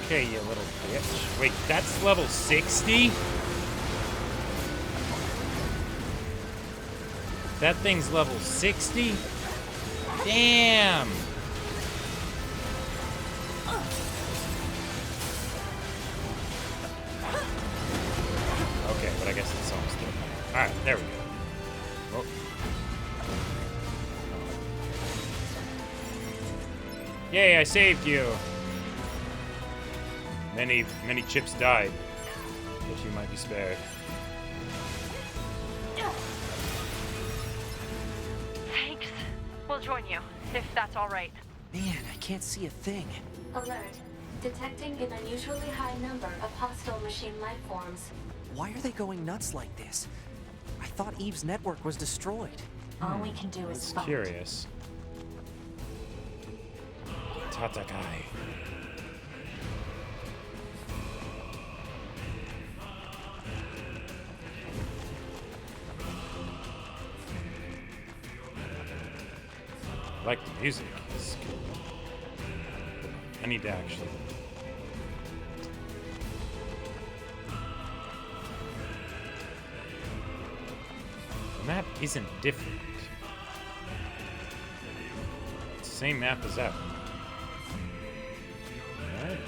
Okay, you little bitch. Wait, that's level 60? That thing's level 60? Damn! Okay, but I guess it's almost there. Alright, there we go. Oh. Yay, I saved you! Many chips died, but you might be spared. Thanks. We'll join you, if that's all right. Man, I can't see a thing. Alert. Detecting an unusually high number of hostile machine life forms. Why are they going nuts like this? I thought Eve's network was destroyed. All we can do is fight. Curious. Tatakai. I like the music. It's good. I need to actually... The map isn't different. It's the same map as that. Alright.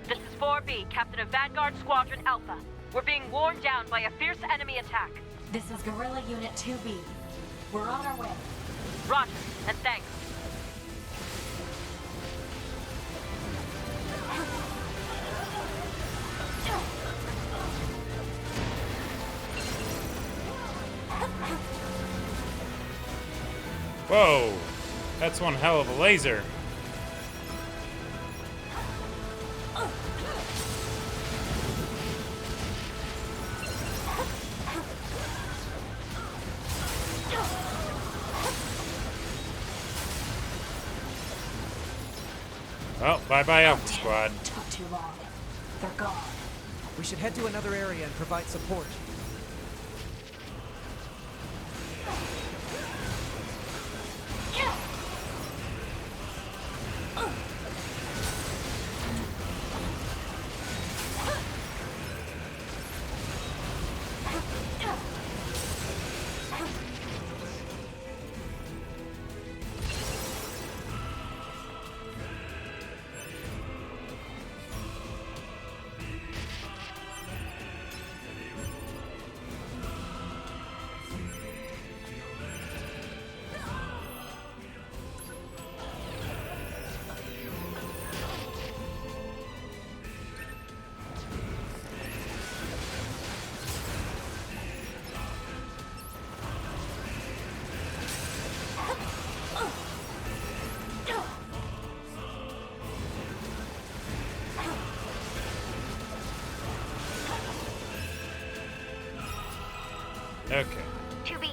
This is 4B, Captain of Vanguard Squadron Alpha. We're being worn down by a fierce enemy attack. This is Guerrilla Unit 2B. We're on our way. Roger, and thanks. Whoa! That's one hell of a laser. Well, bye-bye, Alpha Squad. Took too long. They're gone. We should head to another area and provide support. Okay. 2B,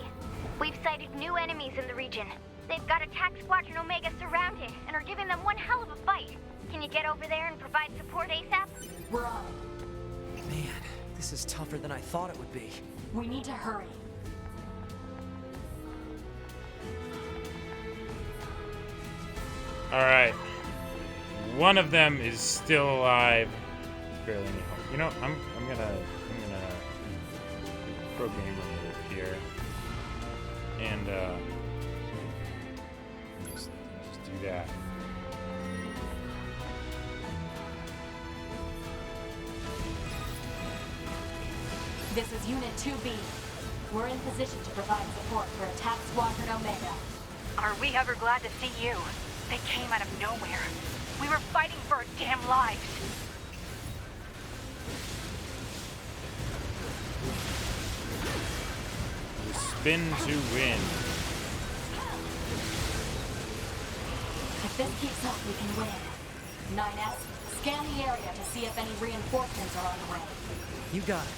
we've sighted new enemies in the region. They've got Attack Squadron Omega surrounded and are giving them one hell of a fight. Can you get over there and provide support ASAP? We're on. Man, this is tougher than I thought it would be. We need to hurry. Alright. One of them is still alive. Barely any hope. You know, I'm gonna pro game remove here. And just do that. This is Unit 2B. We're in position to provide support for Attack Squadron Omega. Are we ever glad to see you? They came out of nowhere. We were fighting for our damn lives. Spin to win. If this keeps up, we can win. 9S, scan the area to see if any reinforcements are on the way. You got it.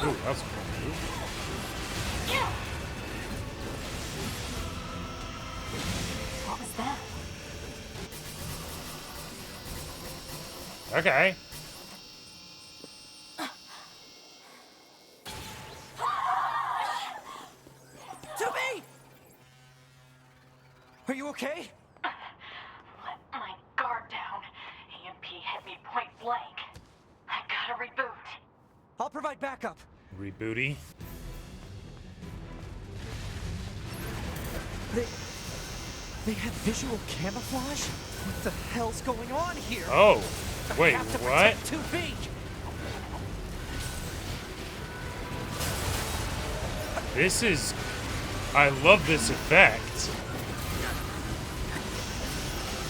Ooh, that's cool. What was that? Okay. Are you okay? Let my guard down. EMP hit me point blank. I gotta reboot. I'll provide backup. Rebooty. They have visual camouflage? What the hell's going on here? Oh, wait, I have to what? protect 2B. This is... I love this effect.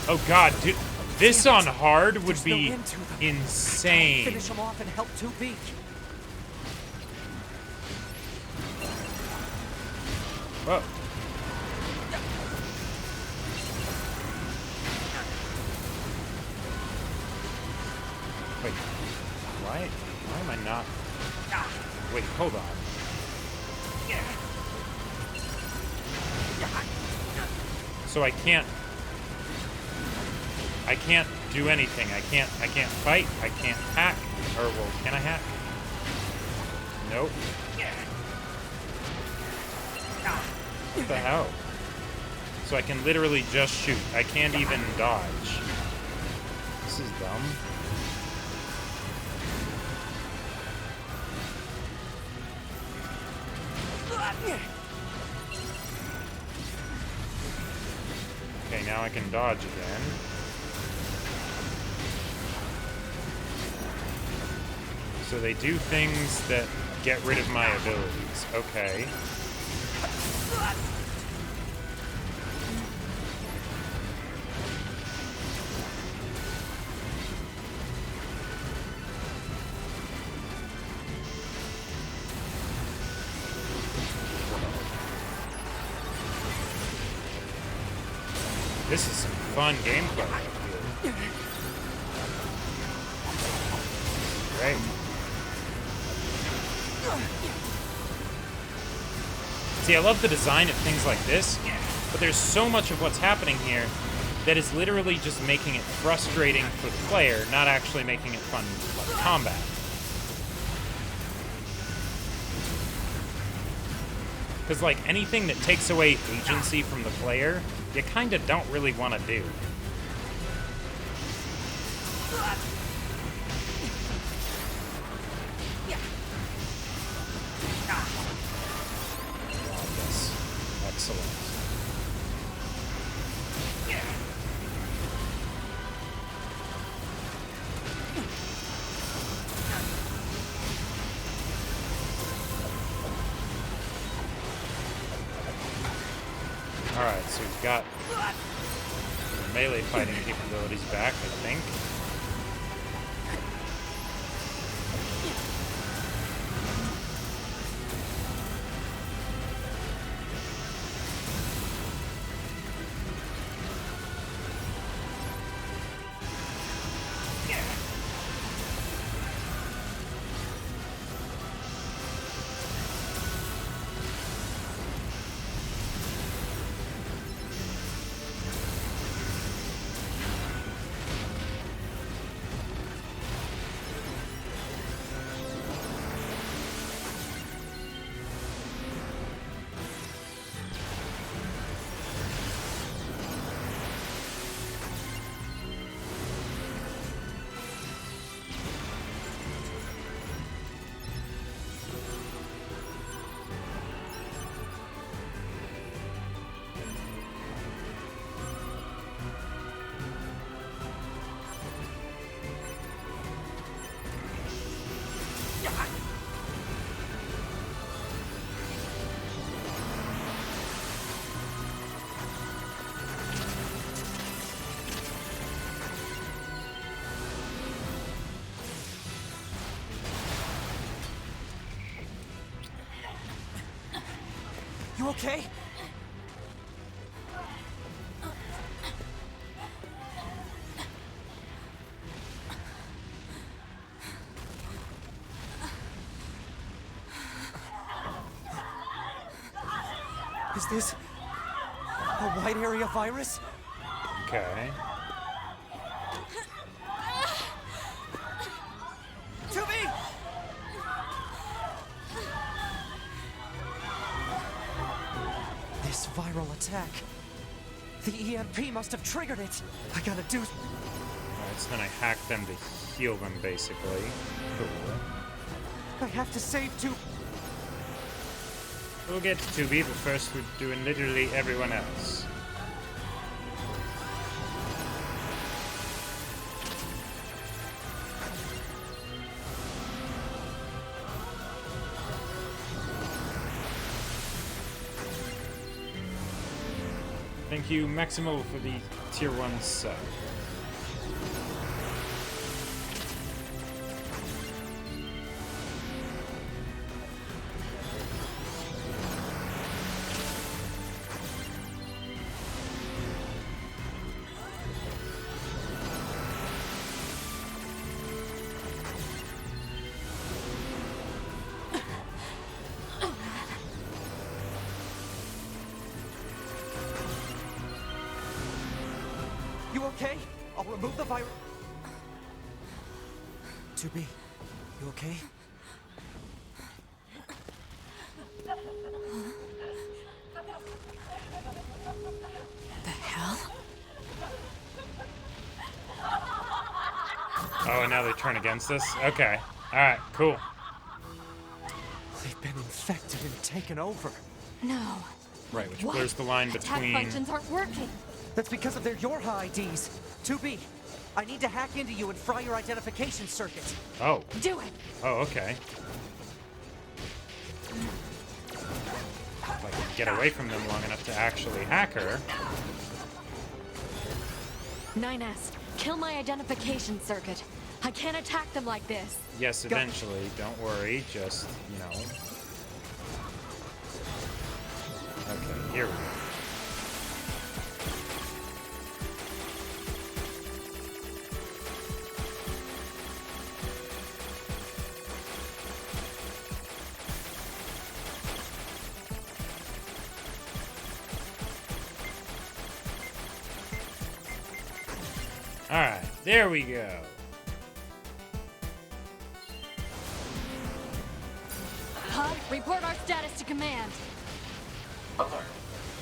Oh god, dude, this on hard would be insane. Finish them off and help 2B. Whoa. Wait, why am I not... Wait, hold on. So I can't do anything. I can't fight. I can't hack. Or, well, can I hack? Nope. What the hell? So I can literally just shoot. I can't even dodge. This is dumb. Okay, now I can dodge again. So they do things that get rid of my abilities. Okay. This is some fun gameplay. Great. See, I love the design of things like this, but there's so much of what's happening here that is literally just making it frustrating for the player, not actually making it fun like combat. Because, like, anything that takes away agency from the player, you kind of don't really want to do. Excellent. Alright, so we've got the melee fighting capabilities back, I think. You okay? Is this a wide area virus? Okay. To me! This viral attack. The EMP must have triggered it. I gotta do... Alright, so then I hack them to heal them, basically. Cool. I have to save two... We'll get to 2B, but first we're doing literally everyone else. Thank you, Maximo, for the tier 1 sub. You okay? I'll remove the virus. 2B, you okay? The hell? Oh, and now they turn against us? Okay. Alright, cool. They've been infected and taken over. No. Right, which What? blurs the line Attack between... functions aren't working. That's because of their Yorha IDs. 2B, I need to hack into you and fry your identification circuit. Oh. Do it. Oh, okay. If I can get away from them long enough to actually hack her. 9S, kill my identification circuit. I can't attack them like this. Yes, eventually. Don't worry. Just, you know. Okay, here we go. Alright, there we go. Pod, report our status to command. Alert.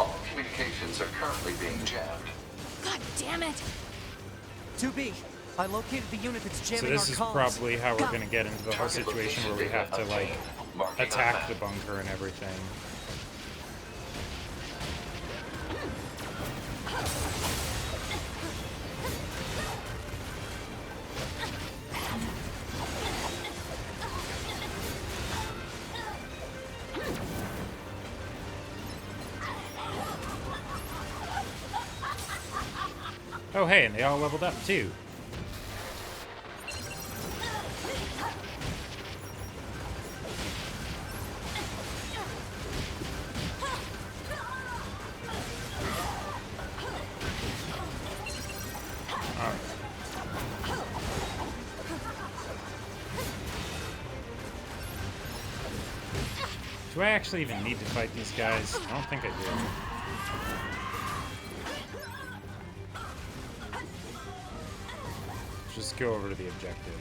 All communications are currently being jammed. God damn it! 2B, I located the unit that's jamming So our this is comms. probably how we're gonna get into the whole situation where we have to, like, attack the bunker and everything. Oh, hey, and they all leveled up, too. Alright. Do I actually even need to fight these guys? I don't think I do. Just go over to the objective.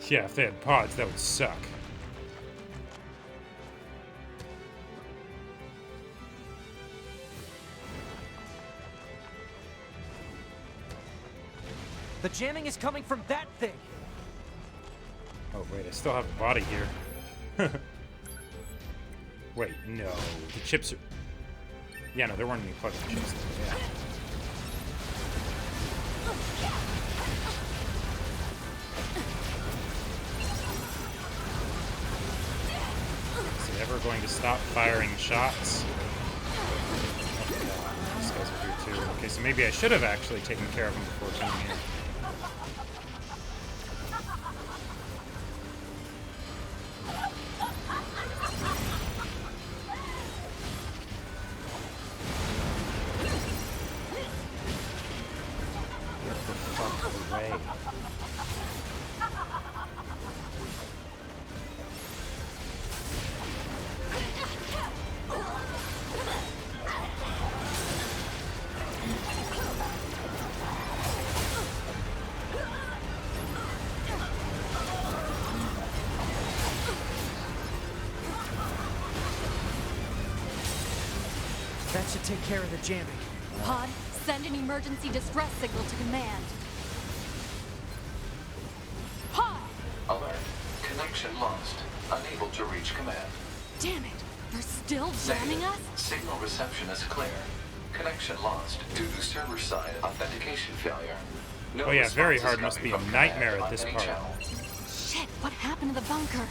Yeah, if they had pods, that would suck. The jamming is coming from that thing. Oh, wait, I still have a body here. Wait, no. The chips are... Yeah, no, there weren't any fucking chips there, yeah. See, ever going to stop firing shots? Oh, these guys are here too. Okay, so maybe I should have actually taken care of them before coming here. Get the fuck away. That should take care of the jamming. Pod, send an emergency distress signal to command. Pod! Alert. Connection lost. Unable to reach command. Damn it! They're still jamming us? Signal reception is clear. Connection lost due to server-side authentication failure. No Oh yeah, very response is hard. Must coming be a from nightmare command at this on any part. channel. Shit, what happened to the bunker?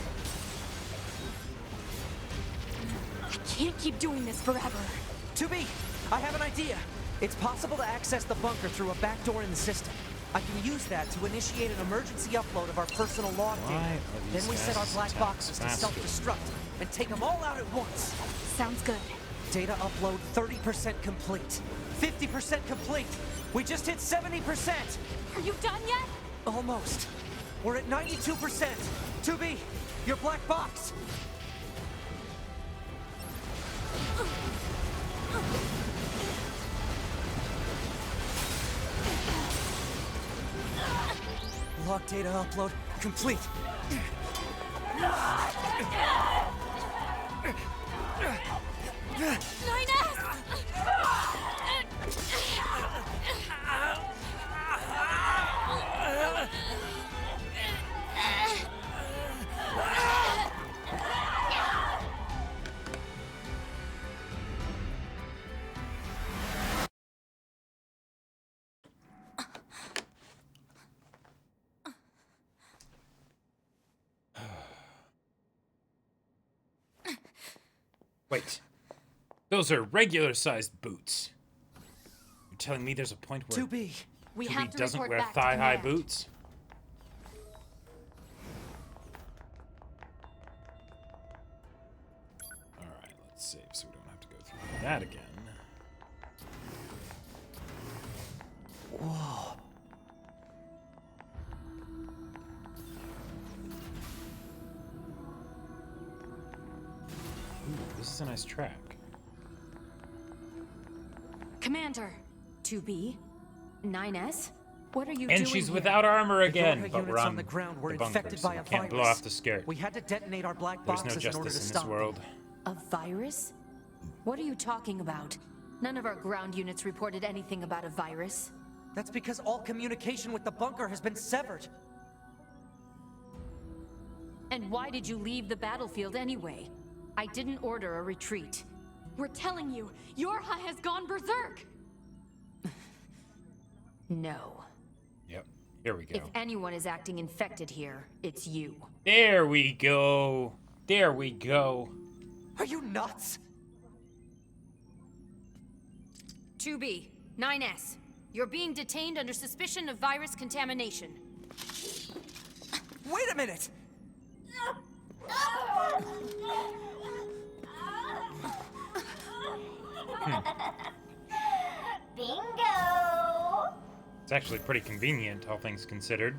I can't keep doing this forever. 2B, I have an idea. It's possible to access the bunker through a back door in the system. I can use that to initiate an emergency upload of our personal log data. Then we set our black boxes to self-destruct and take them all out at once. Sounds good. Data upload 30% complete. 50% complete. We just hit 70%. Are you done yet? Almost. We're at 92%. 2B, your black box. Log data upload complete. Wait. Those are regular-sized boots. You're telling me there's a point where 2B. We 2B have to doesn't report wear back to thigh-high command. boots? Alright, let's save so we don't have to go through that again. Whoa. Ooh, this is a nice track. Commander, 2B? 9S? What are you And doing she's here? without armor again, The but we're units on on the ground were the bunker, infected so by we a can't virus. blow off the skirt. We had to detonate our black There's no boxes in order to justice in stop this world. A virus? What are you talking about? None of our ground units reported anything about a virus. them. That's because all communication with the bunker has been severed. And why did you leave the battlefield anyway? I didn't order a retreat. we're telling you, Yorha has gone berserk! No. Yep, here we go. If anyone is acting infected here, it's you. There we go. There we go. Are you nuts? 2B, 9S. You're being detained under suspicion of virus contamination. Wait a minute! Bingo! It's actually pretty convenient, all things considered.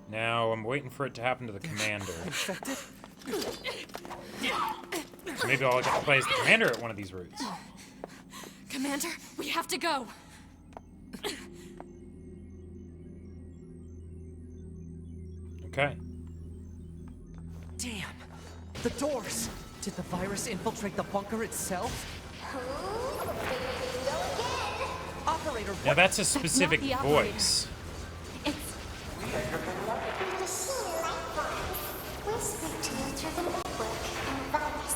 Now, I'm waiting for it to happen to the commander. Infected? So maybe I'll get to play as the commander at one of these routes. Commander, we have to go! Okay. Damn. The doors! Did the virus infiltrate the bunker itself? Operator, Now that's a specific the operator. voice. It's... The senior life forms. We speak to you through the network and virus.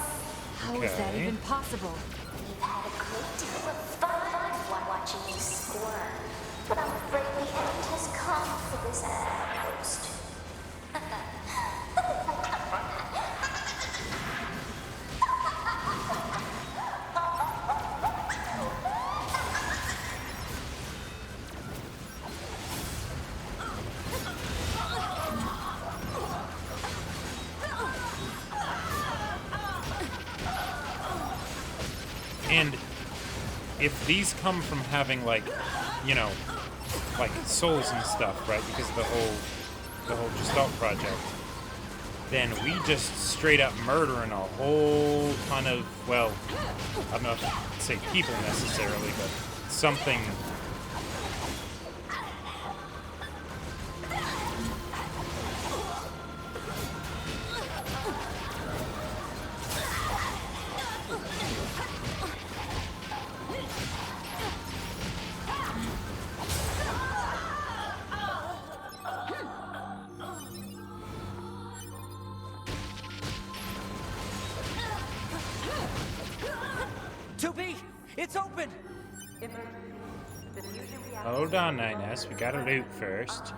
How is that Okay. even possible? We've had a great deal of fun while watching you squirm. But I'm afraid the end has come for this outpost. And if these come from having, like, you know, like souls and stuff, right? Because of the whole Gestalt project, then we just straight up murdering a whole ton of, well, I don't know if I'd say people necessarily, but something. It's open! Hold on, 9S. We gotta loot first.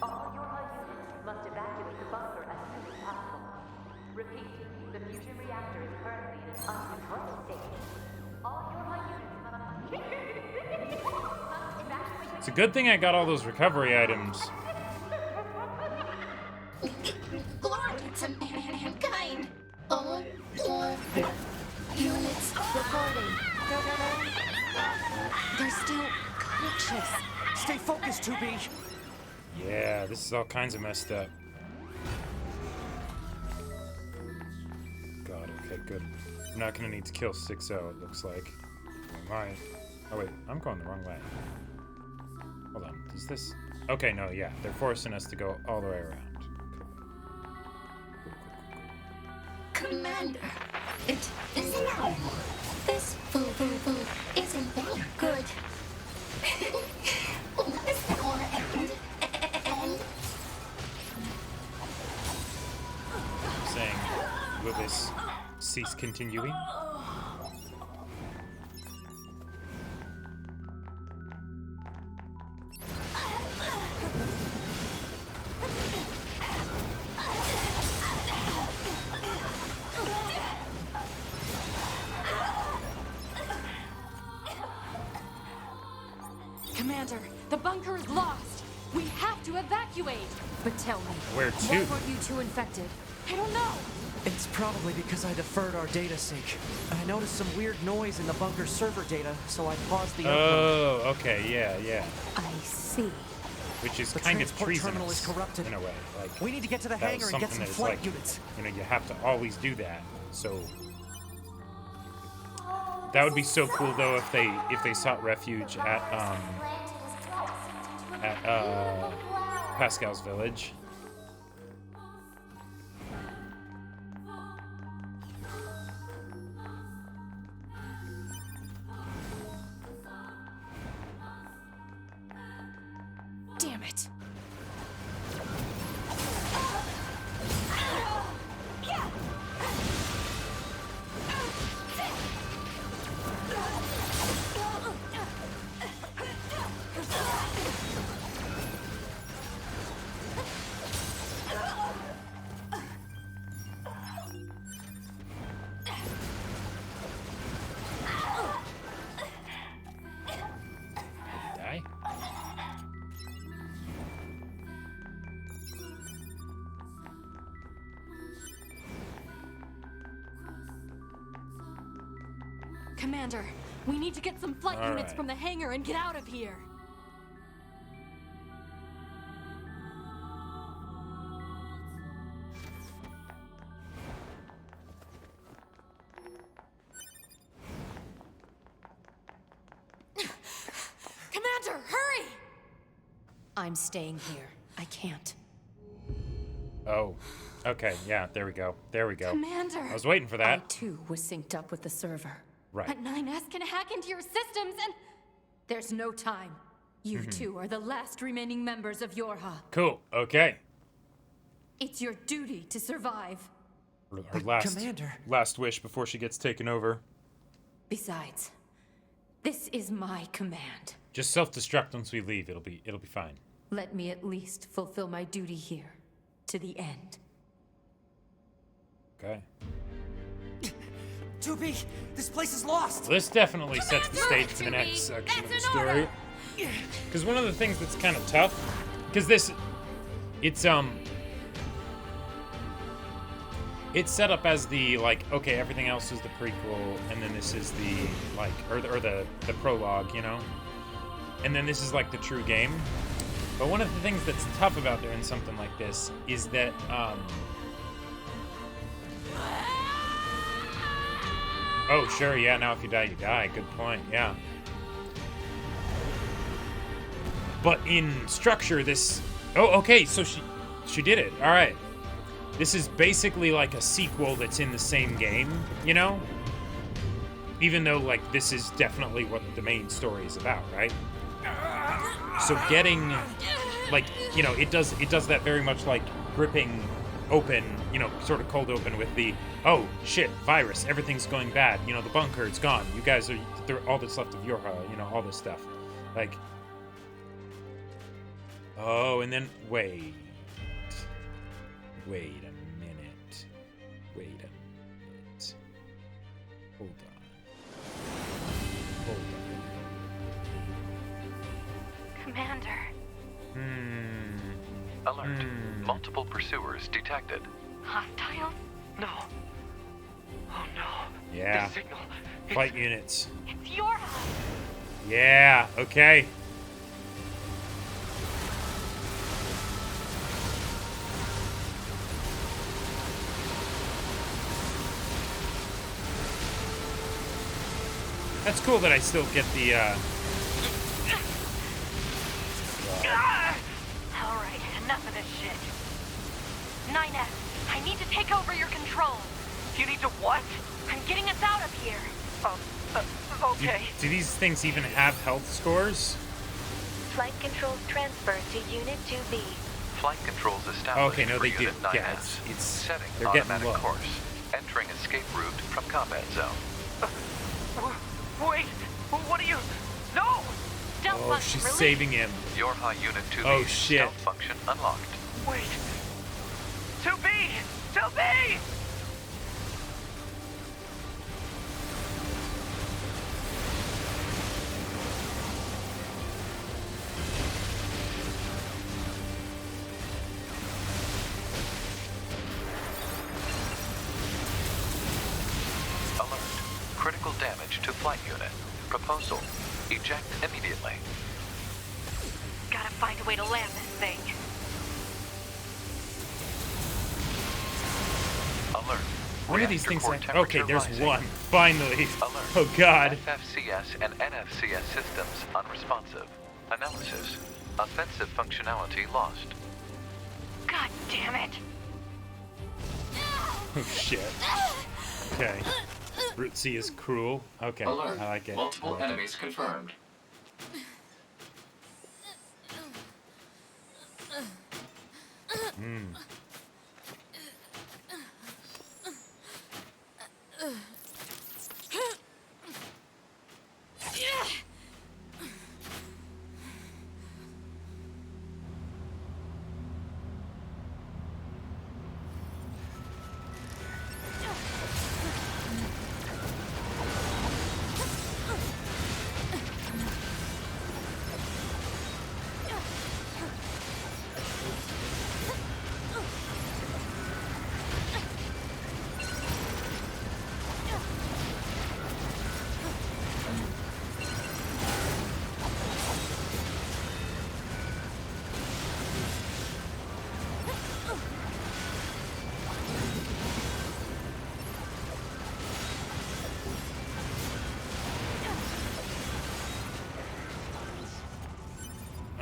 All your units must evacuate the bunker as soon as possible. Repeat, the fusion reactor is currently in an uncontrolled state. All your units must evacuate. It's a good thing I got all those recovery items. Glory to mankind! All your units recording. They're still conscious. Stay focused, 2B. Yeah, this is all kinds of messed up. God, okay, good. I'm not gonna need to kill 6-0, it looks like. Am I? Oh wait, I'm going the wrong way. Hold on, does this? Okay, no, yeah, they're forcing us to go all the way around. Commander, it is now. This food isn't very good. This war end. Saying, will this cease continuing? Commander, the bunker is lost. We have to evacuate. But tell me, where to? Why weren't you two infected? I don't know. It's probably because I deferred our data sync. I noticed some weird noise in the bunker server data, so I paused the upload. Oh, okay, yeah. I see. Which is The kind of transport treasonous terminal is corrupted. in a way. Like, we need to get to the that hangar was and get something some that is flight like, units. You know, you have to always do that. So that would be so cool though if they sought refuge at Pascal's village. Damn it. Die? Commander, we need to get some flight All units right. from the hangar and get out of here. Commander, hurry! I'm staying here. I can't. Oh. Okay, yeah, there we go. There we go. Commander! I was waiting for I that. too was synced up with the server. Right. But 9S can hack into your systems and... There's no time. You two are the last remaining members of Yorha. Cool. Okay. It's your duty to survive. Her last wish before she gets taken over. Besides, this is my command. Just self-destruct once we leave. It'll be fine. Let me at least fulfill my duty here, to the end. Okay. 2B, this place is lost. Well, this definitely sets the stage for the next section of the story. Because one of the things that's kind of tough, because it's It's set up as the, like, okay, everything else is the prequel, and then this is the, like, or the prologue, you know? And then this is, like, the true game. But one of the things that's tough about doing something like this is that, oh, sure, yeah, now if you die, you die. Good point, yeah. But in structure, this... Oh, okay, so she did it. All right. This is basically like a sequel that's in the same game, you know? Even though, like, this is definitely what the main story is about, right? So getting, like, you know, it does that very much like gripping open, you know, sort of cold open with the, oh, shit, virus, everything's going bad, you know, the bunker, it's gone, you guys are, all that's left of Yorha, you know, all this stuff. Like, oh, and then, wait a minute. Hold on. Commander. Alert. Multiple pursuers detected. Hostiles? No. Oh no. Yeah. The signal. Fight units. It's your house. Yeah, okay. That's cool that I still get the, Alright, enough of this shit. 9S, I need to take over your control. You need to what? I'm getting us out of here. Okay. Do these things even have health scores? Flight controls transfer to Unit 2B. Flight controls established okay, no, for they do. Unit 9S. Yeah, it's setting they're getting automatic low. course. Entering escape route from combat zone. Wait, what are you? No! Oh, she's saving him. Yorha Unit 2B Oh, shit. stealth function unlocked. Wait. 2B! 2B! Alert. Critical damage to flight unit. Proposal. Eject immediately. Gotta find a way to land this thing. Alert. What are these things like? Reactor core Okay, there's temperature one. Finally. Alert. Oh, God. FFCS and NFCS systems unresponsive. Analysis. Offensive functionality lost. God damn it. Oh, shit. Okay. Route C is cruel. Okay, Alert. I like it. Multiple enemies confirmed.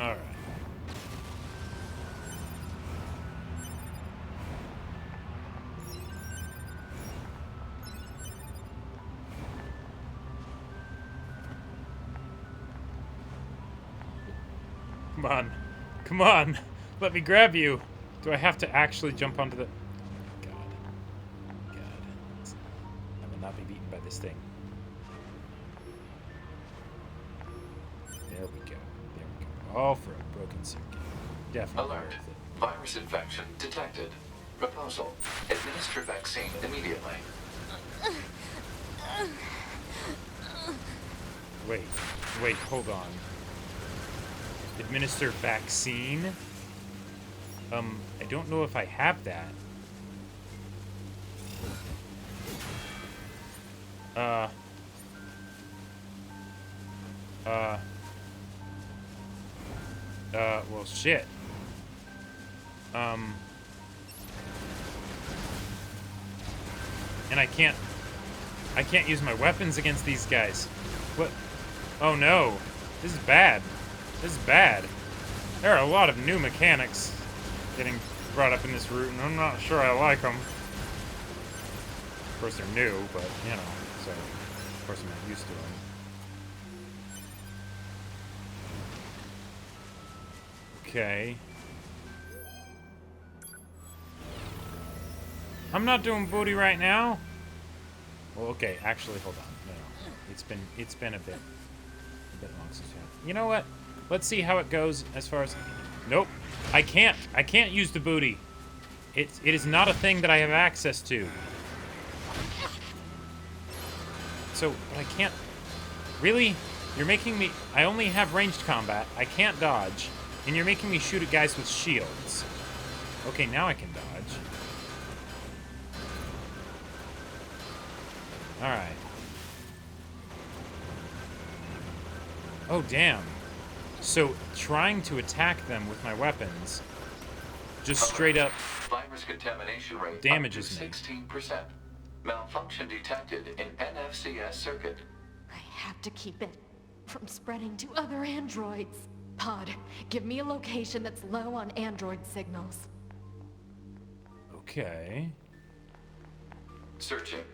Alright. Come on. Come on. Let me grab you. Do I have to actually jump onto the... God. God. I will not be beaten by this thing. There we go. There we go. All for a broken circuit. Definitely Alert. worth it. Virus infection detected. Proposal. Administer vaccine immediately. Wait, hold on. Administer vaccine? I don't know if I have that. Well, shit. And I can't use my weapons against these guys. What? Oh no. This is bad. This is bad. There are a lot of new mechanics getting brought up in this route, and I'm not sure I like them. Of course, they're new, but, you know, so, of course, I'm not used to them. Okay. I'm not doing booty right now. Well, okay, actually, hold on. No, it's been a bit long since I... You know what? Let's see how it goes as far as... Nope. I can't use the booty. It is not a thing that I have access to. So, but I can't... Really? You're making me... I only have ranged combat. I can't dodge. And you're making me shoot at guys with shields. Okay, now I can dodge. Alright. Oh, damn. So, trying to attack them with my weapons just straight up virus contamination rate damages me. 16%. Malfunction detected in NFCS circuit. I have to keep it from spreading to other androids. Pod, give me a location that's low on android signals. Okay. Searching.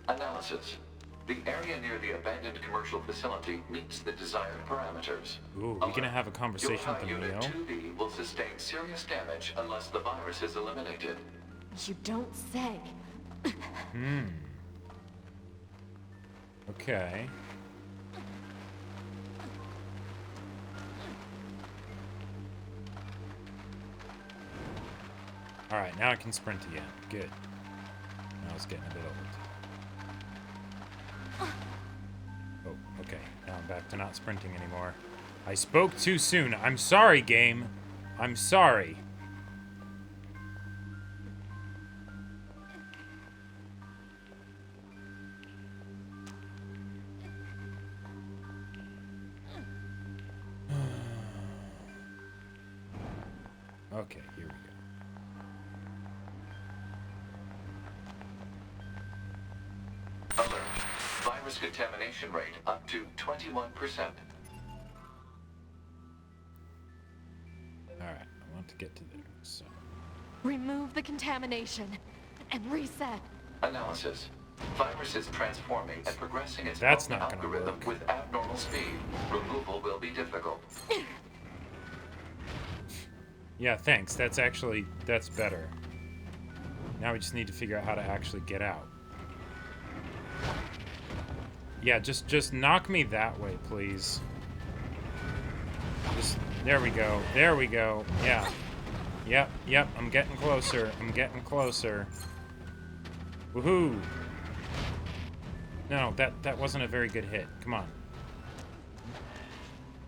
Analysis. The area near the abandoned commercial facility meets the desired parameters. Ooh, we gonna have a conversation with the Unit Neo? 2B will sustain serious damage unless the virus is eliminated. You don't say. Okay. Alright, now I can sprint again. Good. Now I was getting a bit old. Oh, okay. Now I'm back to not sprinting anymore. I spoke too soon. I'm sorry, game. I'm sorry. Okay, here we go. Alert. Virus contamination rate up to 21%. Alright, I want to get to there, so... Remove the contamination and reset. Analysis. Virus is transforming and progressing its That's own not gonna algorithm work. with abnormal speed. Removal will be difficult. Yeah, thanks. That's better. Now we just need to figure out how to actually get out. Yeah, just knock me that way, please. There we go. There we go. Yeah. Yep, I'm getting closer. I'm getting closer. Woohoo! No, that wasn't a very good hit. Come on.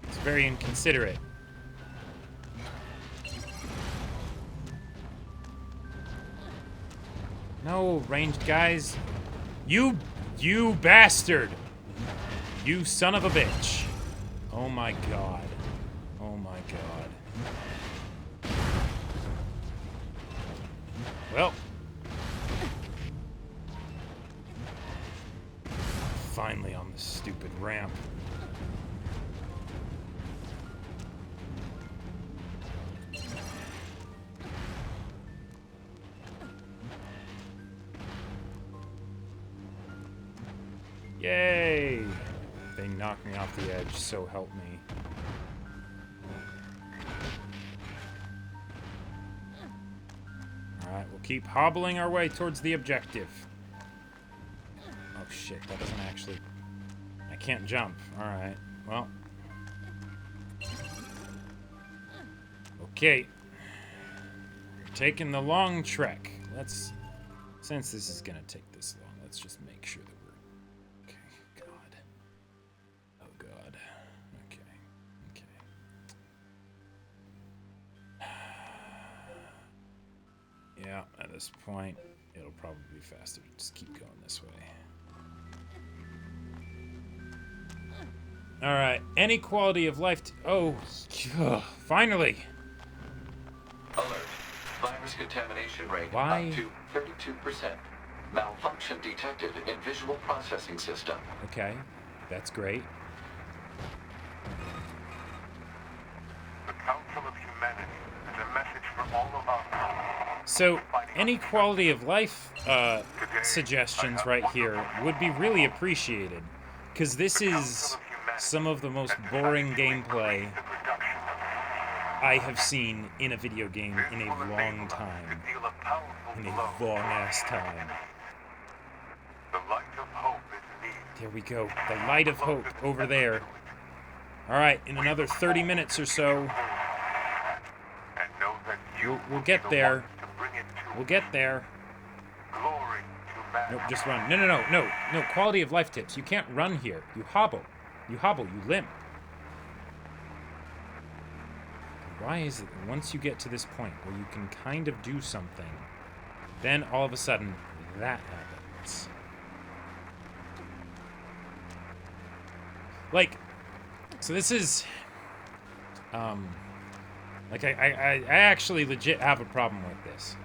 It's very inconsiderate. No, ranged guys. You bastard! You son of a bitch. Oh my god. Oh my god. Well. Finally on this stupid ramp. Yay! They knocked me off the edge, so help me. Alright, we'll keep hobbling our way towards the objective. Oh shit, that doesn't actually... I can't jump. Alright, well. Okay. We're taking the long trek. Let's... Since this is gonna take this long, let's just make sure that we're... Okay, God. Oh God. Okay. Yeah, at this point, it'll probably be faster to just keep going this way. Alright, any quality of life... oh, finally! Alert. Virus contamination rate Why? up to 32%. Malfunction detected in visual processing system. Okay, that's great. The Council of Humanity is a message for all of us. So, any quality of life suggestions right here would be really appreciated. Because this is some of the most boring gameplay I have seen in a video game in a long time. In a long-ass time. There we go. The light of hope over there. Alright, in another 30 minutes or so, we'll get there. We'll get there. Nope, just run. No. Quality of life tips. You can't run here. You hobble. You limp. Why is it once you get to this point where you can kind of do something, then all of a sudden that happens? Like, so this is, like, I actually legit have a problem with this.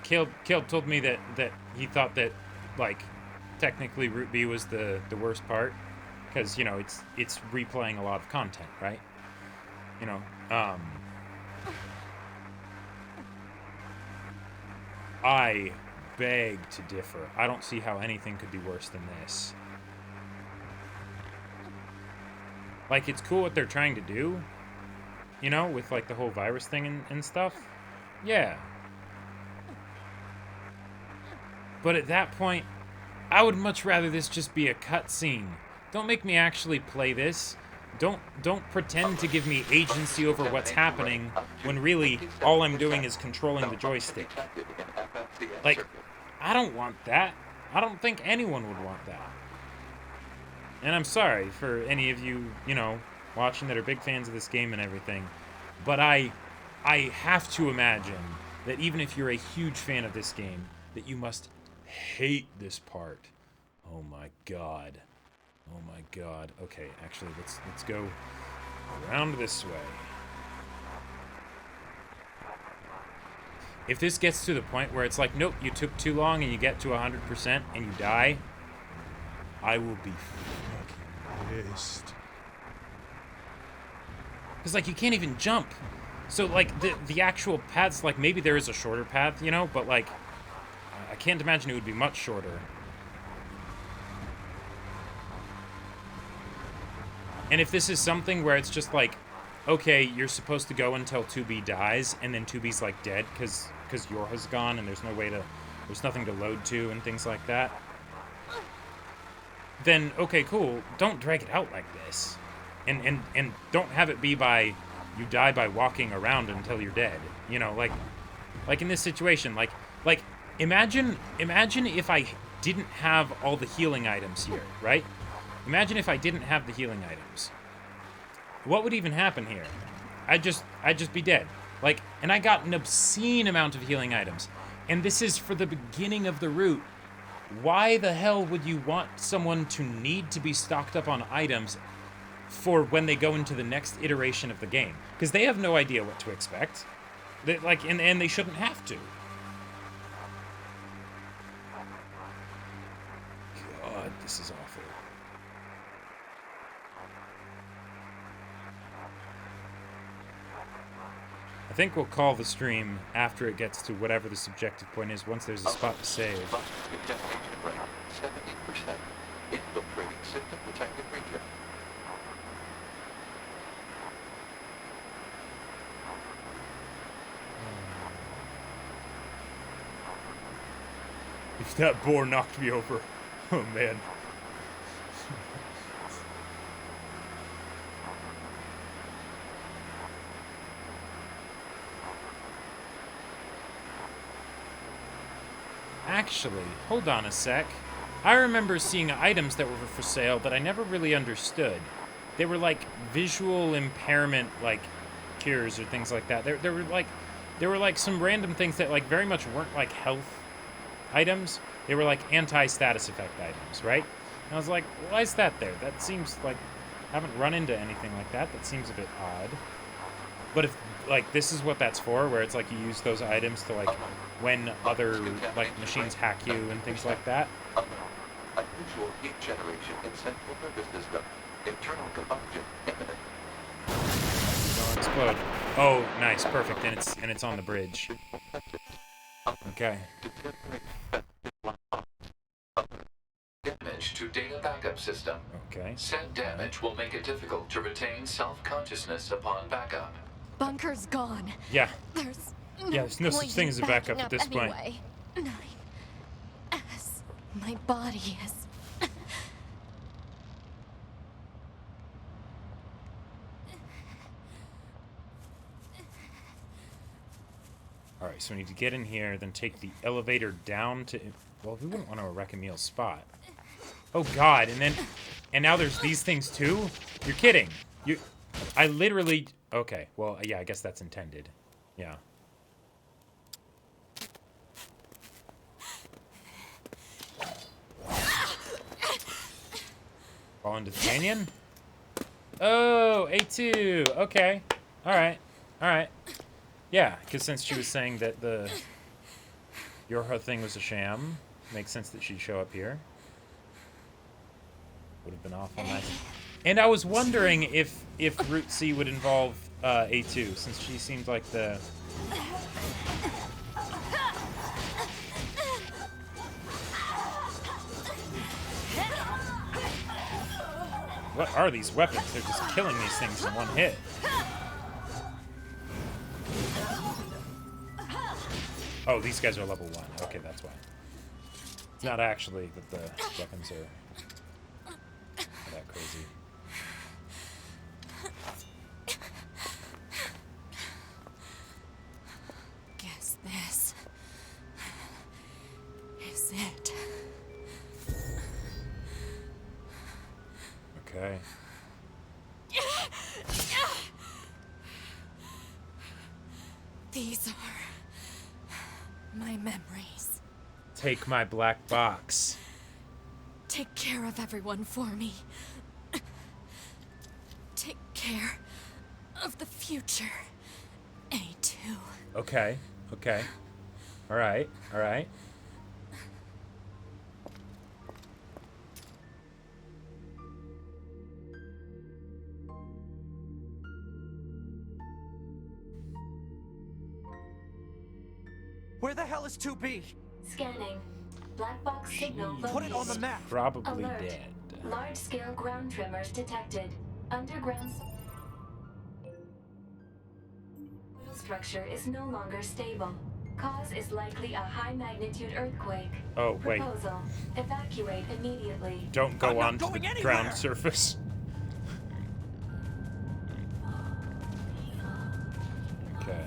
Caleb told me that he thought that, like, technically Route B was the worst part, because, you know, it's replaying a lot of content, right? You know, I beg to differ. I don't see how anything could be worse than this. Like, it's cool what they're trying to do, you know, with, like, the whole virus thing and stuff. Yeah. But at that point, I would much rather this just be a cutscene. Don't make me actually play this. Don't pretend to give me agency over what's happening when really all I'm doing is controlling the joystick. Like, I don't want that. I don't think anyone would want that. And I'm sorry for any of you, you know, watching that are big fans of this game and everything, but I have to imagine that even if you're a huge fan of this game, that you must hate this part. Oh my god. Oh my god. Okay, actually, let's go around this way. If this gets to the point where it's like, nope, you took too long and you get to 100% and you die, I will be fucking pissed. Because, like, you can't even jump. So, like, the actual paths, like, maybe there is a shorter path, you know, but, like, I can't imagine it would be much shorter. And if this is something where it's just like, okay, you're supposed to go until 2B dies, and then 2B's like dead because Yorha's gone and there's nothing to load to and things like that, then okay, cool. Don't drag it out like this. And don't have it be by you die by walking around until you're dead. You know, like in this situation, like imagine if I didn't have all the healing items here, right? Imagine if I didn't have the healing items. What would even happen here? I'd just be dead. Like, and I got an obscene amount of healing items. And this is for the beginning of the route. Why the hell would you want someone to need to be stocked up on items for when they go into the next iteration of the game? Because they have no idea what to expect. And they shouldn't have to. God, this is awful. I think we'll call the stream after it gets to whatever the subjective point is, once there's a spot to save. Infiltrating system protected region. If that boar knocked me over, oh man. Actually, hold on a sec. I remember seeing items that were for sale that I never really understood. They were like visual impairment, like cures or things like that. There were like some random things that like very much weren't like health items. They were like anti-status effect items, right? And I was like, why is that there? That seems like, I haven't run into anything like that. That seems a bit odd. But if, like, this is what that's for, where it's like you use those items to, like, when other, like, machines hack you and things like that. Unusual heat generation in central nervous system. Internal combustion imminent. Don't explode. Oh, nice, perfect. And it's on the bridge. Okay. Damage to data backup system. Okay. Said damage will make it difficult to retain self-consciousness upon backup. Bunker's gone. Yeah. There's no such thing as a backup at this point. 9S. My body is. Alright, so we need to get in here, then take the elevator down to... Well, we wouldn't want to wreck Emil's spot. Oh, God, and now there's these things, too? You're kidding. I literally... Okay, well, yeah, I guess that's intended. Yeah. Fall into the canyon? Oh, A2. Okay. Alright. Alright. Yeah, because since she was saying that her thing was a sham, makes sense that she'd show up here. Would have been awful nice. And I was wondering if Route C would involve A2, since she seemed like the... What are these weapons? They're just killing these things in one hit. Oh, these guys are level 1. Okay, that's why. It's not actually that the weapons are that crazy. Guess this is it. Okay. These are my memories. Take my black box. Take care of everyone for me. Take care of the future. A2. Okay. Okay. Alright. Alright. Where the hell is 2B? Scanning. Black box signal located. Put it on the map. Probably Alert. dead. Large-scale ground tremors detected. Underground structure is no longer stable. Cause is likely a high-magnitude earthquake. Oh, wait. Proposal: evacuate immediately. Don't go on to the ground surface. Okay.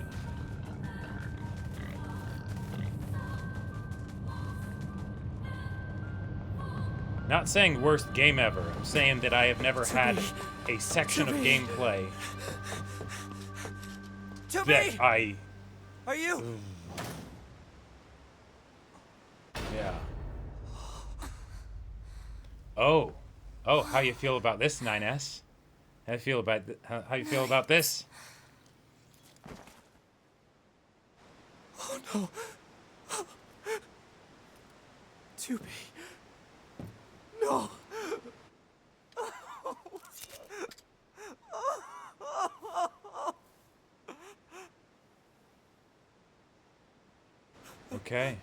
Not saying worst game ever. I'm saying that I have never had a section of gameplay that I... Are you? Yeah. Oh. Oh, how you feel about this, 9S? How you feel about how you feel about this? Oh no. 2B. No. Okay.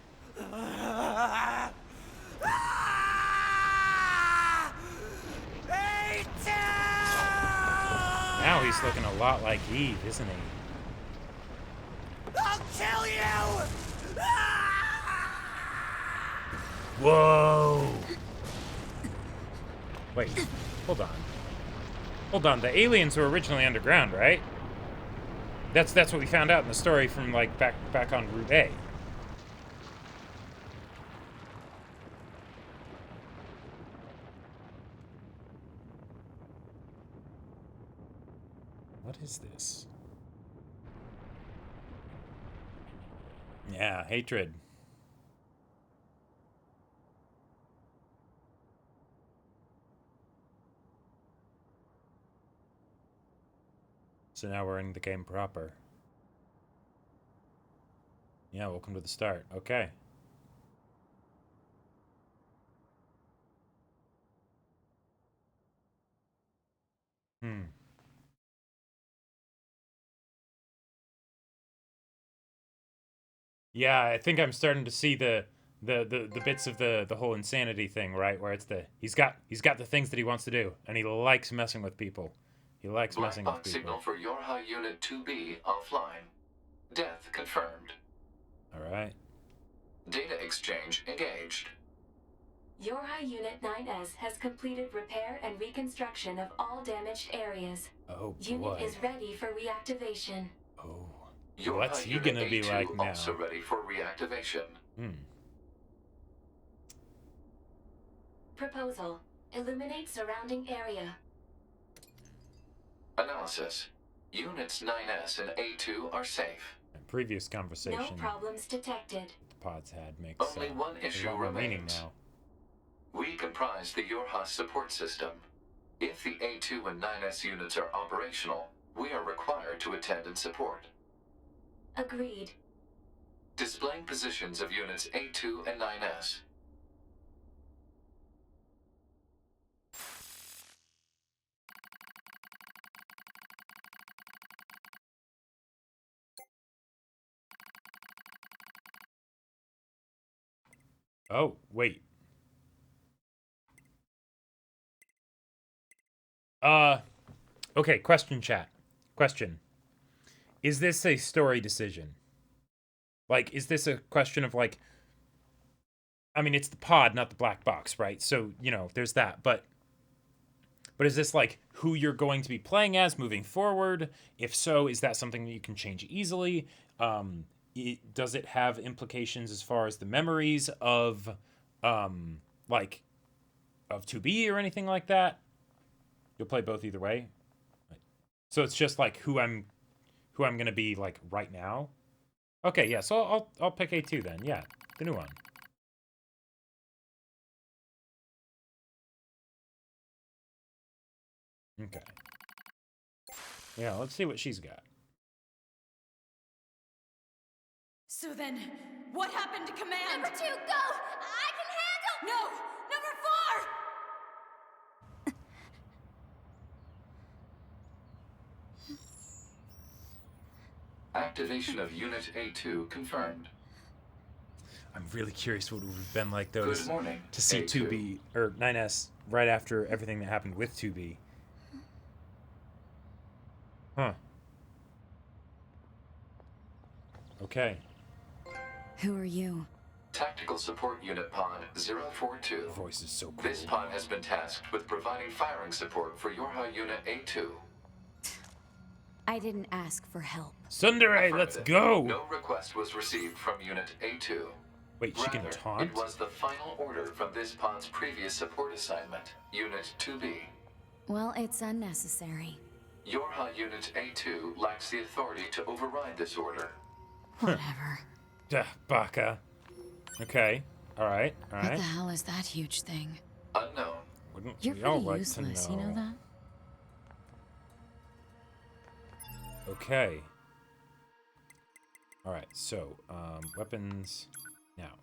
Now he's looking a lot like Eve, isn't he? I'll kill you! Whoa! Wait, hold on. Hold on, the aliens were originally underground, right? That's what we found out in the story from like back on Route A. What is this? Yeah, hatred. So now we're in the game proper. Yeah, welcome to the start. Okay. Yeah, I think I'm starting to see the bits of the whole insanity thing, right? Where it's he's got the things that he wants to do, and he likes messing with people. He likes messing with people. Signal for Yorha Unit 2B offline. Death confirmed. All right. Data exchange engaged. Yorha Unit 9S has completed repair and reconstruction of all damaged areas. Oh boy. Unit is ready for reactivation. Oh. Yorha What's he Unit gonna be A2 like now? Also ready for reactivation. Proposal. Illuminate surrounding area. Analysis. Units 9S and A2 are safe. Previous conversation. No problems detected. The pods had makes only one issue a lot more meaning remains. now. We comprise the Yorha support system. If the A2 and 9S units are operational, we are required to attend and support. Agreed. Displaying positions of units A2 and 9S. Oh, wait. Okay, question chat. Question. Is this a story decision? Like, is this a question of, like... I mean, it's the pod, not the black box, right? So, you know, there's that. But is this, like, who you're going to be playing as moving forward? If so, is that something that you can change easily? Does it have implications as far as the memories of, like, of 2B or anything like that? You'll play both either way. So it's just like who I'm gonna be like right now. Okay, yeah. So I'll pick A2 then. Yeah, the new one. Okay. Yeah, let's see what she's got. So then, what happened to command? Number 2, go! I can handle... No! Number 4! Activation of Unit A2 confirmed. I'm really curious what it would have been like, though, Good morning, to see A2. 2B, or 9S, right after everything that happened with 2B. Huh. Okay. Who are you? Tactical Support Unit Pod 042. Your voice is so cool. This pod has been tasked with providing firing support for Yorha Unit A2. I didn't ask for help. Sundere, let's go! No request was received from Unit A2. Wait, she can taunt? It was the final order from this pod's previous support assignment, Unit 2B. Well, it's unnecessary. Yorha Unit A2 lacks the authority to override this order. Whatever. Duh, baka. Okay. Alright, What alright. the hell is that huge thing? Unknown. Wouldn't You're we all pretty like useless, to you know that? Okay. Alright, so, weapons now.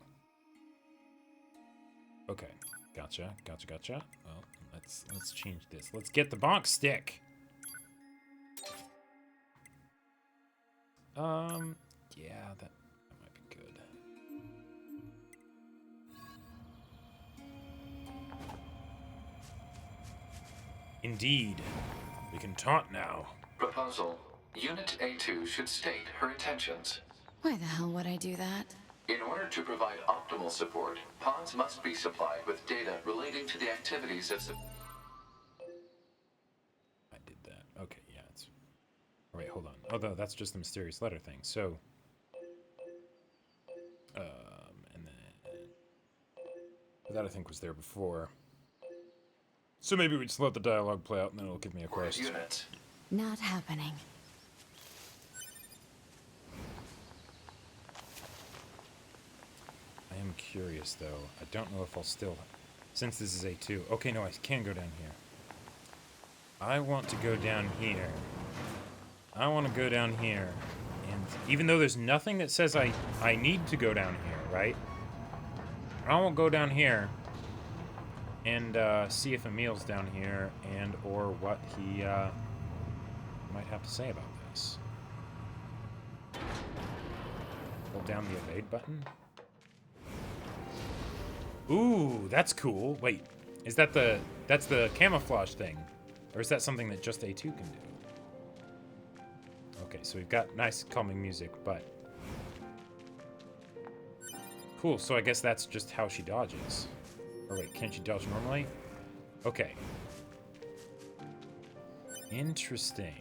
Okay. Gotcha. Well, let's change this. Let's get the bonk stick. Yeah, that might be good. Indeed. We can taunt now. Proposal. Unit A2 should state her intentions. Why the hell would I do that? In order to provide optimal support, pods must be supplied with data relating to the activities of... I did that. Okay, yeah, it's... Oh, wait, hold on. Oh, no, that's just the mysterious letter thing. So... and then... That, I think, was there before. So maybe we just let the dialogue play out, and then it'll give me a quest. Unit. Not happening. I am curious, though. I don't know if I'll still... Since this is A2... Okay, no, I can go down here. I want to go down here. I want to go down here. And even though there's nothing that says I need to go down here, right? I won't go down here and see if Emil's down here and or what he might have to say about this. Hold down the evade button. Ooh, that's cool. Wait, is that that's the camouflage thing? Or is that something that just A2 can do? Okay, so we've got nice calming music, but... Cool, so I guess that's just how she dodges. Or wait, can't she dodge normally? Okay. Interesting.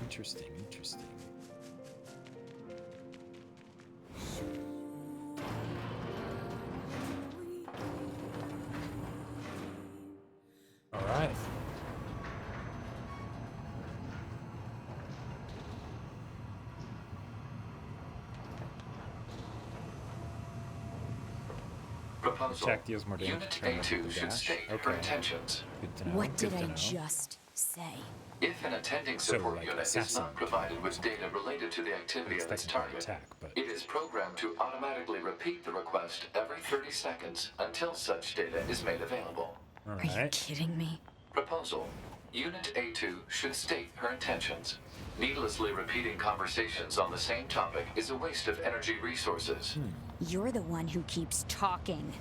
Interesting, interesting. Alright. Proposal. Attack deals more damage. Unit A2 should state her intentions. Good to know. What did Good to I know. just say? If an attending support unit is not provided with data related to the activity of its target, it is programmed to automatically repeat the request every 30 seconds until such data is made available. Are you kidding me? Proposal. Unit A2 should state her intentions. Needlessly repeating conversations on the same topic is a waste of energy resources. You're the one who keeps talking.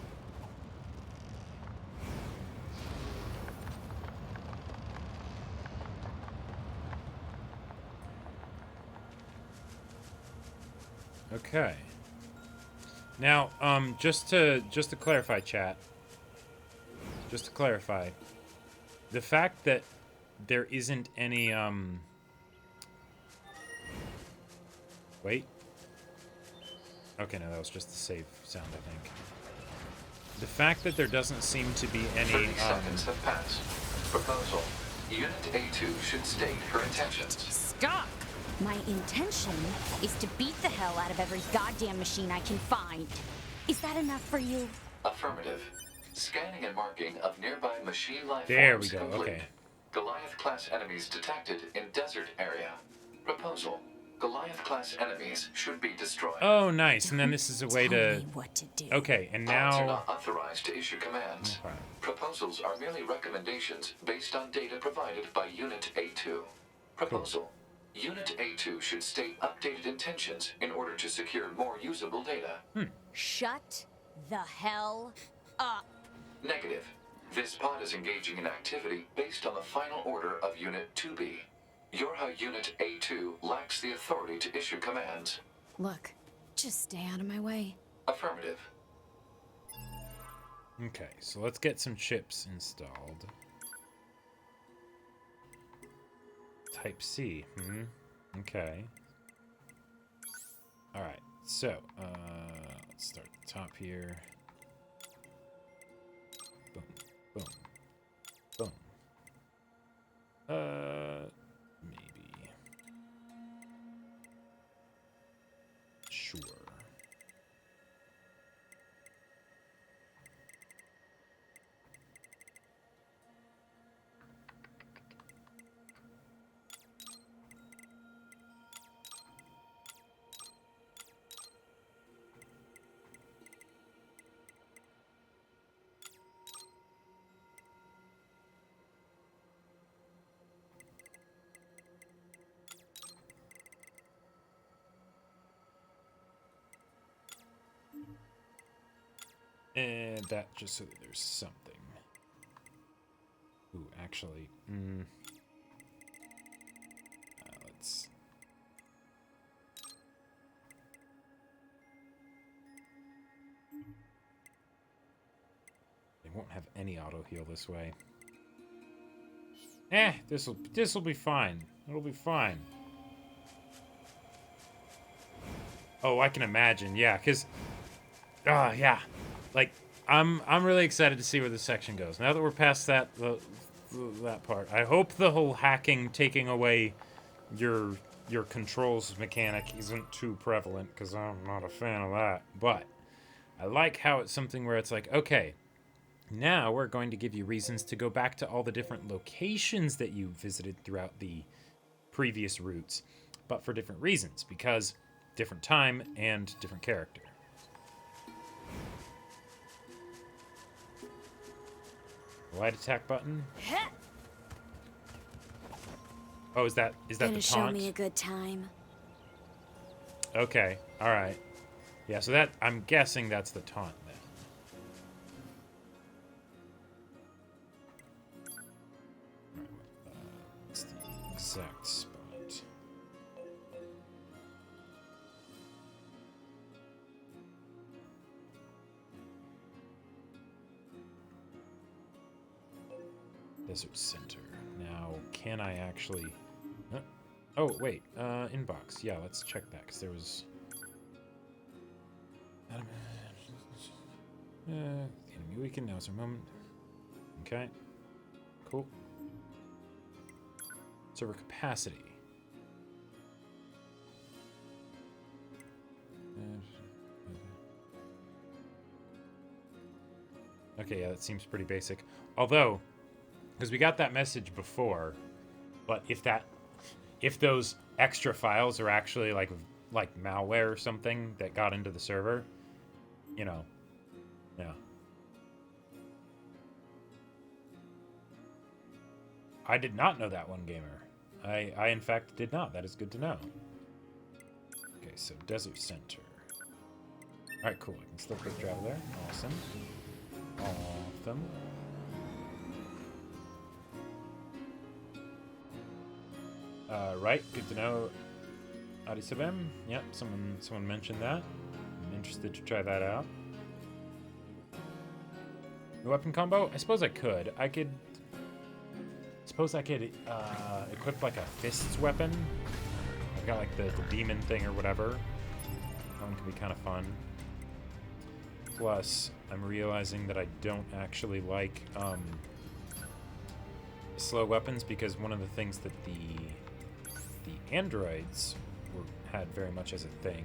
Okay. Now, just to clarify, chat. Just to clarify, the fact that there isn't any wait. Okay, no, that was just the save sound, I think. The fact that there doesn't seem to be any 30 seconds have passed. Proposal. Unit A2 should state her intentions. Stop! My intention is to beat the hell out of every goddamn machine I can find. Is that enough for you? Affirmative. Scanning and marking of nearby machine life There forms we go, complete. okay. Goliath-class enemies detected in desert area. Proposal. Goliath-class enemies should be destroyed. Oh, nice. And then this is a way to... what to do. Okay, and Pods are now... not authorized to issue commands. Okay. Proposals are merely recommendations based on data provided by Unit A2. Proposal. Unit A2 should state updated intentions in order to secure more usable data. Shut the hell up. Negative. This pod is engaging in activity based on the final order of Unit 2B. Yorha Unit A2 lacks the authority to issue commands. Look, just stay out of my way. Affirmative. Okay, so let's get some chips installed. Type C. Okay. Alright, so, let's start at the top here. Boom, boom, boom. Maybe. Sure. And that just so that there's something. Ooh, actually, let's... They won't have any auto heal this way. This'll be fine. It'll be fine. Oh, I can imagine. Yeah, because yeah. Like I'm really excited to see where this section goes. Now that we're past that that part. I hope the whole hacking, taking away your controls mechanic isn't too prevalent, because I'm not a fan of that. But I like how it's something where it's like, okay, now we're going to give you reasons to go back to all the different locations that you visited throughout the previous routes. but for different reasons, because different time and different character. Light attack button. Oh, is that the taunt? Show me a good time. Okay, all right. Yeah, so that I'm guessing that's the taunt then. It's the exact spot. Desert Center. Now, can I actually... Oh, wait. Inbox. Yeah, let's check that, because there was... enemy weakened. Now is our moment. Okay. Cool. Server capacity. Okay, yeah, that seems pretty basic. Although... because we got that message before, but if those extra files are actually like malware or something that got into the server, you know, yeah. I did not know that, one gamer. I in fact did not. That is good to know. Okay, so Desert Center. All right, cool. I can still quick travel there. Awesome. Awesome. Right, good to know. Adisabem. Yep, someone mentioned that. I'm interested to try that out. The weapon combo? I suppose I could. I suppose I could equip like a fists weapon. I've got like the demon thing or whatever. That one could be kind of fun. Plus, I'm realizing that I don't actually like slow weapons, because one of the things that the androids had very much as a thing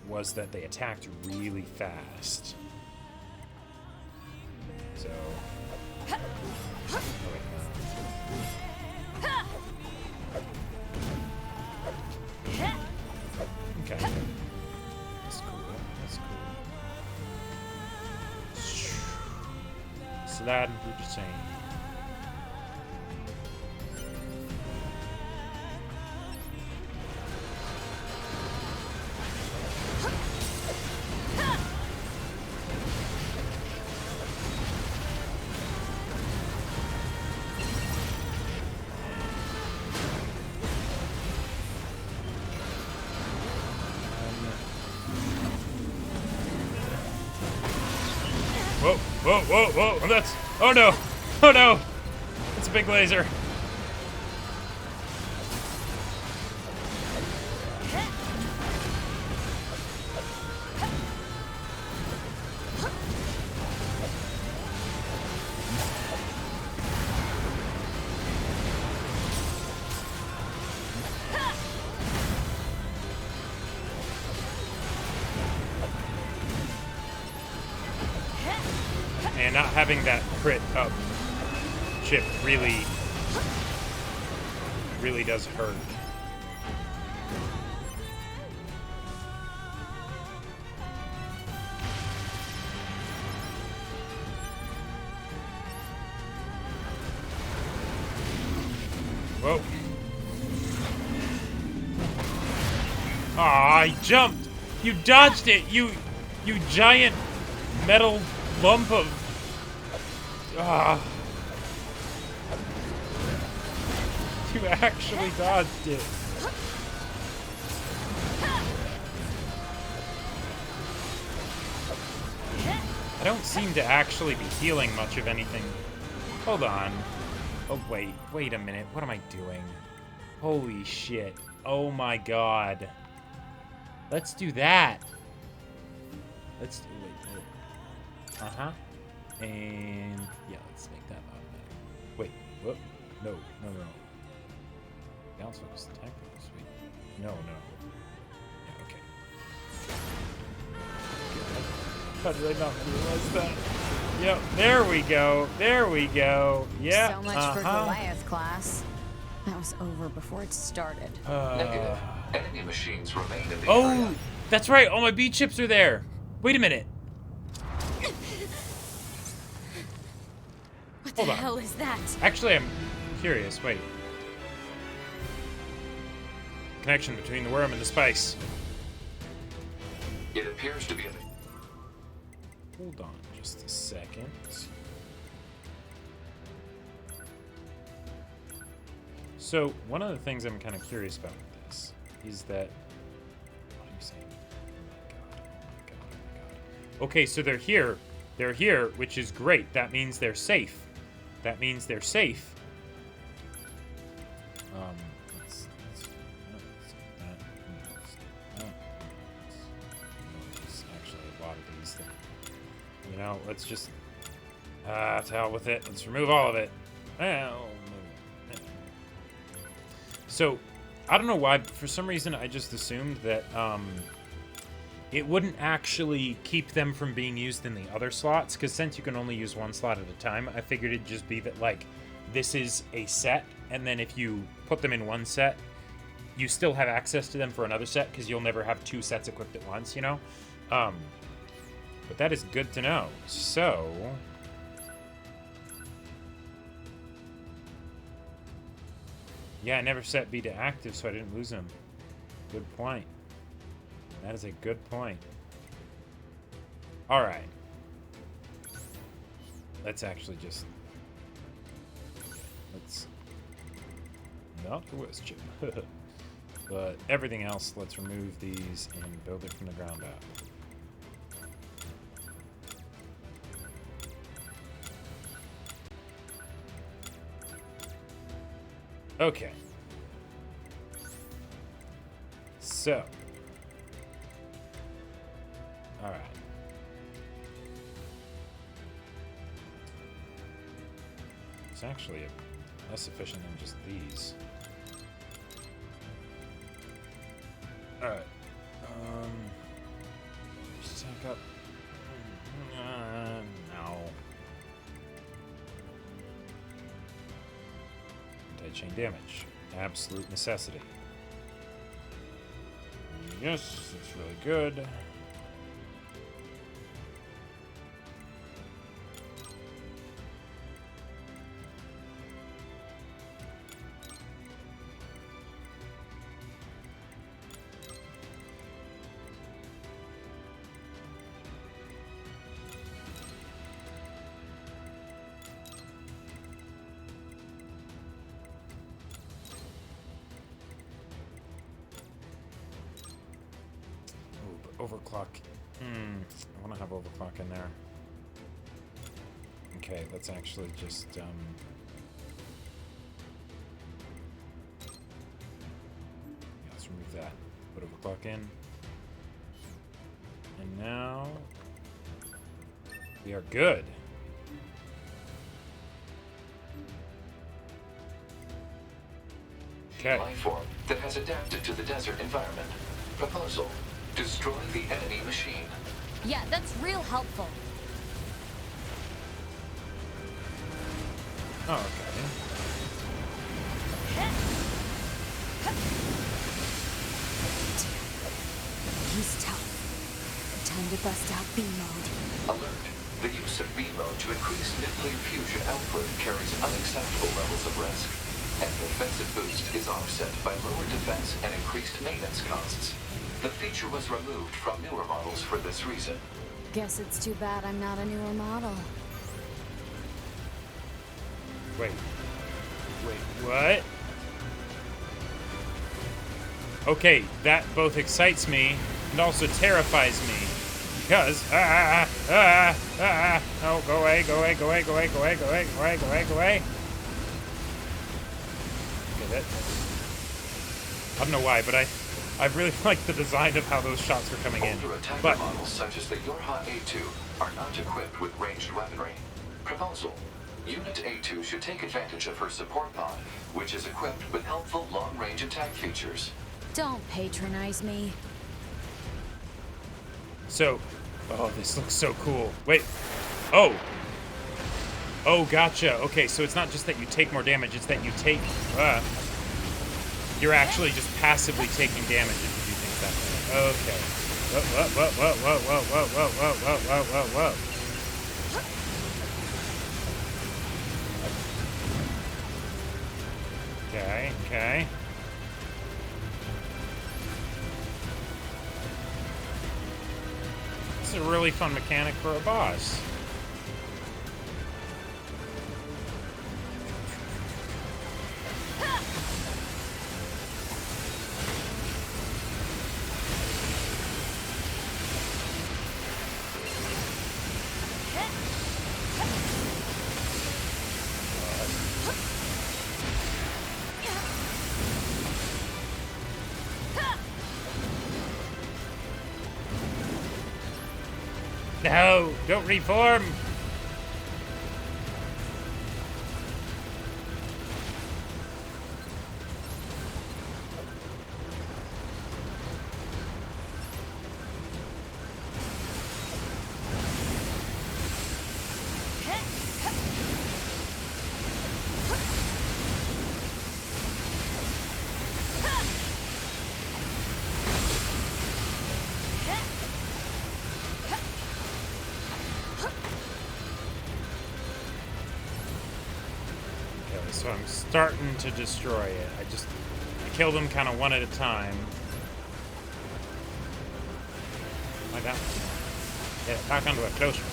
was that they attacked really fast. So... oh, wait, okay. That's cool. That's cool. Sliding through the sand. Whoa, that's... oh no! Oh no! It's a big laser. And not having that crit up chip really does hurt. Whoa. Aw, I jumped! You dodged it! You giant metal lump of... you actually dodged it. I don't seem to actually be healing much of anything. Hold on. Oh, wait a minute. What am I doing? Holy shit. Oh my god. Let's do that. Let's do it. Uh-huh. And yeah, let's make that automatic. Wait, whoop. No. Bounce focus attack. Sweet. No. Yeah, okay. How did I not realize that? Yep, there we go. Yeah. So much for Goliath class. That was over before it started. Negative. Enemy machines remain in the Oh, area. that's right. All my B chips are there. Wait a minute. What the hell is that? Actually, I'm curious. Wait. Connection between the worm and the spice. It appears to be an... Hold on just a second. So, one of the things I'm kind of curious about with this is that... What are you saying? Oh my god. Okay, so they're here. They're here, which is great. That means they're safe. That means they're safe. There's actually a lot of these that, you know, let's just, to hell with it. Let's remove all of it. Well, so, I don't know why, but for some reason I just assumed that, it wouldn't actually keep them from being used in the other slots, because since you can only use one slot at a time, I figured it'd just be that, like, this is a set, and then if you put them in one set, you still have access to them for another set, because you'll never have two sets equipped at once, you know? But that is good to know. So... yeah, I never set B to active, so I didn't lose them. Good point. That is a good point. Alright. Let's actually just... let's... not the West chip. But everything else, let's remove these and build it from the ground up. Okay. So... alright. It's actually less efficient than just these. Alright. Stack up. No. Anti-chain damage. Absolute necessity. Yes, it's really good. Overclock. I want to have overclock in there. Okay, let's actually just, yeah, let's remove that. Put overclock in. And now... we are good. Okay. Life form that has adapted to the desert environment. Proposal. Destroy the enemy machine. Yeah, that's real helpful. Oh, okay. He's tough. Time to bust out B mode. Alert. The use of B mode to increase nuclear fusion output carries unacceptable levels of risk. An offensive boost is offset by lower defense and increased maintenance costs. The feature was removed from newer models for this reason. Guess it's too bad I'm not a newer model. Wait, what? Okay, that both excites me and also terrifies me. Because, oh, go away, go away, go away, go away, go away, go away, go away, go away, go away. Okay, that... I don't know why, but I really like the design of how those shots are coming in. Older attacker models such as the Yorha A2 are not equipped with ranged weaponry. Proposal. Unit A2 should take advantage of her support pod, which is equipped with helpful long-range attack features. Don't patronize me. So, oh, this looks so cool. Wait, oh. Oh, gotcha. Okay, so it's not just that you take more damage, it's that you take, You're actually just passively taking damage if you do things that way. Okay. Whoa. Okay. This is a really fun mechanic for a boss. No, don't reform. So I'm starting to destroy it. I kill them kind of one at a time. Like that. Get it back onto a close one.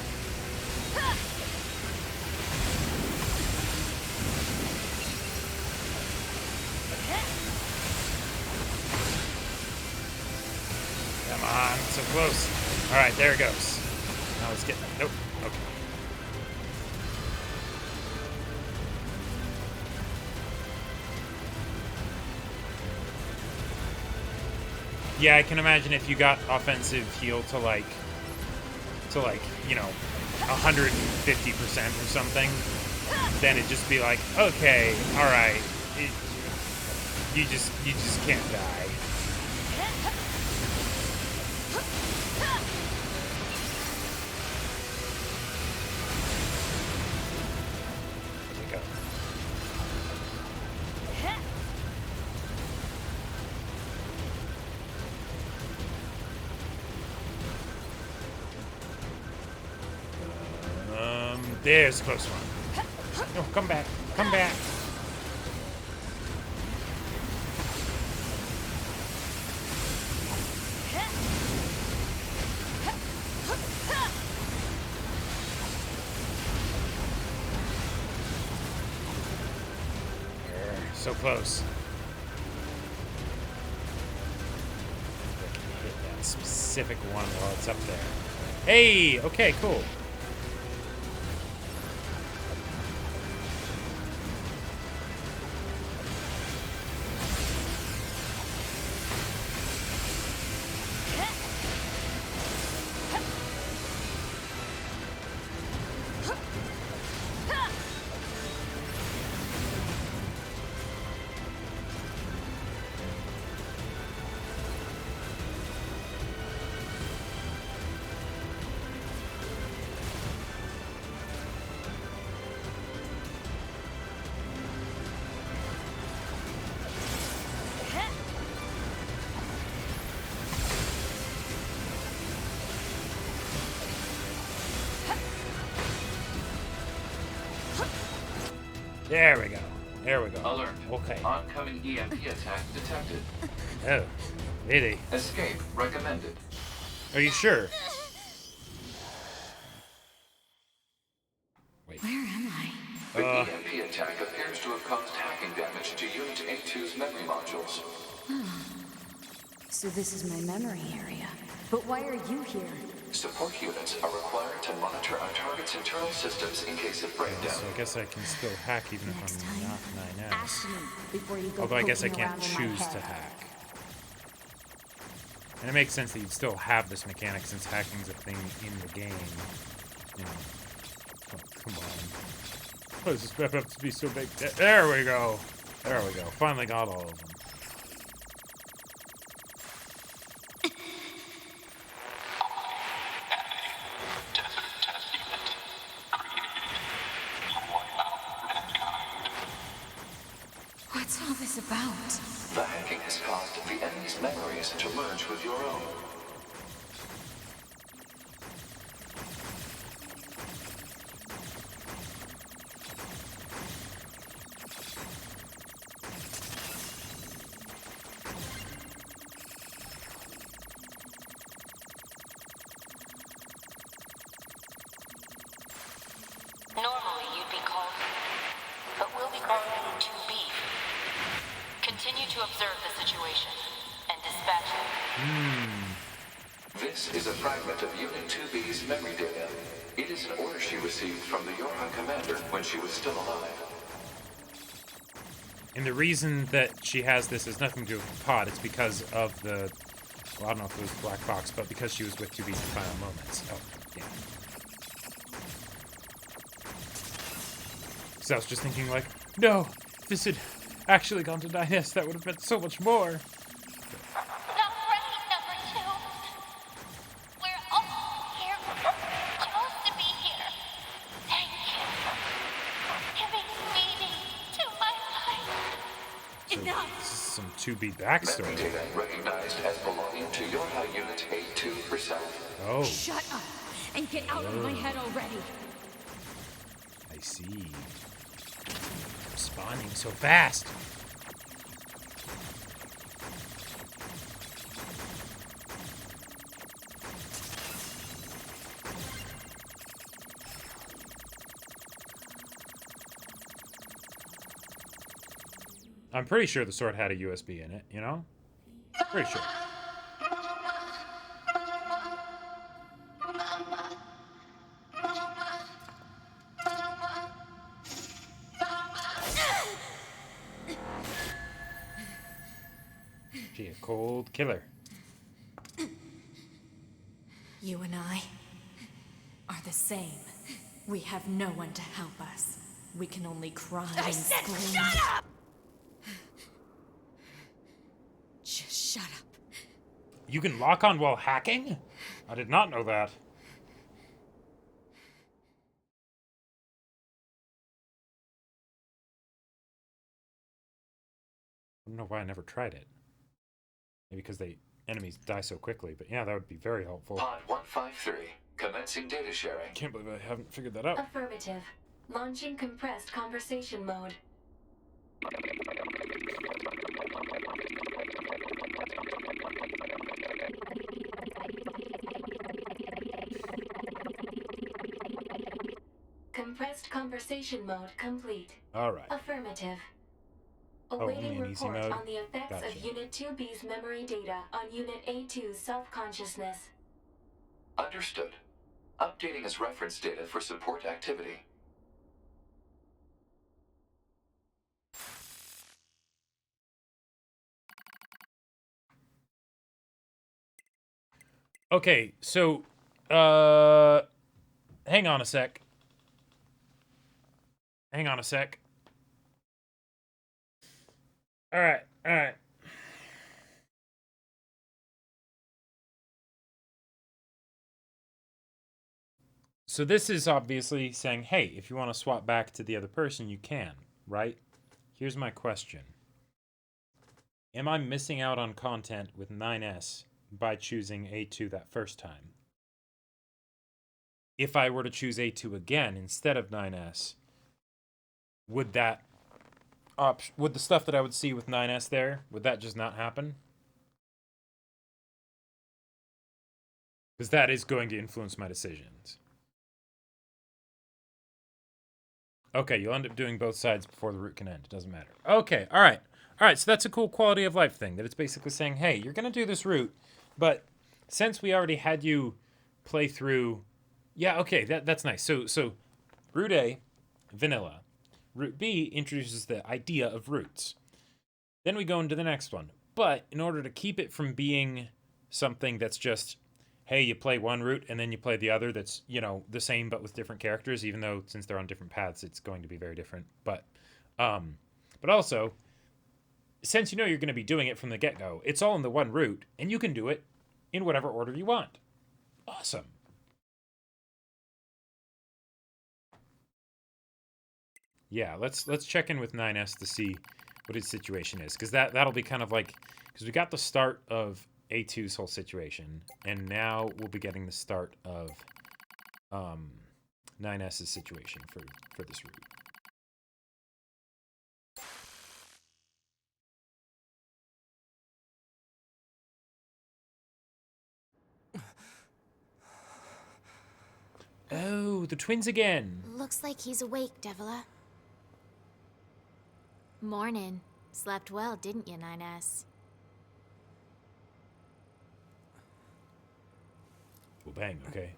Come on, so close. All right, there it goes. Now let's get. Nope. Okay. Yeah, I can imagine if you got offensive heal to like, you know, 150% or something, then it'd just be like, okay, all right, you just can't die. There we go. There's a close one. No, come back. Come back. So close. I can hit that specific one while it's up there. Hey! Okay, cool. There we go. There we go. Alert. Okay. Oncoming EMP attack detected. Oh, really? Escape recommended. Are you sure? Wait. Where am I? The EMP attack appears to have caused hacking damage to Unit A2's memory modules. So this is my memory area. But why are you here? Support units are required to monitor our target's internal systems in case of breakdown. So I guess I can still hack even if I'm not 9S. Ask me before you go. Although I guess I poking can't around in my choose head. to hack. And it makes sense that you'd still have this mechanic since hacking's a thing in the game. You know. Oh, come on. Why does this map have to be so big? There we go. There we go. Finally got all of them. What's all this about? The awareness to merge with your own. Normally you'd be called, but we'll be calling you 2B. Continue to observe the situation and dispatch it. This is a fragment of Unit 2B's memory data. It is an order she received from the Yorha commander when she was still alive. And the reason that she has this has nothing to do with the pod. It's because of the... Well, I don't know if it was the black box, but because she was with 2B's final moments. Oh, yeah. So I was just thinking, like, no, if this had actually gone to 9S, that would have meant so much more. Not ready, number 2. We're all here. Supposed to be here. Thank you. Giving meaning to my life. So Enough. this is some 2B backstory. Memory data recognized as belonging to Yorha Unit A2 herself. Oh. Shut up and get out of my head already. I see. Spawning so fast. I'm pretty sure the sword had a USB in it, you know? Pretty sure. She a cold killer. You and I are the same. We have no one to help us. We can only cry and scream. Shut up! Just shut up. You can lock on while hacking? I did not know that. I don't know why I never tried it. Maybe because enemies die so quickly, but yeah, that would be very helpful. Pod 153, commencing data sharing. Can't believe I haven't figured that out. Affirmative. Launching compressed conversation mode. Compressed conversation mode complete. All right. Affirmative. Only Awaiting in easy report mode? on the effects Gotcha. of Unit 2B's memory data on Unit A2's self-consciousness. Understood. Updating as reference data for support activity. Okay, so, hang on a sec. Hang on a sec. All right, all right. So this is obviously saying, hey, if you want to swap back to the other person, you can, right? Here's my question. Am I missing out on content with 9S by choosing A2 that first time? If I were to choose A2 again instead of 9S, would that would the stuff that I would see with 9S there, would that just not happen? Because that is going to influence my decisions. Okay, you'll end up doing both sides before the route can end. It doesn't matter. Okay, all right. All right, so that's a cool quality of life thing, that it's basically saying, hey, you're going to do this route, but since we already had you play through... Yeah, okay, that's nice. So route A, vanilla. Route B introduces the idea of routes. Then we go into the next one. But in order to keep it from being something that's just, hey, you play one route and then you play the other that's, you know, the same but with different characters, even though since they're on different paths, it's going to be very different. But also, since you know you're going to be doing it from the get-go, it's all in the one route, and you can do it in whatever order you want. Awesome. Yeah, let's check in with 9S to see what his situation is, because that'll be kind of like, because we got the start of A2's whole situation, and now we'll be getting the start of 9S's situation for this route. Oh, the twins again. Looks like he's awake, Devila. Morning. Slept well, didn't you, 9S? Well, bang, okay.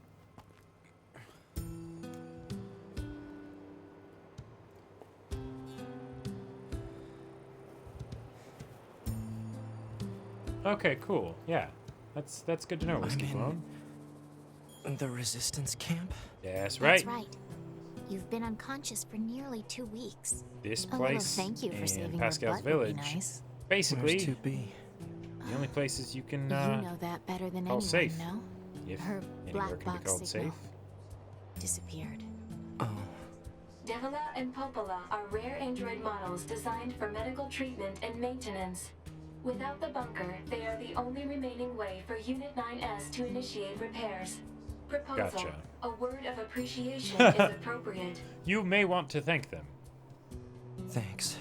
Okay, cool. Yeah. That's good to know, Whiskey Clone. The resistance camp? That's right. That's right. You've been unconscious for nearly 2 weeks. This A place little thank you for saving and Pascal's your butt would be village, nice. basically, Where's 2B? the only places you can You know that better than call anyone, safe. no? If Her anywhere black can be box called signal safe. disappeared. Oh. Devila and Popola are rare android models designed for medical treatment and maintenance. Without the bunker, they are the only remaining way for Unit 9S to initiate repairs. Proposal. Gotcha. A word of appreciation is appropriate. You may want to thank them. Thanks.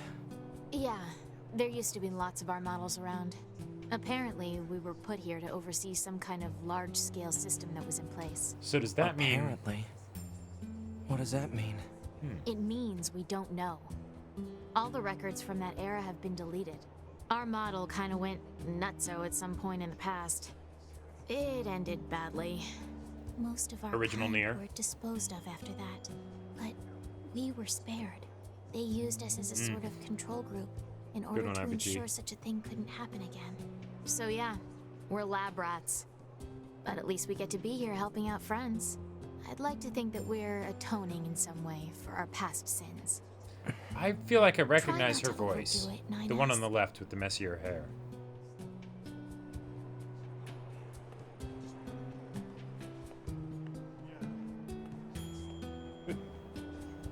Yeah, there used to be lots of our models around. Apparently, we were put here to oversee some kind of large-scale system that was in place. So does that mean... Apparently. What does that mean? It means we don't know. All the records from that era have been deleted. Our model kind of went nutso at some point in the past. It ended badly. Most of our Original kind Nier. were disposed of after that, but we were spared. They used us as a sort of control group in order one, to RPG. ensure such a thing couldn't happen again. So yeah, we're lab rats. But at least we get to be here helping out friends. I'd like to think that we're atoning in some way for our past sins. I feel like I Try recognize not her to overdo voice. it, The one 9S. on the left with the messier hair.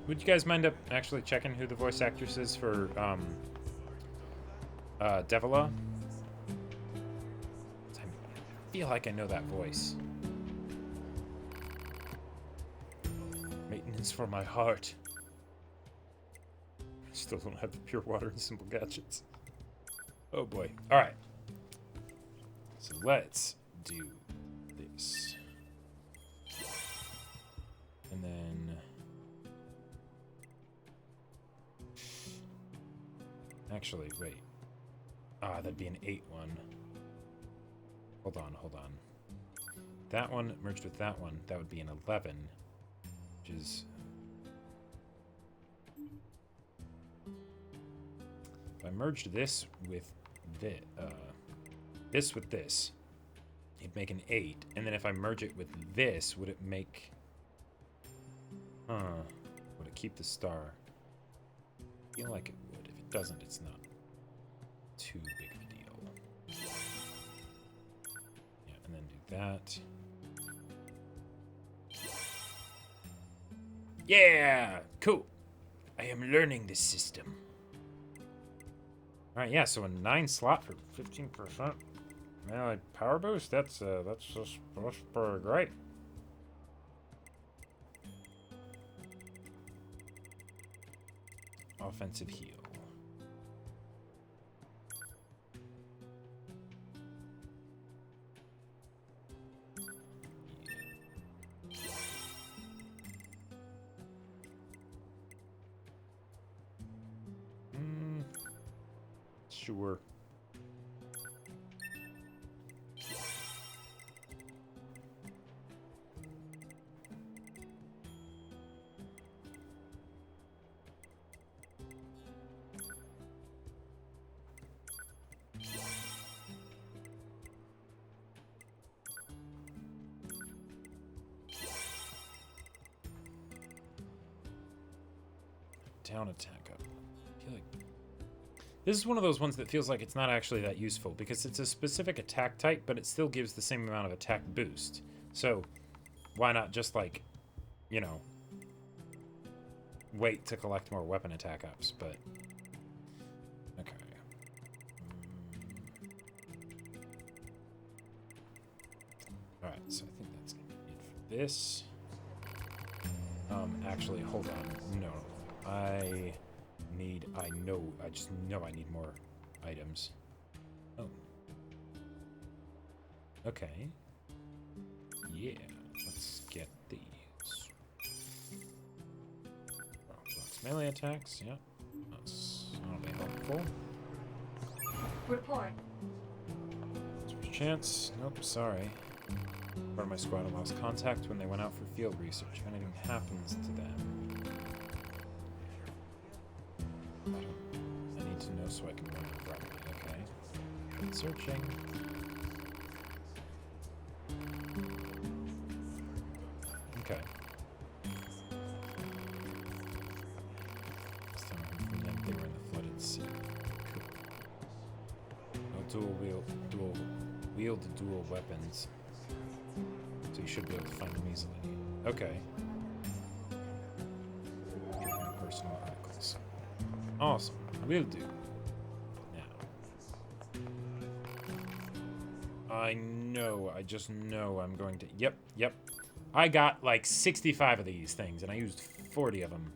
Would you guys mind up actually checking who the voice actress is for Devila? I feel like I know that voice. Maintenance for my heart. I still don't have the pure water and simple gadgets. Oh boy. Alright. So let's do this. And then... Actually, wait. That'd be an 8 one. Hold on. That one merged with that one. That would be an 11. Which is... If I merged this with this with this, it'd make an 8. And then if I merge it with this, would it make... Would it keep the star? I feel like it would. If it doesn't, it's not too big of a deal. Yeah, and then do that. Yeah! Cool! I am learning this system. Alright, yeah, so a 9 slot for 15%. Man, like power boost, that's just pretty great. Offensive heal. Sure. Down attack up. I feel like this is one of those ones that feels like it's not actually that useful because it's a specific attack type, but it still gives the same amount of attack boost. So why not just, like, you know, wait to collect more weapon attack ups, but okay. Alright, so I think that's gonna be it for this. Actually, hold on. No. I just know I need more items. Oh. Okay. Yeah, let's get these. Blocks melee attacks, yeah. That'll be helpful. Report. Switch chance. Nope, sorry. Part of my squad lost contact when they went out for field research. If anything happens to them, I need to know so I can run it properly, okay? Searching. Okay. This time I heard from them they were in the flooded sea. Cool. No dual weapons. So you should be able to find them easily. Okay. Personal articles. Awesome. Will do. Now. I just know I'm going to... Yep. I got like 65 of these things, and I used 40 of them.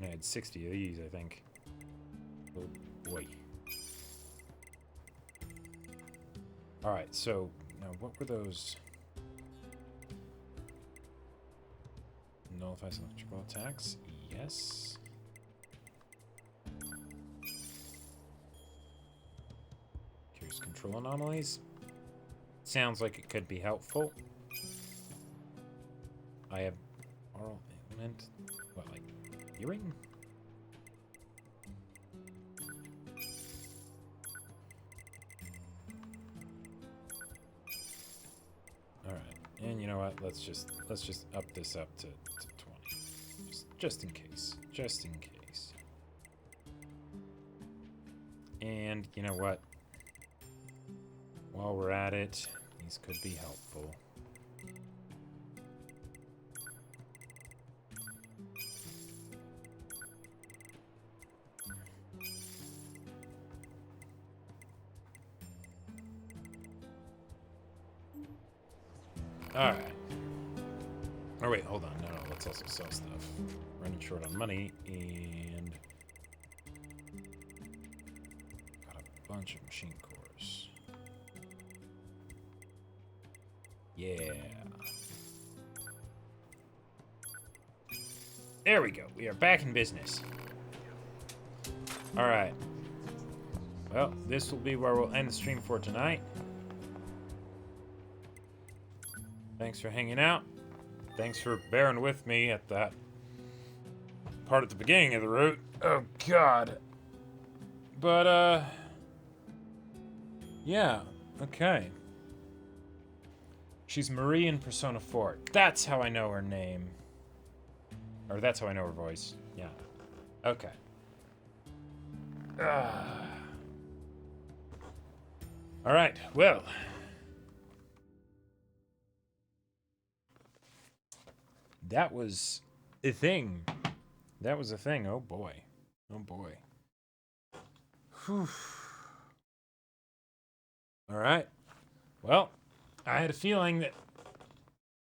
I had 60 of these, I think. Oh boy. Alright, so now what were those? Nullifies electrical attacks? Yes. Curious control anomalies? Sounds like it could be helpful. I have oral implement. What, like hearing? Alright, and you know what? Let's just up this up to 20. Just in case. Just in case. And you know what? While we're at it, these could be helpful. Alright. Oh wait, hold on. No, let's also sell stuff. Running short on money, and... got a bunch of machine cores. Yeah. There we go. We are back in business. Alright. Well, this will be where we'll end the stream for tonight. Thanks for hanging out. Thanks for bearing with me at that part at the beginning of the route. Oh, God. But, yeah. Okay. She's Marie in Persona 4. That's how I know her name. Or that's how I know her voice. Yeah. Okay. Alright, well. That was a thing. That was a thing. Oh boy. Oh boy. Whew. Alright. Well, I had a feeling that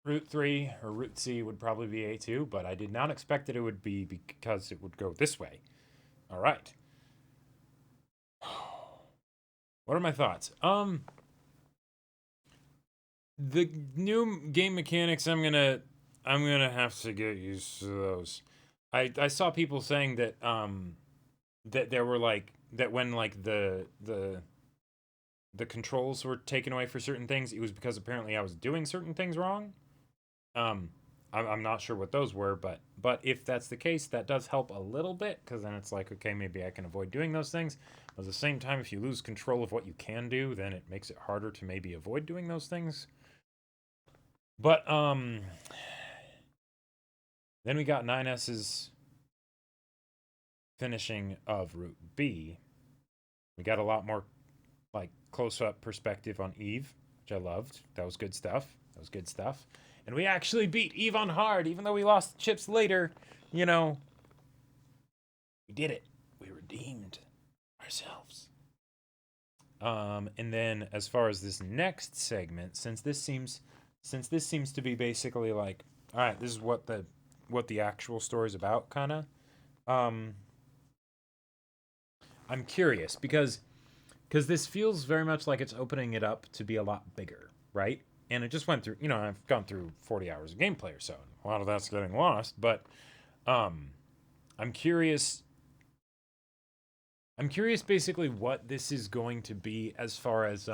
Route 3 or Route C would probably be A2, but I did not expect that it would be because it would go this way. Alright. What are my thoughts? The new game mechanics, I'm gonna have to get used to those. I saw people saying that that there were like that when like the controls were taken away for certain things, it was because apparently I was doing certain things wrong. I'm not sure what those were, but if that's the case, that does help a little bit, because then it's like, okay, maybe I can avoid doing those things. But at the same time, if you lose control of what you can do, then it makes it harder to maybe avoid doing those things. But then we got 9S's finishing of Route B. We got a lot more like close-up perspective on Eve, which I loved. That was good stuff. And we actually beat Eve on hard, even though we lost chips later. You know, we did it. We redeemed ourselves. And then as far as this next segment, since this seems to be basically like, all right, this is what the actual story is about, kind of. I'm curious because this feels very much like it's opening it up to be a lot bigger, right? And it just went through, I've gone through 40 hours of gameplay or so. A lot of that's getting lost, but I'm curious basically what this is going to be as far as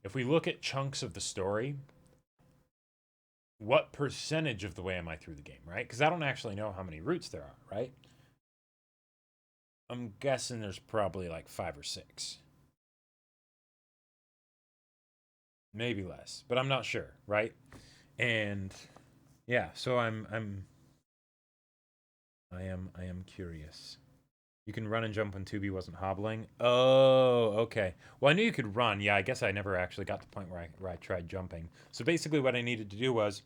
if we look at chunks of the story, what percentage of the way am I through the game, right? Because I don't actually know how many routes there are, right? I'm guessing there's probably like 5 or 6. Maybe less, but I'm not sure, right? And yeah, so I am curious. You can run and jump when 2B wasn't hobbling. Oh, okay. Well, I knew you could run. Yeah, I guess I never actually got to the point where I tried jumping. So basically what I needed to do is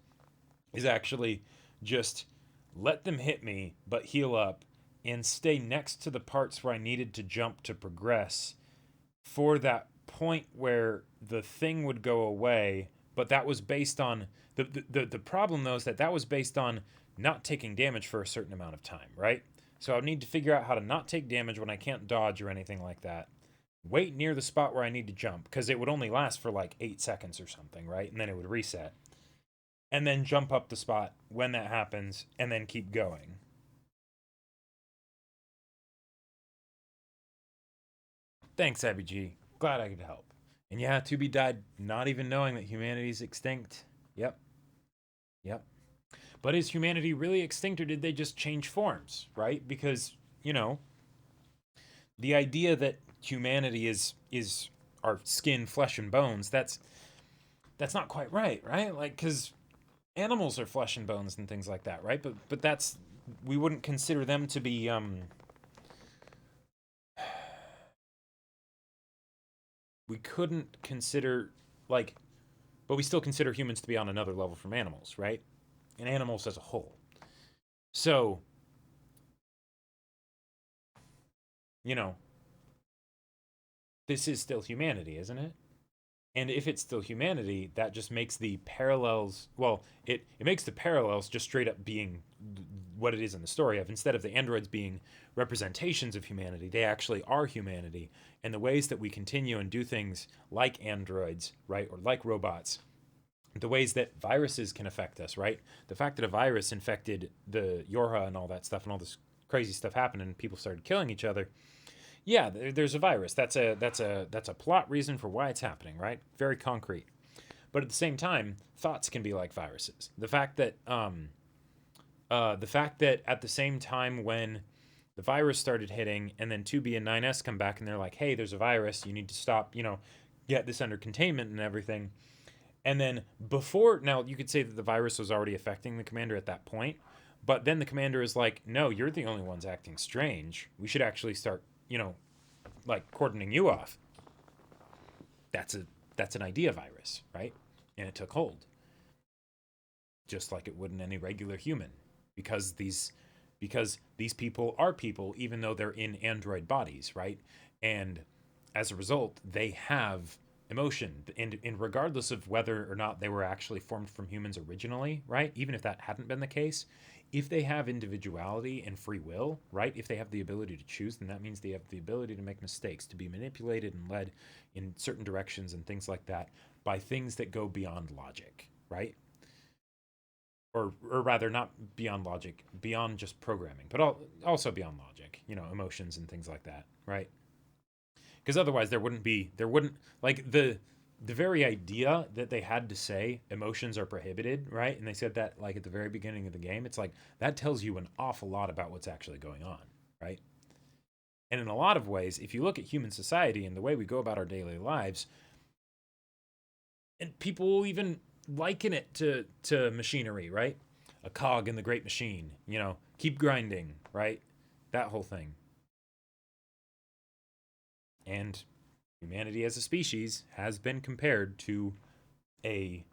actually just let them hit me, but heal up, and stay next to the parts where I needed to jump to progress for that point where the thing would go away. But that was based on the problem though is that was based on not taking damage for a certain amount of time, right? So I would need to figure out how to not take damage when I can't dodge or anything like that. Wait near the spot where I need to jump, because it would only last for like 8 seconds or something, right? And then it would reset. And then jump up the spot when that happens, and then keep going. Thanks, Abby G. Glad I could help. And yeah, 2B died not even knowing that humanity's extinct. Yep. But is humanity really extinct, or did they just change forms, right? Because, the idea that humanity is our skin, flesh, and bones, that's not quite right? Like, because animals are flesh and bones and things like that, right? But that's, we wouldn't consider them to be, we couldn't consider, like, but we still consider humans to be on another level from animals, right? And animals as a whole. So, this is still humanity, isn't it? And if it's still humanity, that just makes the parallels, well, it makes the parallels just straight up being what it is in the story of, instead of the androids being representations of humanity, they actually are humanity. And the ways that we continue and do things like androids, right, or like robots, the ways that viruses can affect us, right? The fact that a virus infected the Yorha and all that stuff, and all this crazy stuff happened, and people started killing each other. Yeah, there's a virus. That's a plot reason for why it's happening, right? Very concrete. But at the same time, thoughts can be like viruses. The fact that at the same time when the virus started hitting, and then 2B and 9S come back and they're like, hey, there's a virus, you need to stop, get this under containment and everything. And then now you could say that the virus was already affecting the commander at that point, but then the commander is like, no, you're the only ones acting strange. We should actually start, like cordoning you off. That's an idea virus, right? And it took hold. Just like it would in any regular human. Because these people are people, even though they're in android bodies, right? And as a result, they have emotion, and regardless of whether or not they were actually formed from humans originally, right? Even if that hadn't been the case, if they have individuality and free will, right? If they have the ability to choose, then that means they have the ability to make mistakes, to be manipulated and led in certain directions and things like that by things that go beyond logic, right? Or rather, not beyond logic, beyond just programming, but also beyond logic, emotions and things like that, right? Because otherwise there wouldn't like the very idea that they had to say emotions are prohibited, right? And they said that like at the very beginning of the game. It's like that tells you an awful lot about what's actually going on, right? And in a lot of ways, if you look at human society and the way we go about our daily lives, and people will even liken it to machinery, right? A cog in the great machine, keep grinding, right? That whole thing. And humanity as a species has been compared to an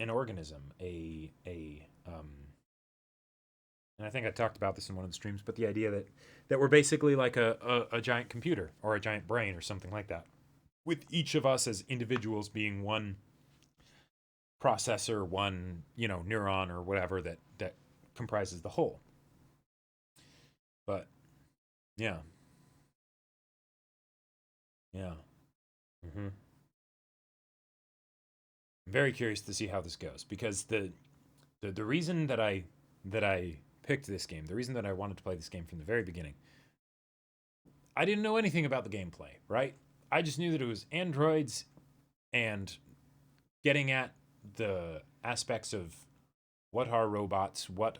organism, and I think I talked about this in one of the streams, but the idea that we're basically like a giant computer or a giant brain or something like that, with each of us as individuals being one processor, one, neuron or whatever that comprises the whole. But yeah. I'm very curious to see how this goes, because the reason that I picked this game, the reason that I wanted to play this game from the very beginning, I didn't know anything about the gameplay, right? I just knew that it was androids and getting at the aspects of what are robots, what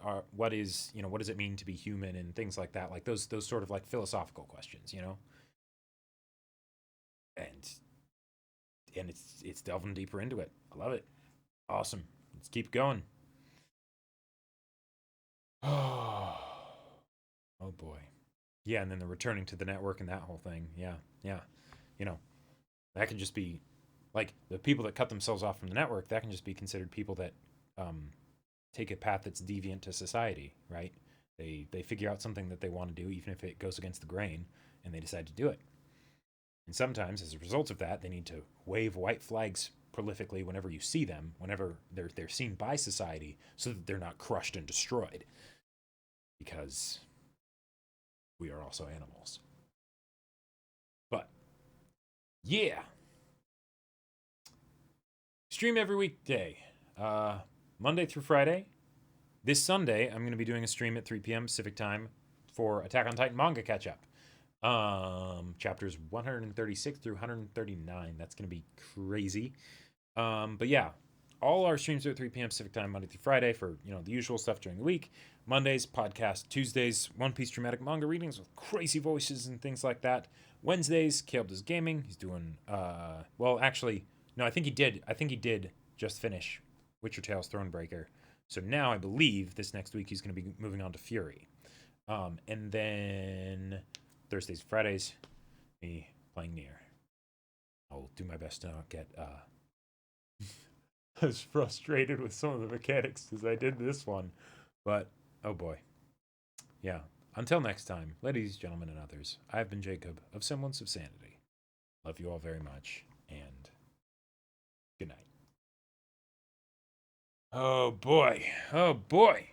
does it mean to be human, and things like that, like those sort of like philosophical questions, and it's delving deeper into it. I love it. Awesome. Let's keep going. Oh boy. Yeah, and then the returning to the network and that whole thing. Yeah. That can just be like the people that cut themselves off from the network. That can just be considered people that take a path that's deviant to society, right? They figure out something that they want to do, even if it goes against the grain, and they decide to do it. And sometimes, as a result of that, they need to wave white flags prolifically whenever you see them, whenever they're seen by society, so that they're not crushed and destroyed. Because we are also animals. But yeah, stream every weekday, Monday through Friday. This Sunday, I'm going to be doing a stream at 3 p.m. Pacific time for Attack on Titan manga catch up. Chapters 136 through 139. That's going to be crazy. But yeah, all our streams are at 3 p.m. Pacific time, Monday through Friday, for the usual stuff during the week. Mondays, podcast. Tuesdays, One Piece dramatic manga readings with crazy voices and things like that. Wednesdays, Caleb does gaming. He's doing actually, no, I think he did just finish Witcher Tales Thronebreaker. So now I believe this next week he's going to be moving on to Fury. And then Thursdays and Fridays, me playing Nier. I'll do my best to not get as frustrated with some of the mechanics as I did this one. But, oh boy. Yeah. Until next time, ladies, gentlemen, and others, I've been Jacob of Semblance of Sanity. Love you all very much, and good night. Oh boy. Oh boy.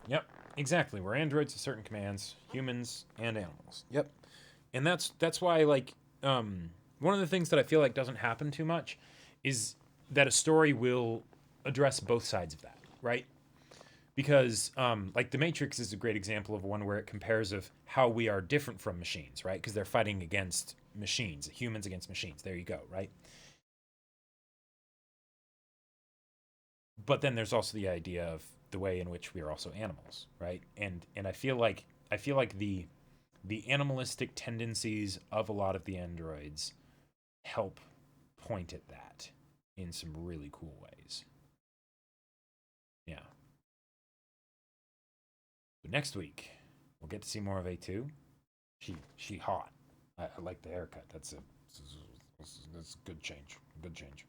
Yep, exactly. We're androids with certain commands, humans and animals. Yep. And that's why, like, one of the things that I feel like doesn't happen too much is that a story will address both sides of that, right? Because, like, The Matrix is a great example of one where it compares of how we are different from machines, right? Because they're fighting against machines, humans against machines. There you go, right? But then there's also the idea of the way in which we are also animals, right? And I feel like the animalistic tendencies of a lot of the androids help point at that in some really cool ways. Yeah. But next week we'll get to see more of A2. She hot. I like the haircut. That's a good change. Good change.